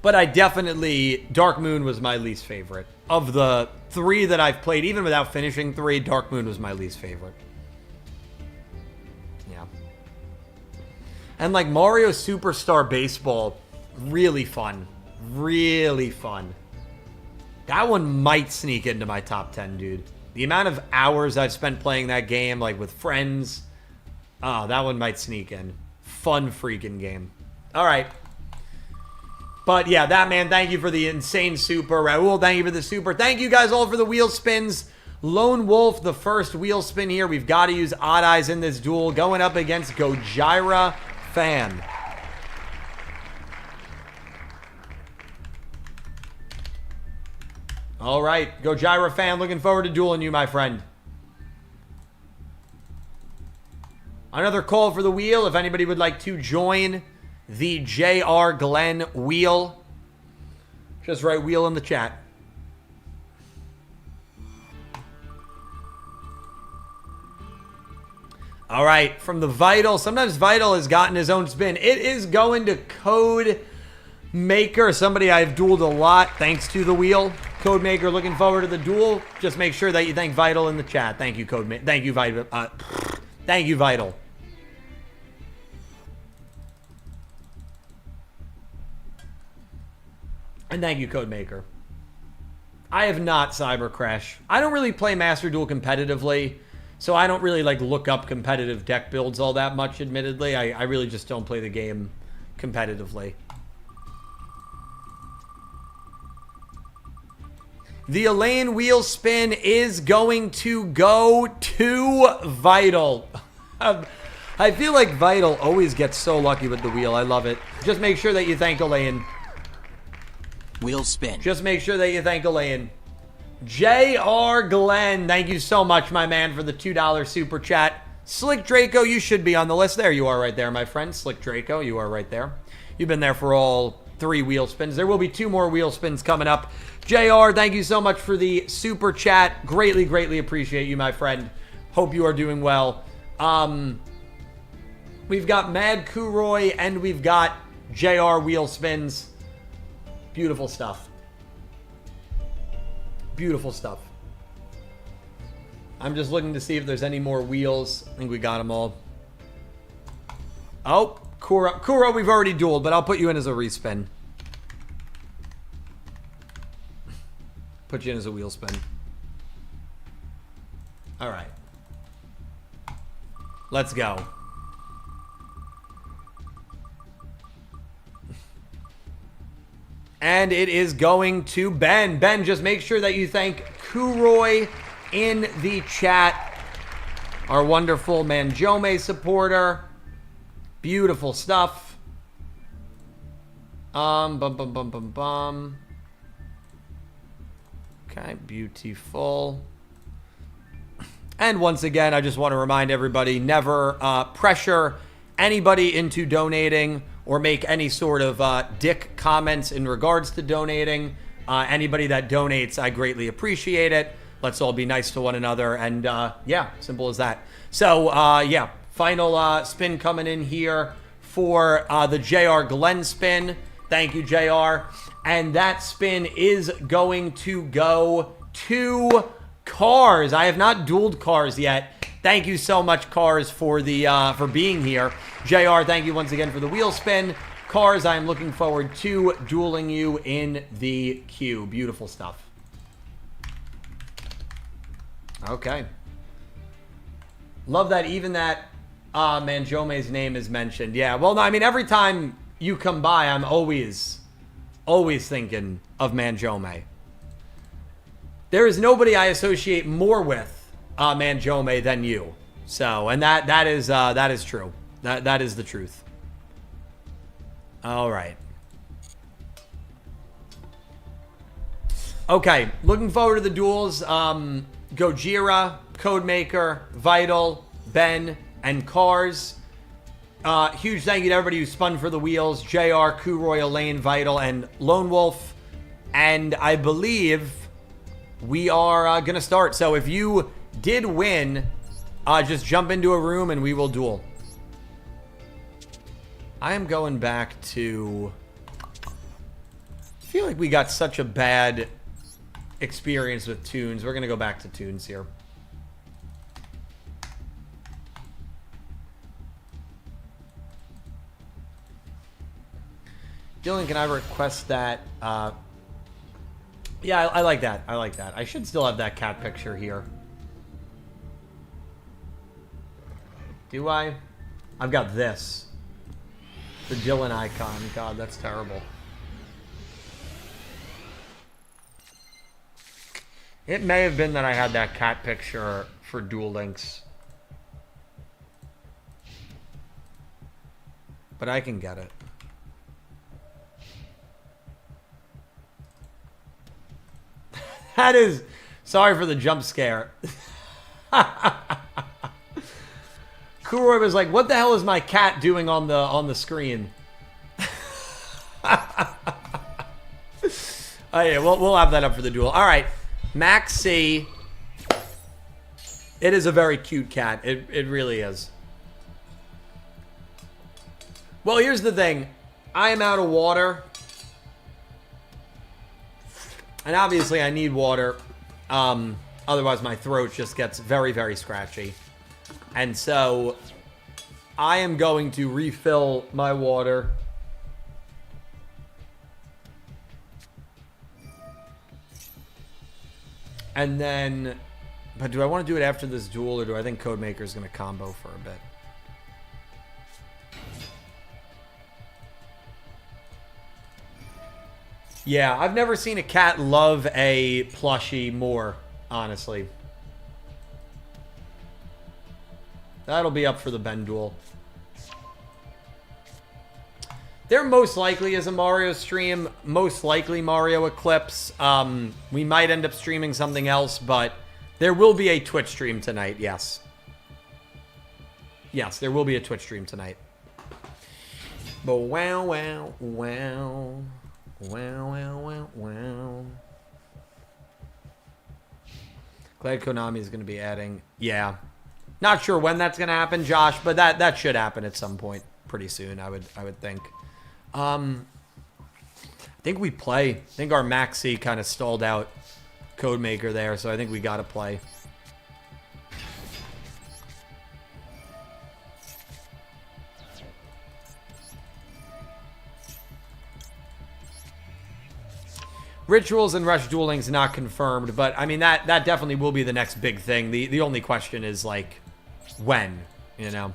But I definitely, Dark Moon was my least favorite. Of the 3 that I've played, even without finishing 3, Dark Moon was my least favorite. Yeah. And like Mario Superstar Baseball, really fun. Really fun. That one might sneak into my top 10, dude. The amount of hours I've spent playing that game, like with friends, oh, that one might sneak in. Fun freaking game. All right. But yeah, that man, thank you for the insane super. Raul, thank you for the super. Thank you guys all for the wheel spins. Lone Wolf, the first wheel spin here. We've got to use Odd Eyes in this duel. Going up against Gojira Fan. All right, Gojira Fan, looking forward to dueling you, my friend. Another call for the wheel. If anybody would like to join the JR Glenn wheel, just write wheel in the chat. All right, from the Vital. Sometimes Vital has gotten his own spin. It is going to Code Maker, somebody I've dueled a lot thanks to the wheel. Code Maker, looking forward to the duel. Just make sure that you thank Vital in the chat. Thank you, Thank you, Vital. Thank you, Vital. And thank you, Code Maker. I have not Cyber Crash. I don't really play Master Duel competitively, so I don't really like look up competitive deck builds all that much, admittedly. I really just don't play the game competitively. The Elaine wheel spin is going to go to Vital. I feel like Vital always gets so lucky with the wheel. I love it. Just make sure that you thank Elaine. Wheel spin. Just make sure that you thank Elaine. J.R. Glenn, thank you so much, my man, for the $2 super chat. Slick Draco, you should be on the list. There you are right there, my friend. Slick Draco, you are right there. You've been there for all 3 wheel spins. There will be 2 more wheel spins coming up. JR, thank you so much for the super chat. Greatly, greatly appreciate you, my friend. Hope you are doing well. We've got Mad Kuroy and we've got JR wheel spins. Beautiful stuff. Beautiful stuff. I'm just looking to see if there's any more wheels. I think we got them all. Oh, Kuro, we've already dueled, but I'll put you in as a respin. Put you in as a wheel spin. All right. Let's go. And it is going to Ben. Ben, just make sure that you thank Kuroy in the chat. Our wonderful Manjome supporter. Beautiful stuff. Okay, beautiful. And once again, I just want to remind everybody, never pressure anybody into donating or make any sort of dick comments in regards to donating. Anybody that donates, I greatly appreciate it. Let's all be nice to one another. And yeah, simple as that. So yeah, final spin coming in here for the JR Glenn spin. Thank you, JR. And that spin is going to go to Cars. I have not dueled Cars yet. Thank you so much, Cars, for the for being here. JR, thank you once again for the wheel spin. Cars, I am looking forward to dueling you in the queue. Beautiful stuff. Okay. Love that even that Manjome's name is mentioned. Yeah, well, no, I mean, every time you come by, I'm always thinking of Manjome. There is nobody I associate more with Manjome than you. So, and that is true. That is the truth. All right. Okay, looking forward to the duels. Gojira, Codemaker, Vital, Ben, and Cars. Huge thank you to everybody who spun for the wheels. JR, Kuroy, Elaine, Vital, and Lone Wolf. And I believe we are going to start. So if you did win, just jump into a room and we will duel. I am going back to... I feel like we got such a bad experience with tunes. We're going to go back to tunes here. Dylan, can I request that? Yeah, I like that. I like that. I should still have that cat picture here. Do I? I've got this. The Dylan icon. God, that's terrible. It may have been that I had that cat picture for Duel Links. But I can get it. That is... Sorry for the jump scare. Kuroi was like, what the hell is my cat doing on the screen? Oh yeah, we'll have that up for the duel. All right, Max C. It is a very cute cat. It really is. Well, here's the thing. I am out of water. And obviously I need water. Otherwise my throat just gets very, very scratchy. And so I am going to refill my water. And then, but do I want to do it after this duel, or do I think Codemaker is going to combo for a bit? Yeah, I've never seen a cat love a plushie more, honestly. That'll be up for the Ben duel. There most likely is a Mario stream. Most likely Mario Eclipse. We might end up streaming something else, but there will be a Twitch stream tonight, yes. Yes, there will be a Twitch stream tonight. But wow, wow, wow. Wow, wow, wow, wow. Glad Konami is going to be adding... Yeah. Not sure when that's going to happen, Josh, but that should happen at some point pretty soon, I would think. I think we play. I think our Maxi kind of stalled out Codemaker there, so I think we got to play. Rituals and Rush Duel Links not confirmed, but I mean that definitely will be the next big thing. The only question is like when, you know.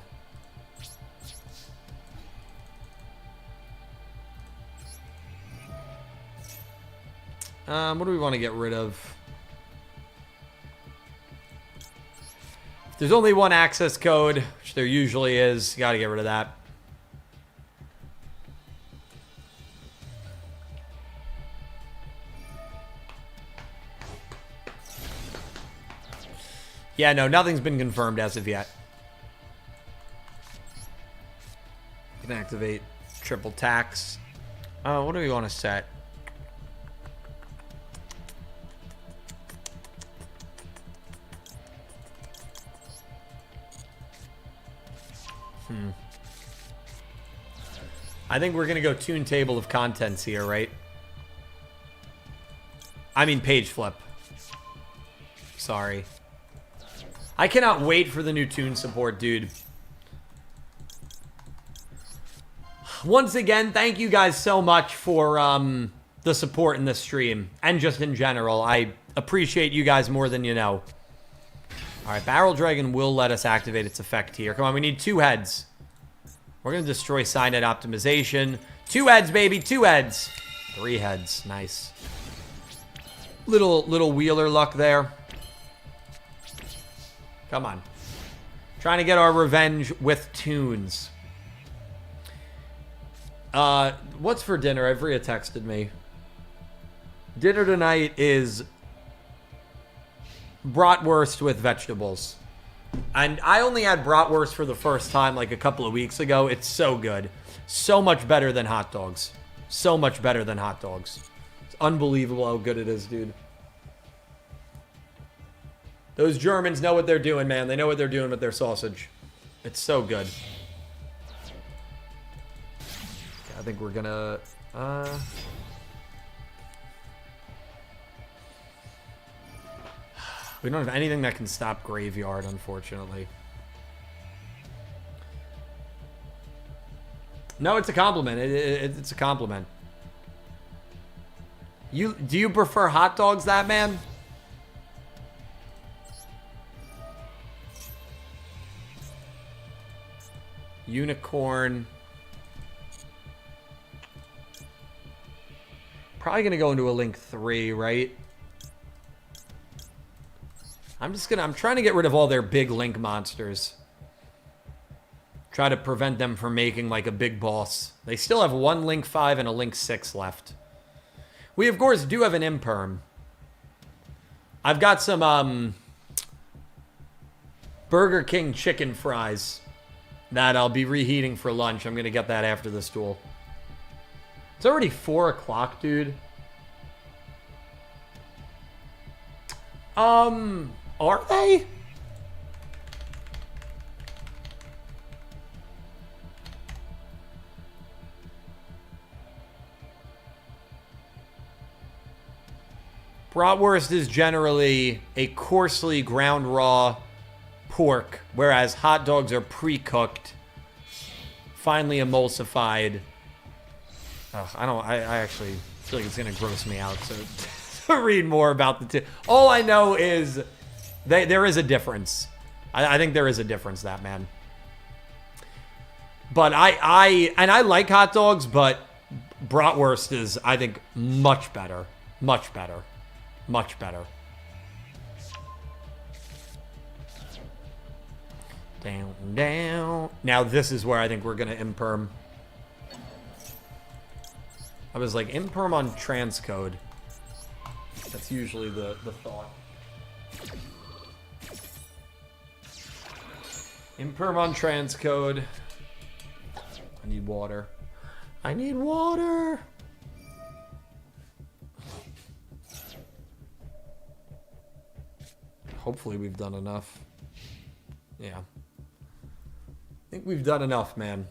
What do we want to get rid of? If there's only one access code, which there usually is, you got to get rid of that. Yeah, no, nothing's been confirmed as of yet. You can activate triple tax. What do we want to set? I think we're going to go tune table of contents here, right? I mean page flip. Sorry. I cannot wait for the new tune support, dude. Once again, thank you guys so much for the support in this stream. And just in general. I appreciate you guys more than you know. Alright, Barrel Dragon will let us activate its effect here. Come on, we need 2 heads. We're going to destroy Signet Optimization. 2 heads, baby, 2 heads. 3 heads, nice. Little wheeler luck there. Come on. Trying to get our revenge with tunes. What's for dinner? Ivrea texted me. Dinner tonight is bratwurst with vegetables. And I only had bratwurst for the first time like a couple of weeks ago. It's so good. So much better than hot dogs. So much better than hot dogs. It's unbelievable how good it is, dude. Those Germans know what they're doing, man. They know what they're doing with their sausage. It's so good. I think we're gonna... We don't have anything that can stop Graveyard, unfortunately. No, it's a compliment. It's a compliment. Do you prefer hot dogs, that man? Unicorn. Probably going to go into a Link 3, right? I'm trying to get rid of all their big Link monsters. Try to prevent them from making, like, a big boss. They still have one Link 5 and a Link 6 left. We, of course, do have an Imperm. I've got some, Burger King chicken fries that I'll be reheating for lunch. I'm going to get that after this duel. It's already 4 o'clock, dude. Are they? Bratwurst is generally a coarsely ground raw pork, whereas hot dogs are pre-cooked, finely emulsified. Ugh, I actually feel like it's gonna gross me out to read more about the two. All I know is there is a difference. I think there is a difference, that man. But I like hot dogs, but bratwurst is, I think, much better. Much better. Much better. Down, down. Now this is where I think we're gonna imperm. I was like, imperm on transcode. That's usually the thought. Imperm on transcode. I need water. I need water! Hopefully we've done enough. Yeah. I think we've done enough, man.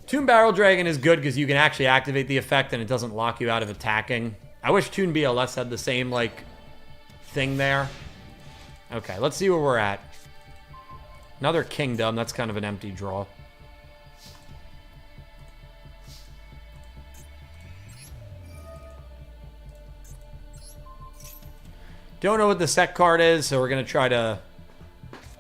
Toon Barrel Dragon is good because you can actually activate the effect and it doesn't lock you out of attacking. I wish Toon BLS had the same, like, thing there. Okay, let's see where we're at. Another Kingdom. That's kind of an empty draw. Don't know what the set card is, so we're going to try to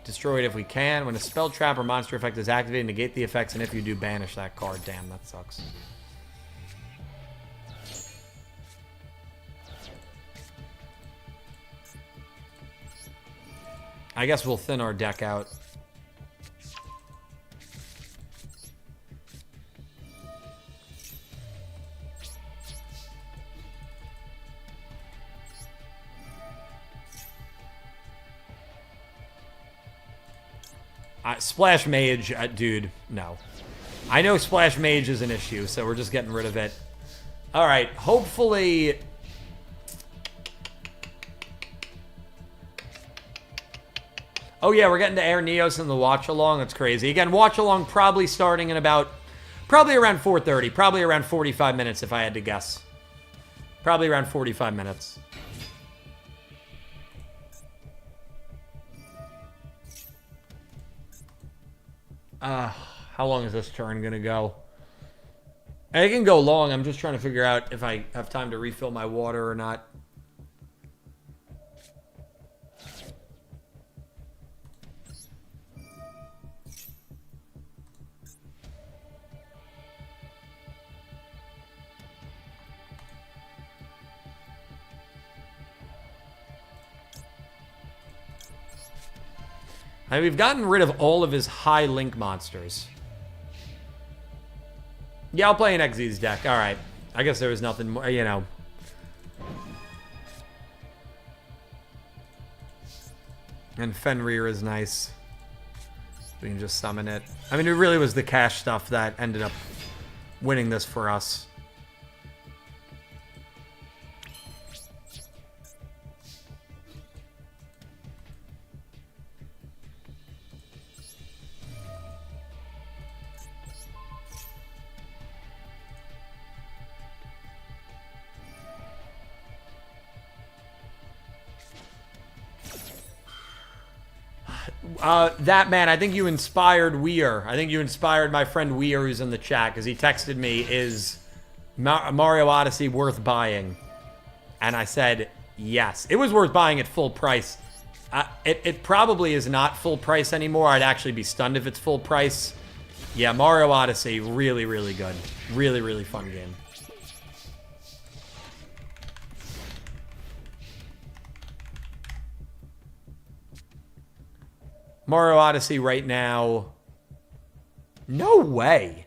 destroy it if we can. When a spell, trap, or monster effect is activated, negate the effects, and if you do, banish that card. Damn, that sucks. I guess we'll thin our deck out. Splash Mage, dude, no. I know Splash Mage is an issue, so we're just getting rid of it. Alright, hopefully... Oh yeah, we're getting to Air Neos in the watch-along. That's crazy. Again, watch-along probably starting in about... Probably around 4:30. Probably around 45 minutes, if I had to guess. Probably around 45 minutes. How long is this turn gonna go? It can go long. I'm just trying to figure out if I have time to refill my water or not. We've gotten rid of all of his high Link monsters. Yeah, I'll play an Xyz deck. Alright. I guess there was nothing more, you know. And Fenrir is nice. We can just summon it. I mean, it really was the cash stuff that ended up winning this for us. That man, I think you inspired Weir. I think you inspired my friend Weir, who's in the chat, because he texted me, is Mario Odyssey worth buying? And I said, yes. It was worth buying at full price. It probably is not full price anymore. I'd actually be stunned if it's full price. Yeah, Mario Odyssey, really, really good. Really, really fun game. Mario Odyssey right now. No way.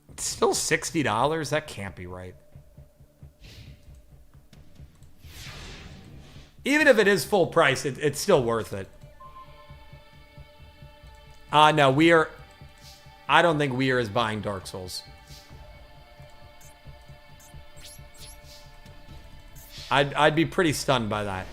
It's still $60? That can't be right. Even if it is full price, it's still worth it. No, we are... I don't think Weir is buying Dark Souls. I'd be pretty stunned by that.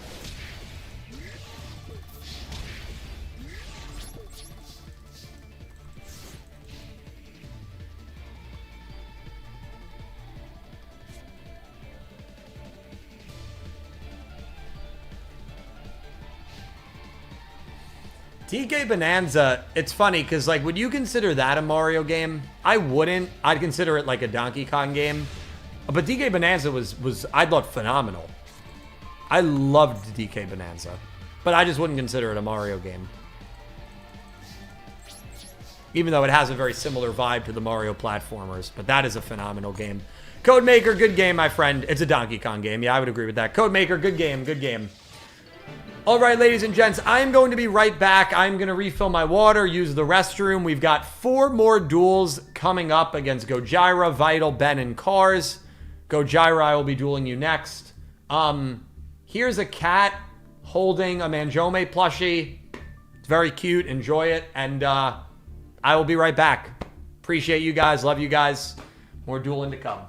DK Bonanza, it's funny because, like, would you consider that a Mario game? I wouldn't. I'd consider it like a Donkey Kong game. But DK Bonanza was I thought, phenomenal. I loved DK Bonanza. But I just wouldn't consider it a Mario game. Even though it has a very similar vibe to the Mario platformers. But that is a phenomenal game. Codemaker, good game, my friend. It's a Donkey Kong game. Yeah, I would agree with that. Codemaker, good game, good game. All right, ladies and gents, I'm going to be right back. I'm going to refill my water, use the restroom. We've got 4 more duels coming up against Gojira, Vital, Ben, and Cars. Gojira, I will be dueling you next. Here's a cat holding a Manjome plushie. It's very cute. Enjoy it. And I will be right back. Appreciate you guys. Love you guys. More dueling to come.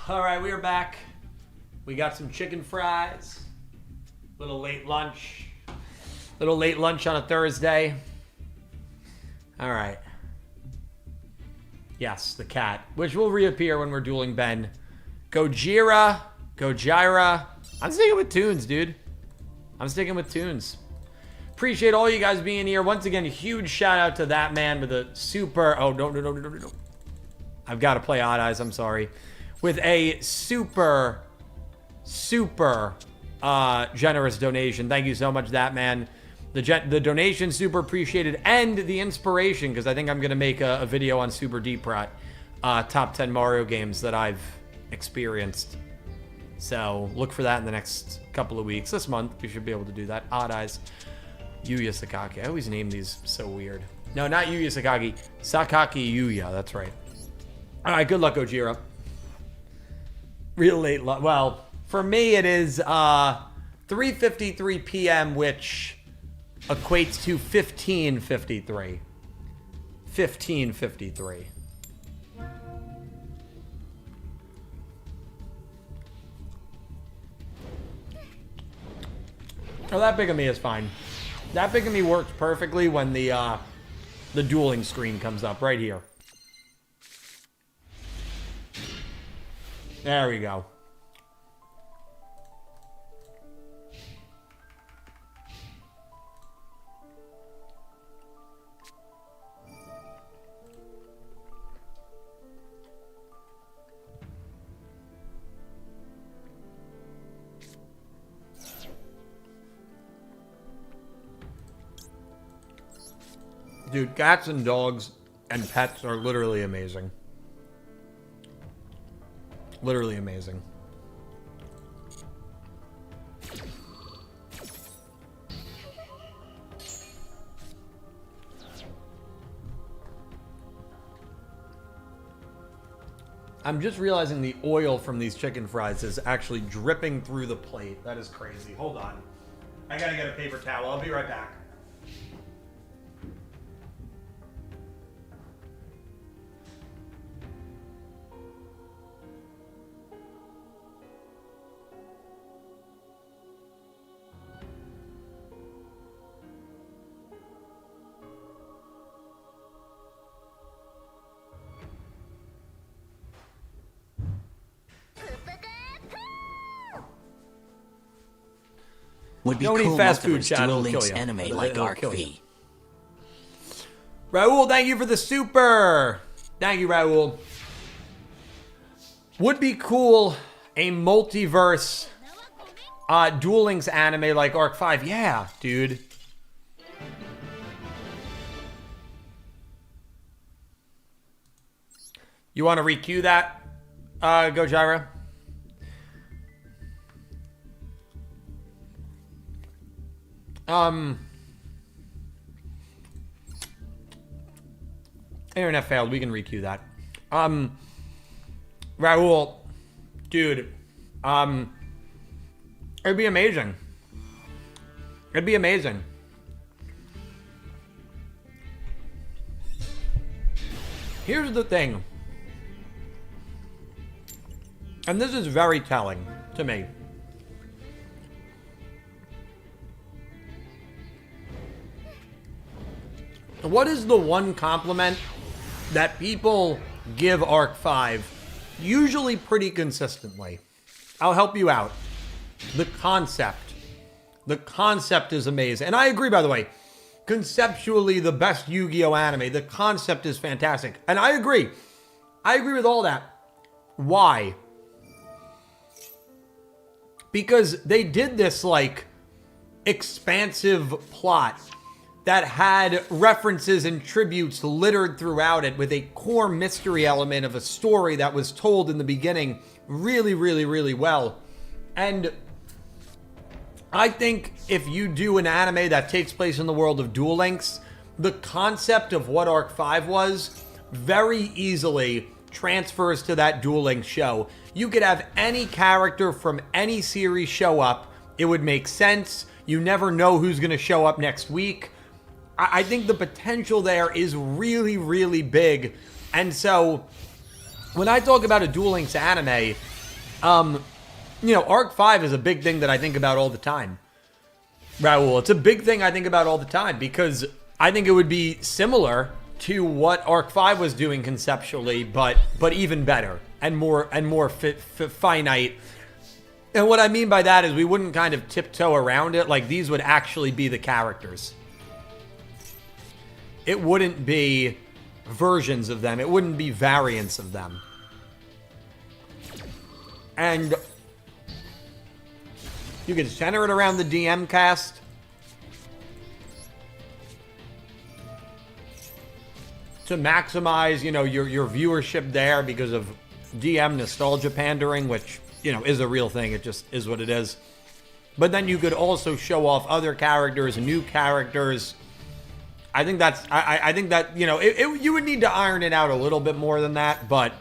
All right, we are back. We got some chicken fries. Little late lunch. Little late lunch on a Thursday. All right. Yes, the cat, which will reappear when we're dueling Ben. Gojira. I'm sticking with tunes, dude. I'm sticking with tunes. Appreciate all you guys being here. Once again, huge shout out to that man with a super... Oh, no. I've got to play Odd Eyes. I'm sorry. With a super generous donation. Thank you so much, that man. The donation, super appreciated. And the inspiration, because I think I'm going to make a video on Super Deep Rot. Top 10 Mario games that I've experienced. So look for that in the next couple of weeks. This month, we should be able to do that. Odd Eyes. Yuya Sakaki. I always name these so weird. No, not Yuya Sakaki. Sakaki Yuya. That's right. All right, good luck, Gojira. Real late luck. Well, for me, it is 3:53 p.m., which equates to 15:53. 15:53. Oh, that big of me is fine. That big of me works perfectly when the dueling screen comes up right here. There we go. Dude, cats and dogs and pets are literally amazing. Literally amazing. I'm just realizing the oil from these chicken fries is actually dripping through the plate. That is crazy. Hold on. I gotta get a paper towel. I'll be right back. Would be Don't eat cool fast food, multiverse Chad, Duel it'll kill Links you. anime It'll like Arc kill you. V. Raul, thank you for the super. Thank you, Raul. Would be cool a multiverse Duel Links anime like Arc 5. Yeah, dude. You want to re-queue that, Gojira? Internet failed. We can re-queue that. Raul, dude, it'd be amazing. It'd be amazing. Here's the thing. And this is very telling to me. What is the one compliment that people give Arc 5 usually pretty consistently? I'll help you out. The concept. The concept is amazing. And I agree, by the way. Conceptually, the best Yu-Gi-Oh anime. The concept is fantastic. And I agree. I agree with all that. Why? Because they did this, like, expansive plot that had references and tributes littered throughout it with a core mystery element of a story that was told in the beginning really, really, really well. And I think if you do an anime that takes place in the world of Duel Links, the concept of what Arc 5 was very easily transfers to that Duel Links show. You could have any character from any series show up. It would make sense. You never know who's going to show up next week. I think the potential there is really, really big. And so when I talk about a Duel Links anime, You know, Arc 5 is a big thing that I think about all the time. Raul, it's a big thing I think about all the time because I think it would be similar to what Arc 5 was doing conceptually, but even better and more finite. And what I mean by that is we wouldn't kind of tiptoe around it. Like, these would actually be the characters. It wouldn't be versions of them. It wouldn't be variants of them. And you could center it around the DM cast. To maximize, you know, your viewership there because of DM nostalgia pandering, which, you know, is a real thing. It just is what it is. But then you could also show off other characters, new characters. I think that's, I think that, you know, you would need to iron it out a little bit more than that, but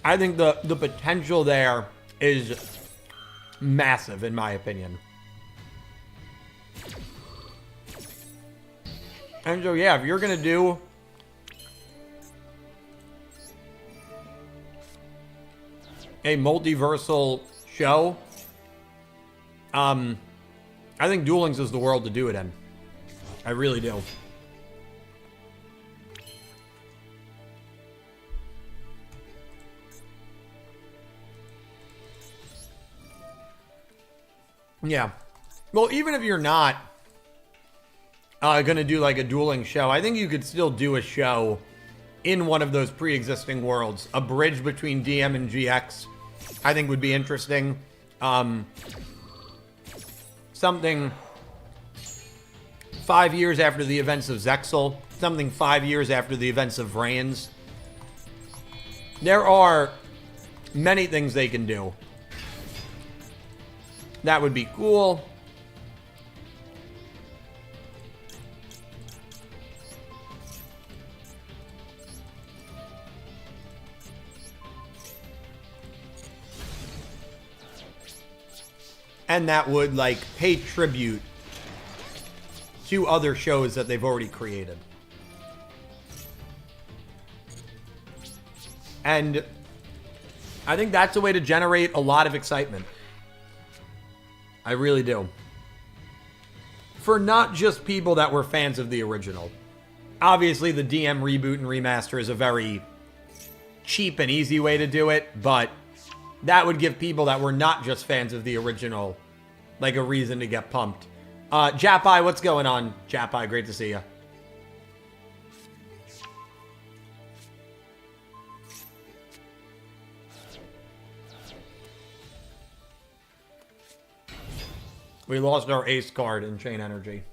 I think the potential there is massive, in my opinion. And so, yeah, if you're going to do a multiversal show, I think Duel Links is the world to do it in. I really do. Yeah. Well, even if you're not going to do like a dueling show, I think you could still do a show in one of those pre-existing worlds. A bridge between DM and GX, I think would be interesting. Something 5 years after the events of Zexal. Something 5 years after the events of VRAINS. There are many things they can do. That would be cool. And that would, like, pay tribute to other shows that they've already created. And I think that's a way to generate a lot of excitement. I really do. For not just people that were fans of the original. Obviously, the DM reboot and remaster is a very cheap and easy way to do it, but that would give people that were not just fans of the original, like, a reason to get pumped. Japai, what's going on? Japai, great to see you. We lost our ace card in Chain Energy.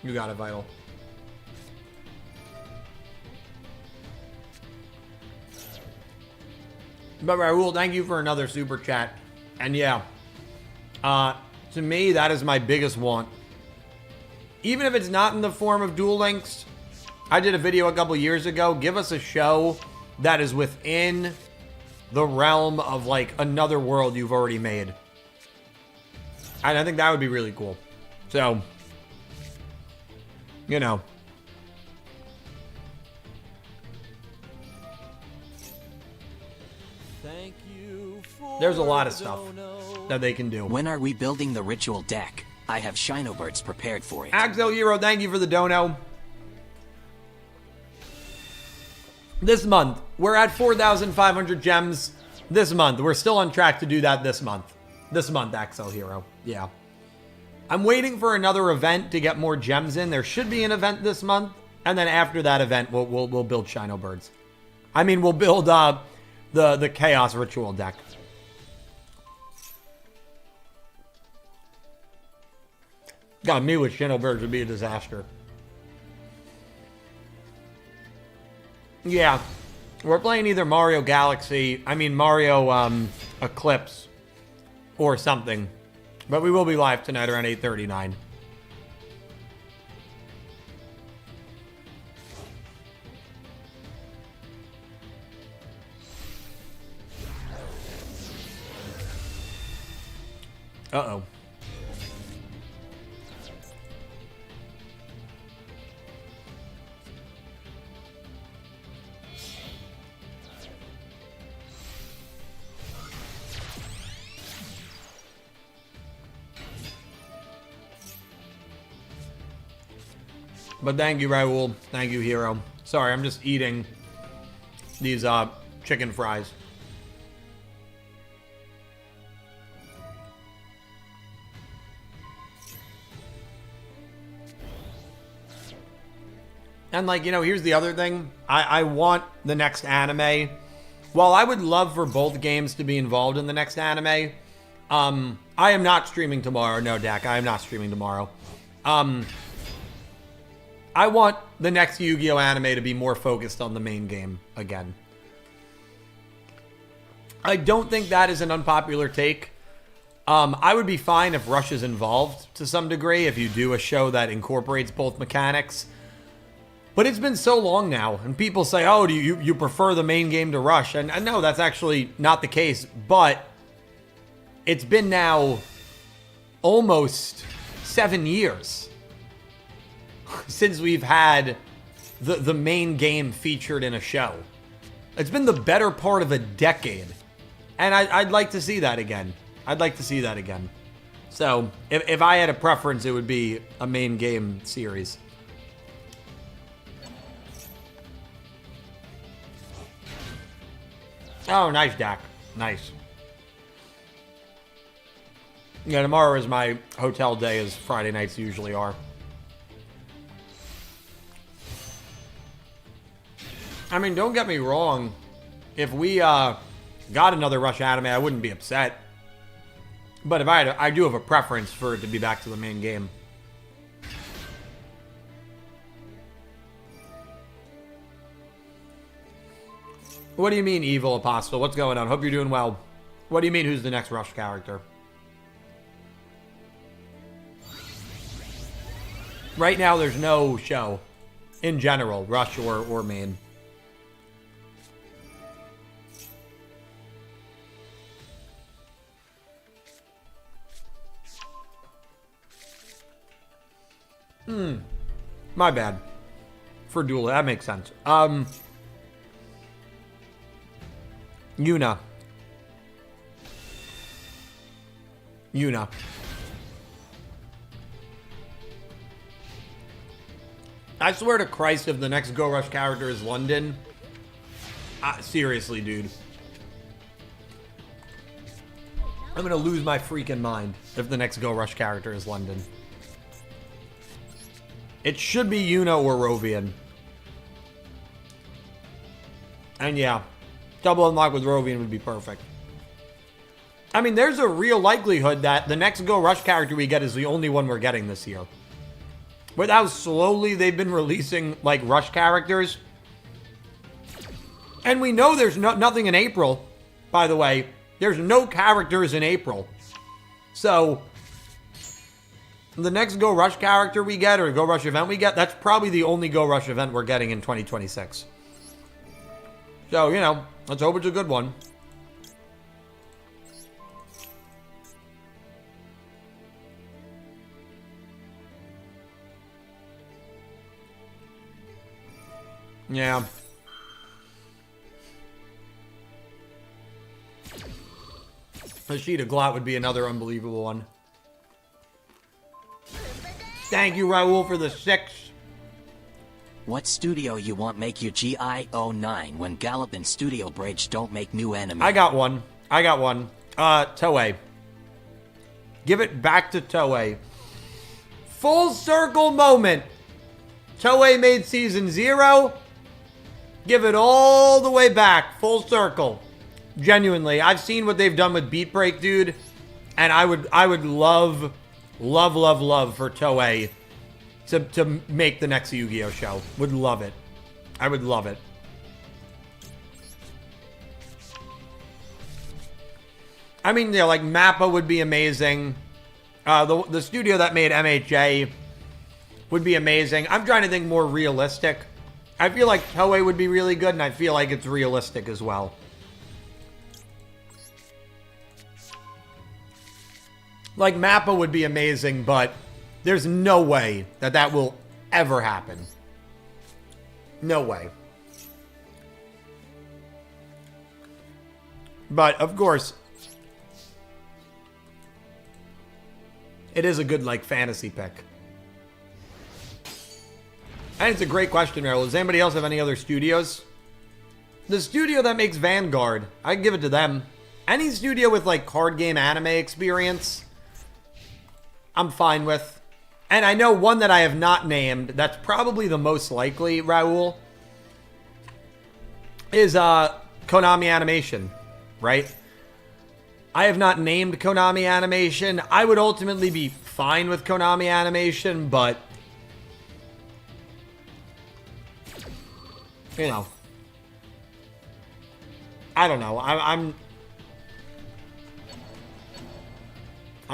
You got it, Vital. But Raul, thank you for another super chat. And yeah, to me, that is my biggest want. Even if it's not in the form of Duel Links, I did a video a couple years ago. Give us a show that is within the realm of, like, another world you've already made. And I think that would be really cool. So, you know. Thank you for There's a lot of stuff that they can do. When are we building the ritual deck? I have Shinobirds prepared for it. Axel Hero, thank you for the dono. This month, we're at 4,500 gems this month. We're still on track to do that this month. This month, Axel Hero. Yeah. I'm waiting for another event to get more gems in. There should be an event this month. And then after that event, we'll build Shinobirds. I mean, we'll build the Chaos Ritual deck. God, me with Shinobirds would be a disaster. Yeah. We're playing either Mario Galaxy, Mario Eclipse, or something. But we will be live tonight around 8:39. Uh-oh. But thank you, Raul. Thank you, Hero. Sorry, I'm just eating these chicken fries. And, like, you know, here's the other thing. I want the next anime. While I would love for both games to be involved in the next anime, I am not streaming tomorrow. No, Dak, I am not streaming tomorrow. I want the next Yu-Gi-Oh! Anime to be more focused on the main game again. I don't think that is an unpopular take. I would be fine if Rush is involved to some degree, if you do a show that incorporates both mechanics. But it's been so long now, and people say, oh, do you prefer the main game to Rush? And I know that's actually not the case, but it's been now almost 7 years since we've had the main game featured in a show. It's been the better part of a decade. And I'd like to see that again. I'd like to see that again. So, if I had a preference, it would be a main game series. Oh, nice, Dak. Nice. Yeah, tomorrow is my hotel day, as Friday nights usually are. I mean, don't get me wrong. If we got another Rush anime, I wouldn't be upset. But if I do have a preference for it to be back to the main game. What do you mean, Evil Apostle? What's going on? Hope you're doing well. What do you mean, who's the next Rush character? Right now, there's no show. In general, Rush or main. My bad. For Duel, that makes sense. Yuna. I swear to Christ, if the next Go Rush character is London, seriously, dude. I'm gonna lose my freaking mind if the next Go Rush character is London. It should be Yuna or Rovian. And yeah, double unlock with Rovian would be perfect. I mean, there's a real likelihood that the next Go Rush character we get is the only one we're getting this year. With how slowly they've been releasing, like, Rush characters. And we know there's nothing in April, by the way. There's no characters in April. So, the next Go Rush character we get, or Go Rush event we get, that's probably the only Go Rush event we're getting in 2026. So, you know, let's hope it's a good one. Yeah. Hashida Glot would be another unbelievable one. Thank you, Raul, for the 6. What studio you want make you GI09 when Gallop and Studio Bridge don't make new anime? I got one. Toei. Give it back to Toei. Full circle moment. Toei made season 0. Give it all the way back. Full circle. Genuinely. I've seen what they've done with Beat Break, dude. And I would love for Toei to make the next Yu-Gi-Oh show. Would love it. I would love it. I mean, yeah, like Mappa would be amazing. The studio that made MHA would be amazing. I'm trying to think more realistic. I feel like Toei would be really good, and I feel like it's realistic as well. Like, Mappa would be amazing, but there's no way that that will ever happen. No way. But, of course, it is a good, like, fantasy pick. And it's a great question, Meryl. Does anybody else have any other studios? The studio that makes Vanguard, I can give it to them. Any studio with, like, card game anime experience, I'm fine with. And I know one that I have not named, that's probably the most likely, Raul, is Konami Animation, right? I have not named Konami Animation. I would ultimately be fine with Konami Animation, but, you know, I don't know. I'm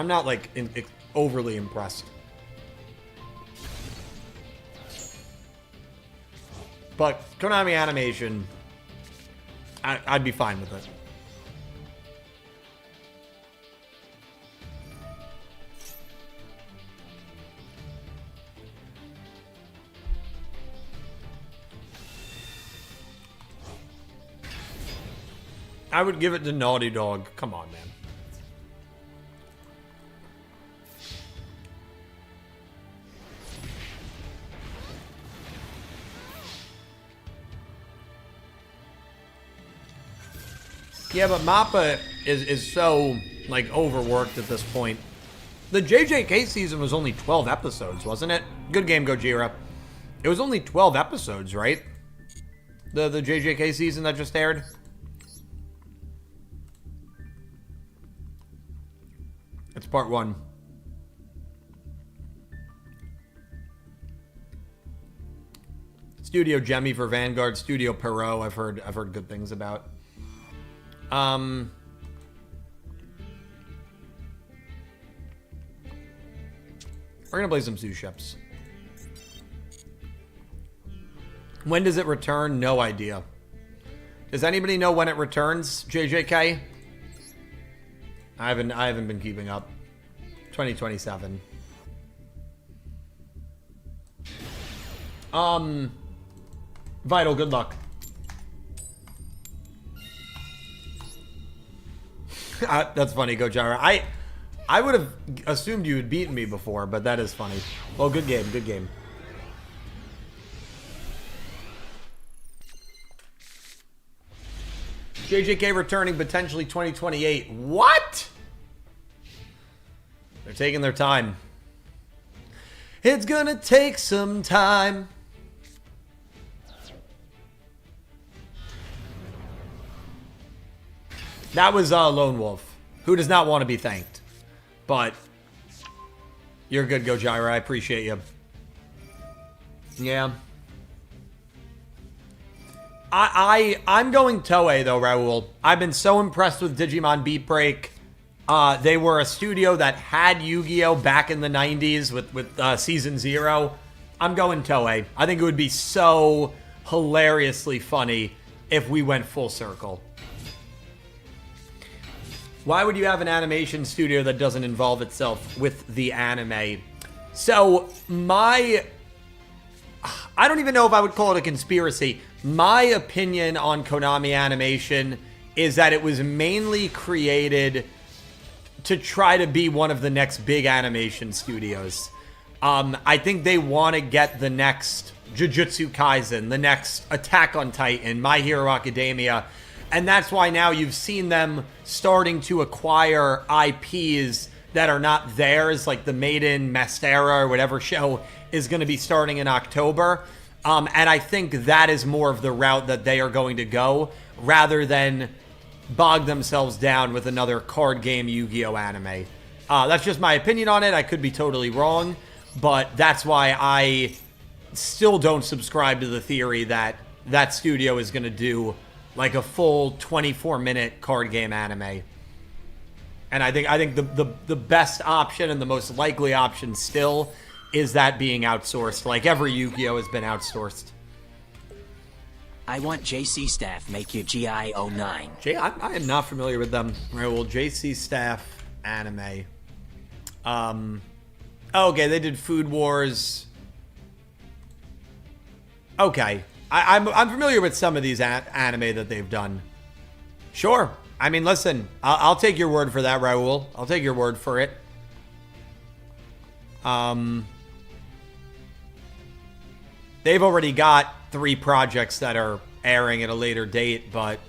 not, like, overly impressed. But Konami Animation, I'd be fine with it. I would give it to Naughty Dog. Come on, man. Yeah, but Mappa is so, like, overworked at this point. The JJK season was only 12 episodes, wasn't it? Good game, Gojira. It was only 12 episodes, right? The JJK season that just aired? It's part 1. Studio Jemmy for Vanguard, Studio Perot, I've heard good things about. We're gonna play some Suships. When does it return? No idea. Does anybody know when it returns, JJK? I haven't been keeping up. 2027. Vital, good luck. That's funny, Gojira. I would have assumed you had beaten me before, but that is funny. Well, good game, good game. JJK returning potentially 2028. What? They're taking their time. It's gonna take some time. That was Lone Wolf, who does not want to be thanked. But you're good, Gojira. I appreciate you. Yeah. I'm going Toei, though, Raul. I've been so impressed with Digimon Beat Break. They were a studio that had Yu-Gi-Oh! Back in the 90s with Season 0. I'm going Toei. I think it would be so hilariously funny if we went full circle. Why would you have an animation studio that doesn't involve itself with the anime? So, I don't even know if I would call it a conspiracy. My opinion on Konami Animation is that it was mainly created to try to be one of the next big animation studios. I think they want to get the next Jujutsu Kaisen, the next Attack on Titan, My Hero Academia, and that's why now you've seen them starting to acquire IPs that are not theirs, like the Maiden, Mastera, or whatever show is going to be starting in October. And I think that is more of the route that they are going to go, rather than bog themselves down with another card game Yu-Gi-Oh! Anime. That's just my opinion on it. I could be totally wrong, but that's why I still don't subscribe to the theory that that studio is going to do like a full 24-minute card game anime. And I think the best option and the most likely option still is that being outsourced, like every Yu-Gi-Oh! Has been outsourced. I want JC Staff make you GI09. I am not familiar with them. Right, well, JC Staff anime. Okay, they did Food Wars. Okay. I'm familiar with some of these anime that they've done. Sure. I mean, listen, I'll take your word for that, Raul. I'll take your word for it. They've already got 3 projects that are airing at a later date, but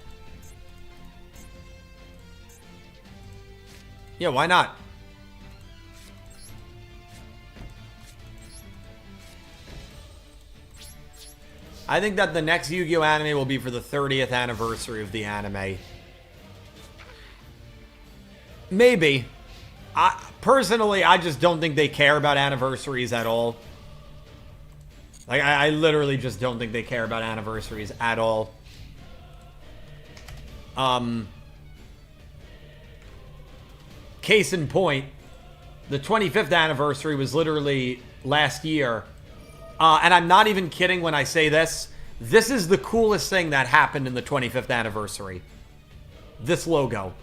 yeah, why not? I think that the next Yu-Gi-Oh anime will be for the 30th anniversary of the anime. Maybe. Personally, I just don't think they care about anniversaries at all. Like, I literally just don't think they care about anniversaries at all. Case in point, the 25th anniversary was literally last year. And I'm not even kidding when I say this. This is the coolest thing that happened in the 25th anniversary. This logo.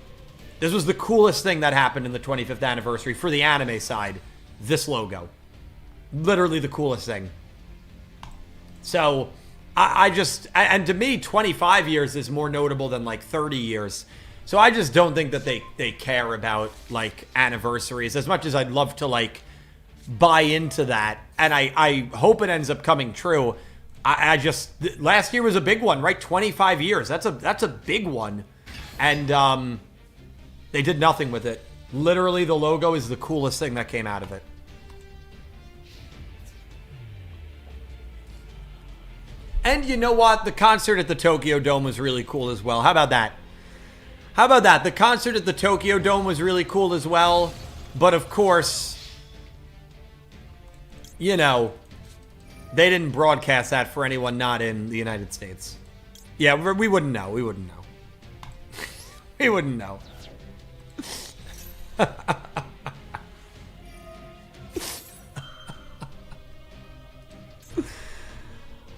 This was the coolest thing that happened in the 25th anniversary for the anime side. This logo. Literally the coolest thing. So, I just... And to me, 25 years is more notable than, like, 30 years. So I just don't think that they care about, like, anniversaries. As much as I'd love to, like, buy into that. And I hope it ends up coming true. I just... Last year was a big one, right? 25 years. That's a big one. And, they did nothing with it. Literally, the logo is the coolest thing that came out of it. And you know what? The concert at the Tokyo Dome was really cool as well. How about that? How about that? The concert at the Tokyo Dome was really cool as well. But of course, you know, they didn't broadcast that for anyone not in the United States. Yeah, we wouldn't know. We wouldn't know. We wouldn't know.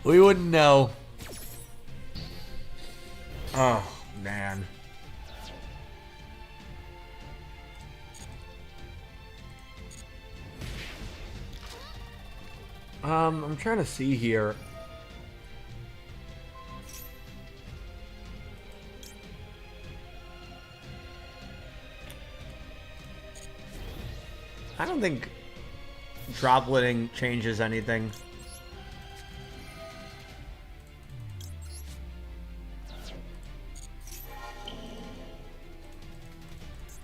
We wouldn't know. Oh, man. I'm trying to see here. I don't think dropletting changes anything.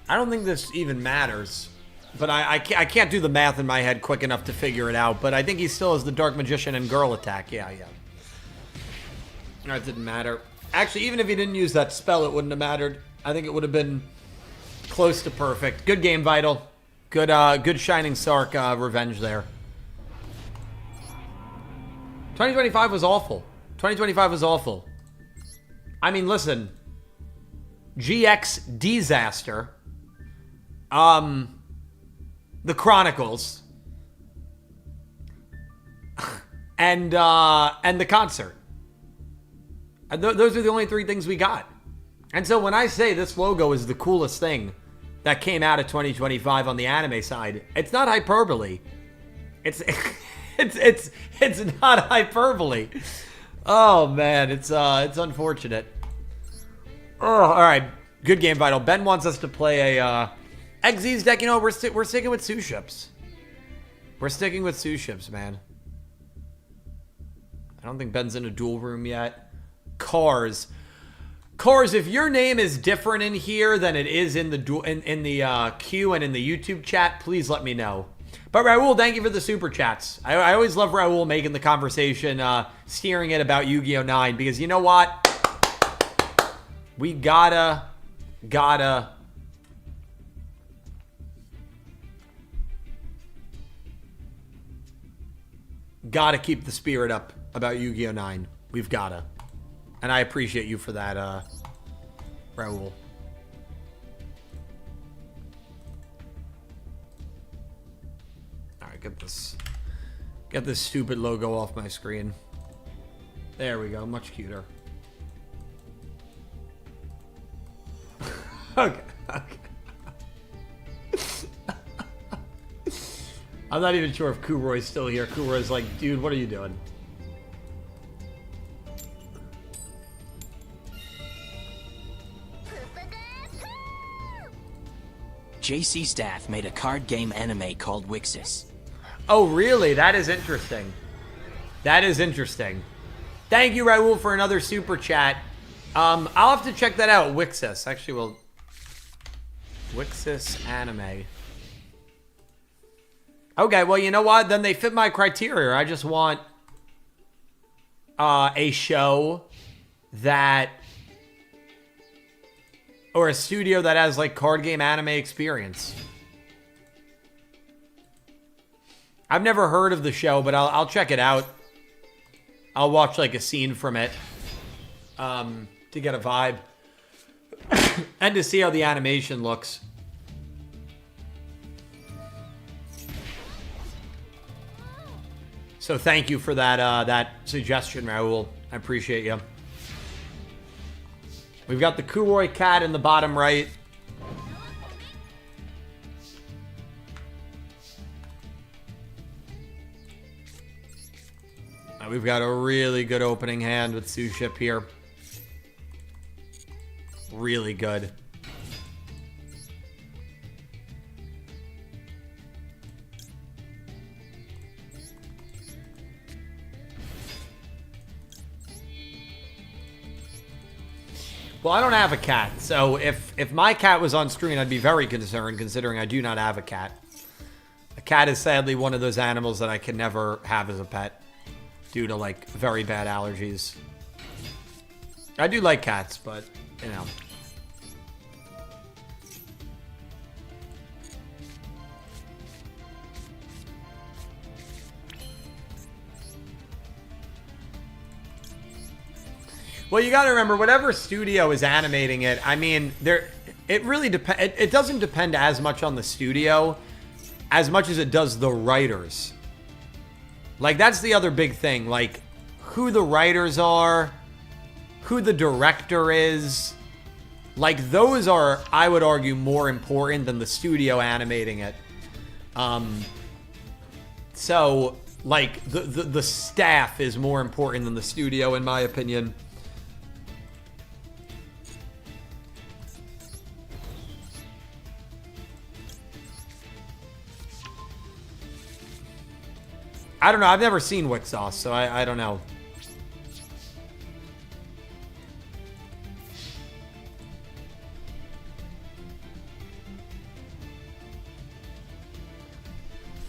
I don't think this even matters. But I can't do the math in my head quick enough to figure it out. But I think he still has the Dark Magician and Girl attack. Yeah. No, it didn't matter. Actually, even if he didn't use that spell, it wouldn't have mattered. I think it would have been close to perfect. Good game, Vital. Good Shining Sark revenge there. 2025 was awful. 2025 was awful. I mean, listen. GX Disaster. The Chronicles. And the concert. And those are the only 3 things we got. And so when I say this logo is the coolest thing that came out of 2025 on the anime side, it's not hyperbole. It's not hyperbole. Oh man, it's unfortunate. Oh, all right, good game, Vital. Ben wants us to play a Xyz deck. You know, we're sticking with Suships. We're sticking with Suships, man. I don't think Ben's in a duel room yet. Cars, if your name is different in here than it is in the queue and in the YouTube chat, please let me know. But Raul, thank you for the super chats. I always love Raul making the conversation, steering it about Yu-Gi-Oh! 9, because you know what? We gotta keep the spirit up about Yu-Gi-Oh! 9. We've gotta. And I appreciate you for that, Raul. Alright, get this stupid logo off my screen. There we go, much cuter. Okay. I'm not even sure if Kuroi's still here. Kuroi's like, dude, what are you doing? JC Staff made a card game anime called Wixis. Oh, really? That is interesting. That is interesting. Thank you, Raul, for another super chat. I'll have to check that out. Wixis. Actually, well... Wixis anime. Okay, well, you know what? Then they fit my criteria. I just want a show that... Or a studio that has, like, card game anime experience. I've never heard of the show, but I'll check it out. I'll watch, like, a scene from it. To get a vibe. And to see how the animation looks. So thank you for that suggestion, Raul. I appreciate you. We've got the Kuroi cat in the bottom right. We've got a really good opening hand with Suship here. Really good. Well, I don't have a cat, so if my cat was on screen, I'd be very concerned, considering I do not have a cat. A cat is sadly one of those animals that I can never have as a pet, due to, like, very bad allergies. I do like cats, but, you know. Well, you got to remember, whatever studio is animating it, I mean, it really depends. It doesn't depend as much on the studio as much as it does the writers. Like, that's the other big thing. Like, who the writers are, who the director is. Like, those are, I would argue, more important than the studio animating it. So, like, the staff is more important than the studio, in my opinion. I don't know. I've never seen Wixos, so I don't know.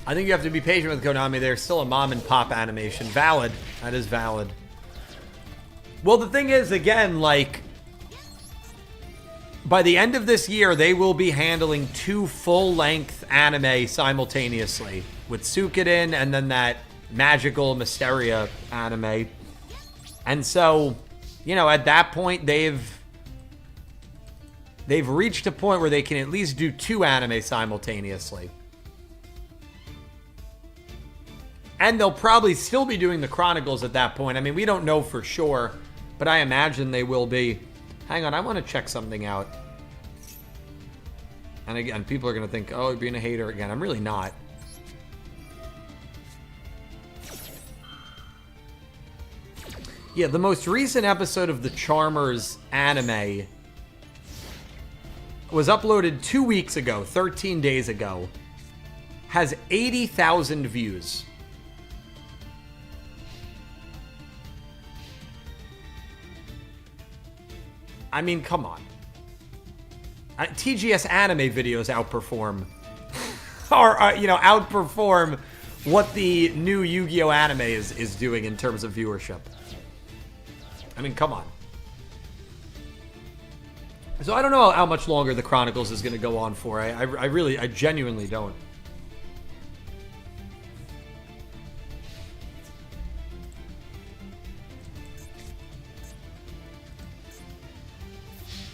I think you have to be patient with Konami. They're still a mom and pop animation. Valid. That is valid. Well, the thing is, again, like, by the end of this year, they will be handling 2 full-length anime simultaneously. With Suikoden and then that magical Mysteria anime. And so, you know, at that point, they've reached a point where they can at least do 2 anime simultaneously. And they'll probably still be doing the Chronicles at that point. I mean, we don't know for sure, but I imagine they will be. Hang on, I want to check something out. And again, people are going to think, oh, you're being a hater again. I'm really not. Yeah, the most recent episode of the Charmers anime was uploaded 2 weeks ago, 13 days ago. Has 80,000 views. I mean, come on. TGS anime videos outperform, or you know, outperform what the new Yu-Gi-Oh anime is doing in terms of viewership. I mean, come on. So I don't know how much longer the Chronicles is going to go on for. I genuinely don't.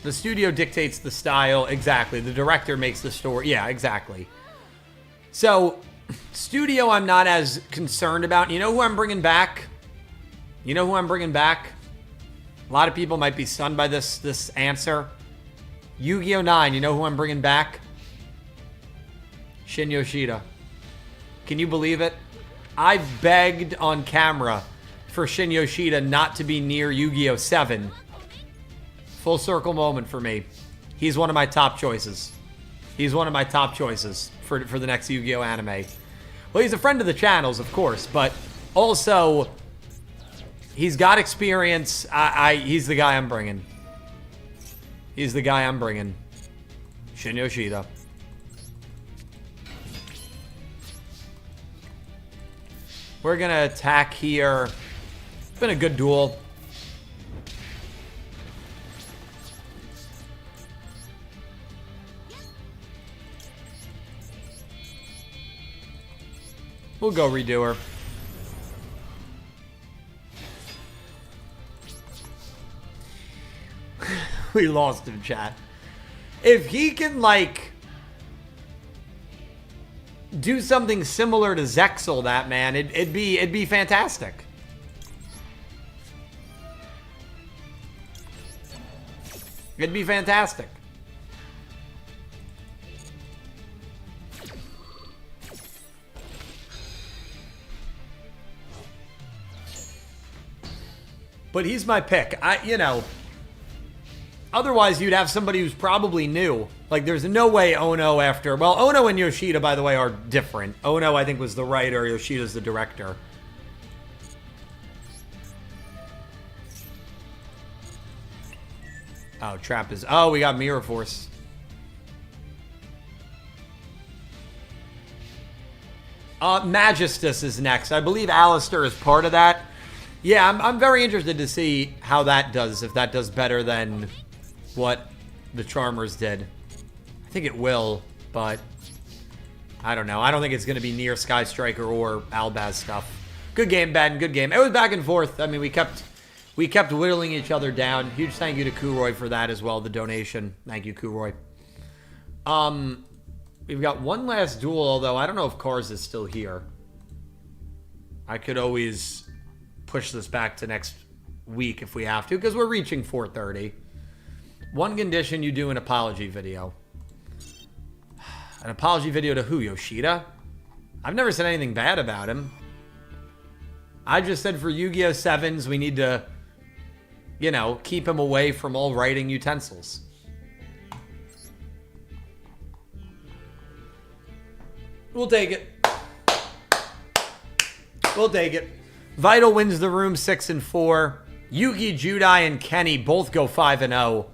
The studio dictates the style. Exactly. The director makes the story. Yeah, exactly. So, studio I'm not as concerned about. You know who I'm bringing back? You know who I'm bringing back? A lot of people might be stunned by this answer. Yu-Gi-Oh! 9. You know who I'm bringing back? Shin Yoshida. Can you believe it? I've begged on camera for Shin Yoshida not to be near Yu-Gi-Oh! 7. Full circle moment for me. He's one of my top choices. He's one of my top choices for the next Yu-Gi-Oh! Anime. Well, he's a friend of the channel's, of course, but also he's got experience. He's the guy I'm bringing. He's the guy I'm bringing. Shin Yoshida. We're going to attack here. It's been a good duel. We'll go redo her. We lost him, chat. If he can, like, do something similar to Zexal, that man, it'd be fantastic. It'd be fantastic. But he's my pick. You know, otherwise you'd have somebody who's probably new. Like, there's no way Ono after... Well, Ono and Yoshida, by the way, are different. Ono, I think, was the writer. Yoshida's the director. Oh, Trap is... Oh, we got Mirror Force. Magistus is next. I believe Alistair is part of that. Yeah, I'm very interested to see how that does, if that does better than what the Charmers did. I think it will, but I don't know. I don't think it's going to be near Sky Striker or Albaz stuff. Good game, Ben. Good game. It was back and forth. I mean, we kept whittling each other down. Huge thank you to Kuroy for that as well, the donation. Thank you, Kuroy. We've got one last duel, although I don't know if Cars is still here. I could always push this back to next week if we have to, because we're reaching 4:30. One condition: you do an apology video. An apology video to who? Yoshida? I've never said anything bad about him. I just said for Yu-Gi-Oh! 7s, we need to, you know, keep him away from all writing utensils. We'll take it. We'll take it. Vital wins the room 6-4. Yugi, Judai, and Kenny both go 5-0.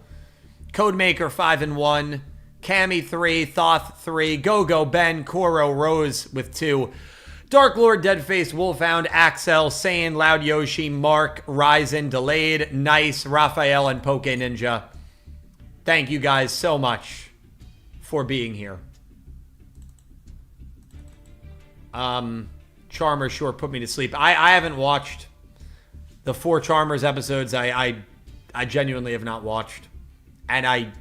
Codemaker 5-1. Cammy 3. Thoth 3. Go-Go, Ben, Koro, Rose with 2. Dark Lord, Deadface, Wolfhound, Axel, Saiyan, Loud Yoshi, Mark, Ryzen, Delayed, Nice, Raphael, and Poke Ninja. Thank you guys so much for being here. Charmers sure put me to sleep. I haven't watched the 4 Charmers episodes. I genuinely have not watched. And I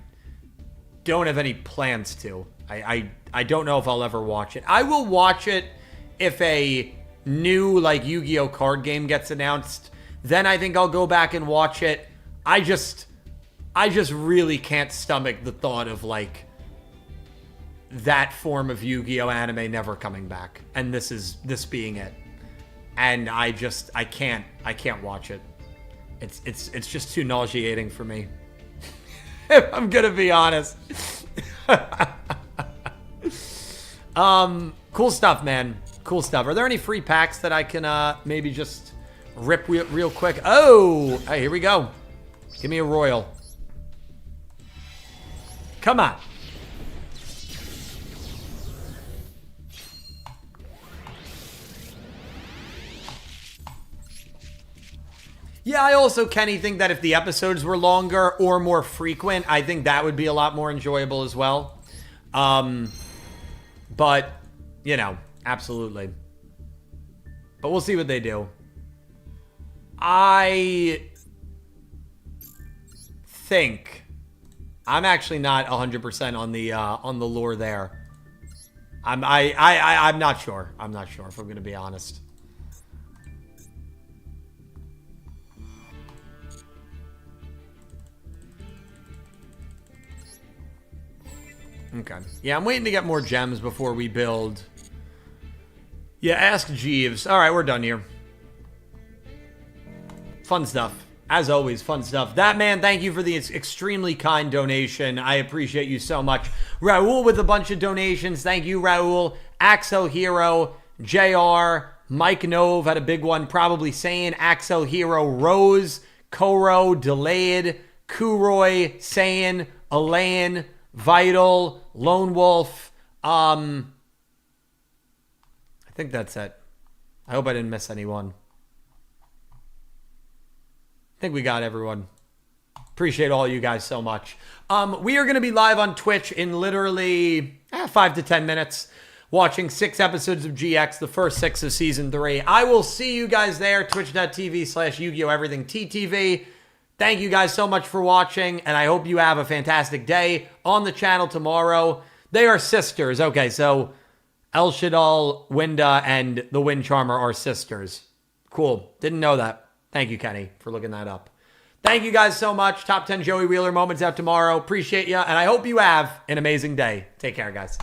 don't have any plans to. I don't know if I'll ever watch it. I will watch it if a new, like, Yu-Gi-Oh! Card game gets announced. Then I think I'll go back and watch it. I just really can't stomach the thought of, like, that form of Yu-Gi-Oh! Anime never coming back, and this being it. And I can't watch it. It's just too nauseating for me. If I'm gonna be honest. Cool stuff, man. Cool stuff. Are there any free packs that I can maybe just rip real quick? Oh, hey, here we go. Give me a royal. Come on. Yeah, I also, Kenny, think that if the episodes were longer or more frequent, I think that would be a lot more enjoyable as well. But, you know, absolutely. But we'll see what they do. I think I'm actually not 100% on the lore there. I'm not sure. I'm not sure, if I'm going to be honest. Okay. Yeah, I'm waiting to get more gems before we build Yeah, ask Jeeves. All right, we're done here. Fun stuff. As always, fun stuff. That man, thank you for the extremely kind donation. I appreciate you so much. Raul with a bunch of donations. Thank you, Raul. Axel Hero, JR, Mike Nove had a big one. Probably saying Axel Hero, Rose, Koro, Delayed, Kuroy, saying Elaine, Vital, Lone Wolf. I think that's it. I hope I didn't miss anyone. I think we got everyone. Appreciate all you guys so much. We are going to be live on Twitch in literally 5 to 10 minutes, watching 6 episodes of GX, the first 6 of Season 3. I will see you guys there, twitch.tv/Yugioh Everything TTV. Thank you guys so much for watching, and I hope you have a fantastic day on the channel tomorrow. They are sisters. Okay, so El Shadal, Winda, and the Wind Charmer are sisters. Cool. Didn't know that. Thank you, Kenny, for looking that up. Thank you guys so much. Top 10 Joey Wheeler moments out tomorrow. Appreciate you, and I hope you have an amazing day. Take care, guys.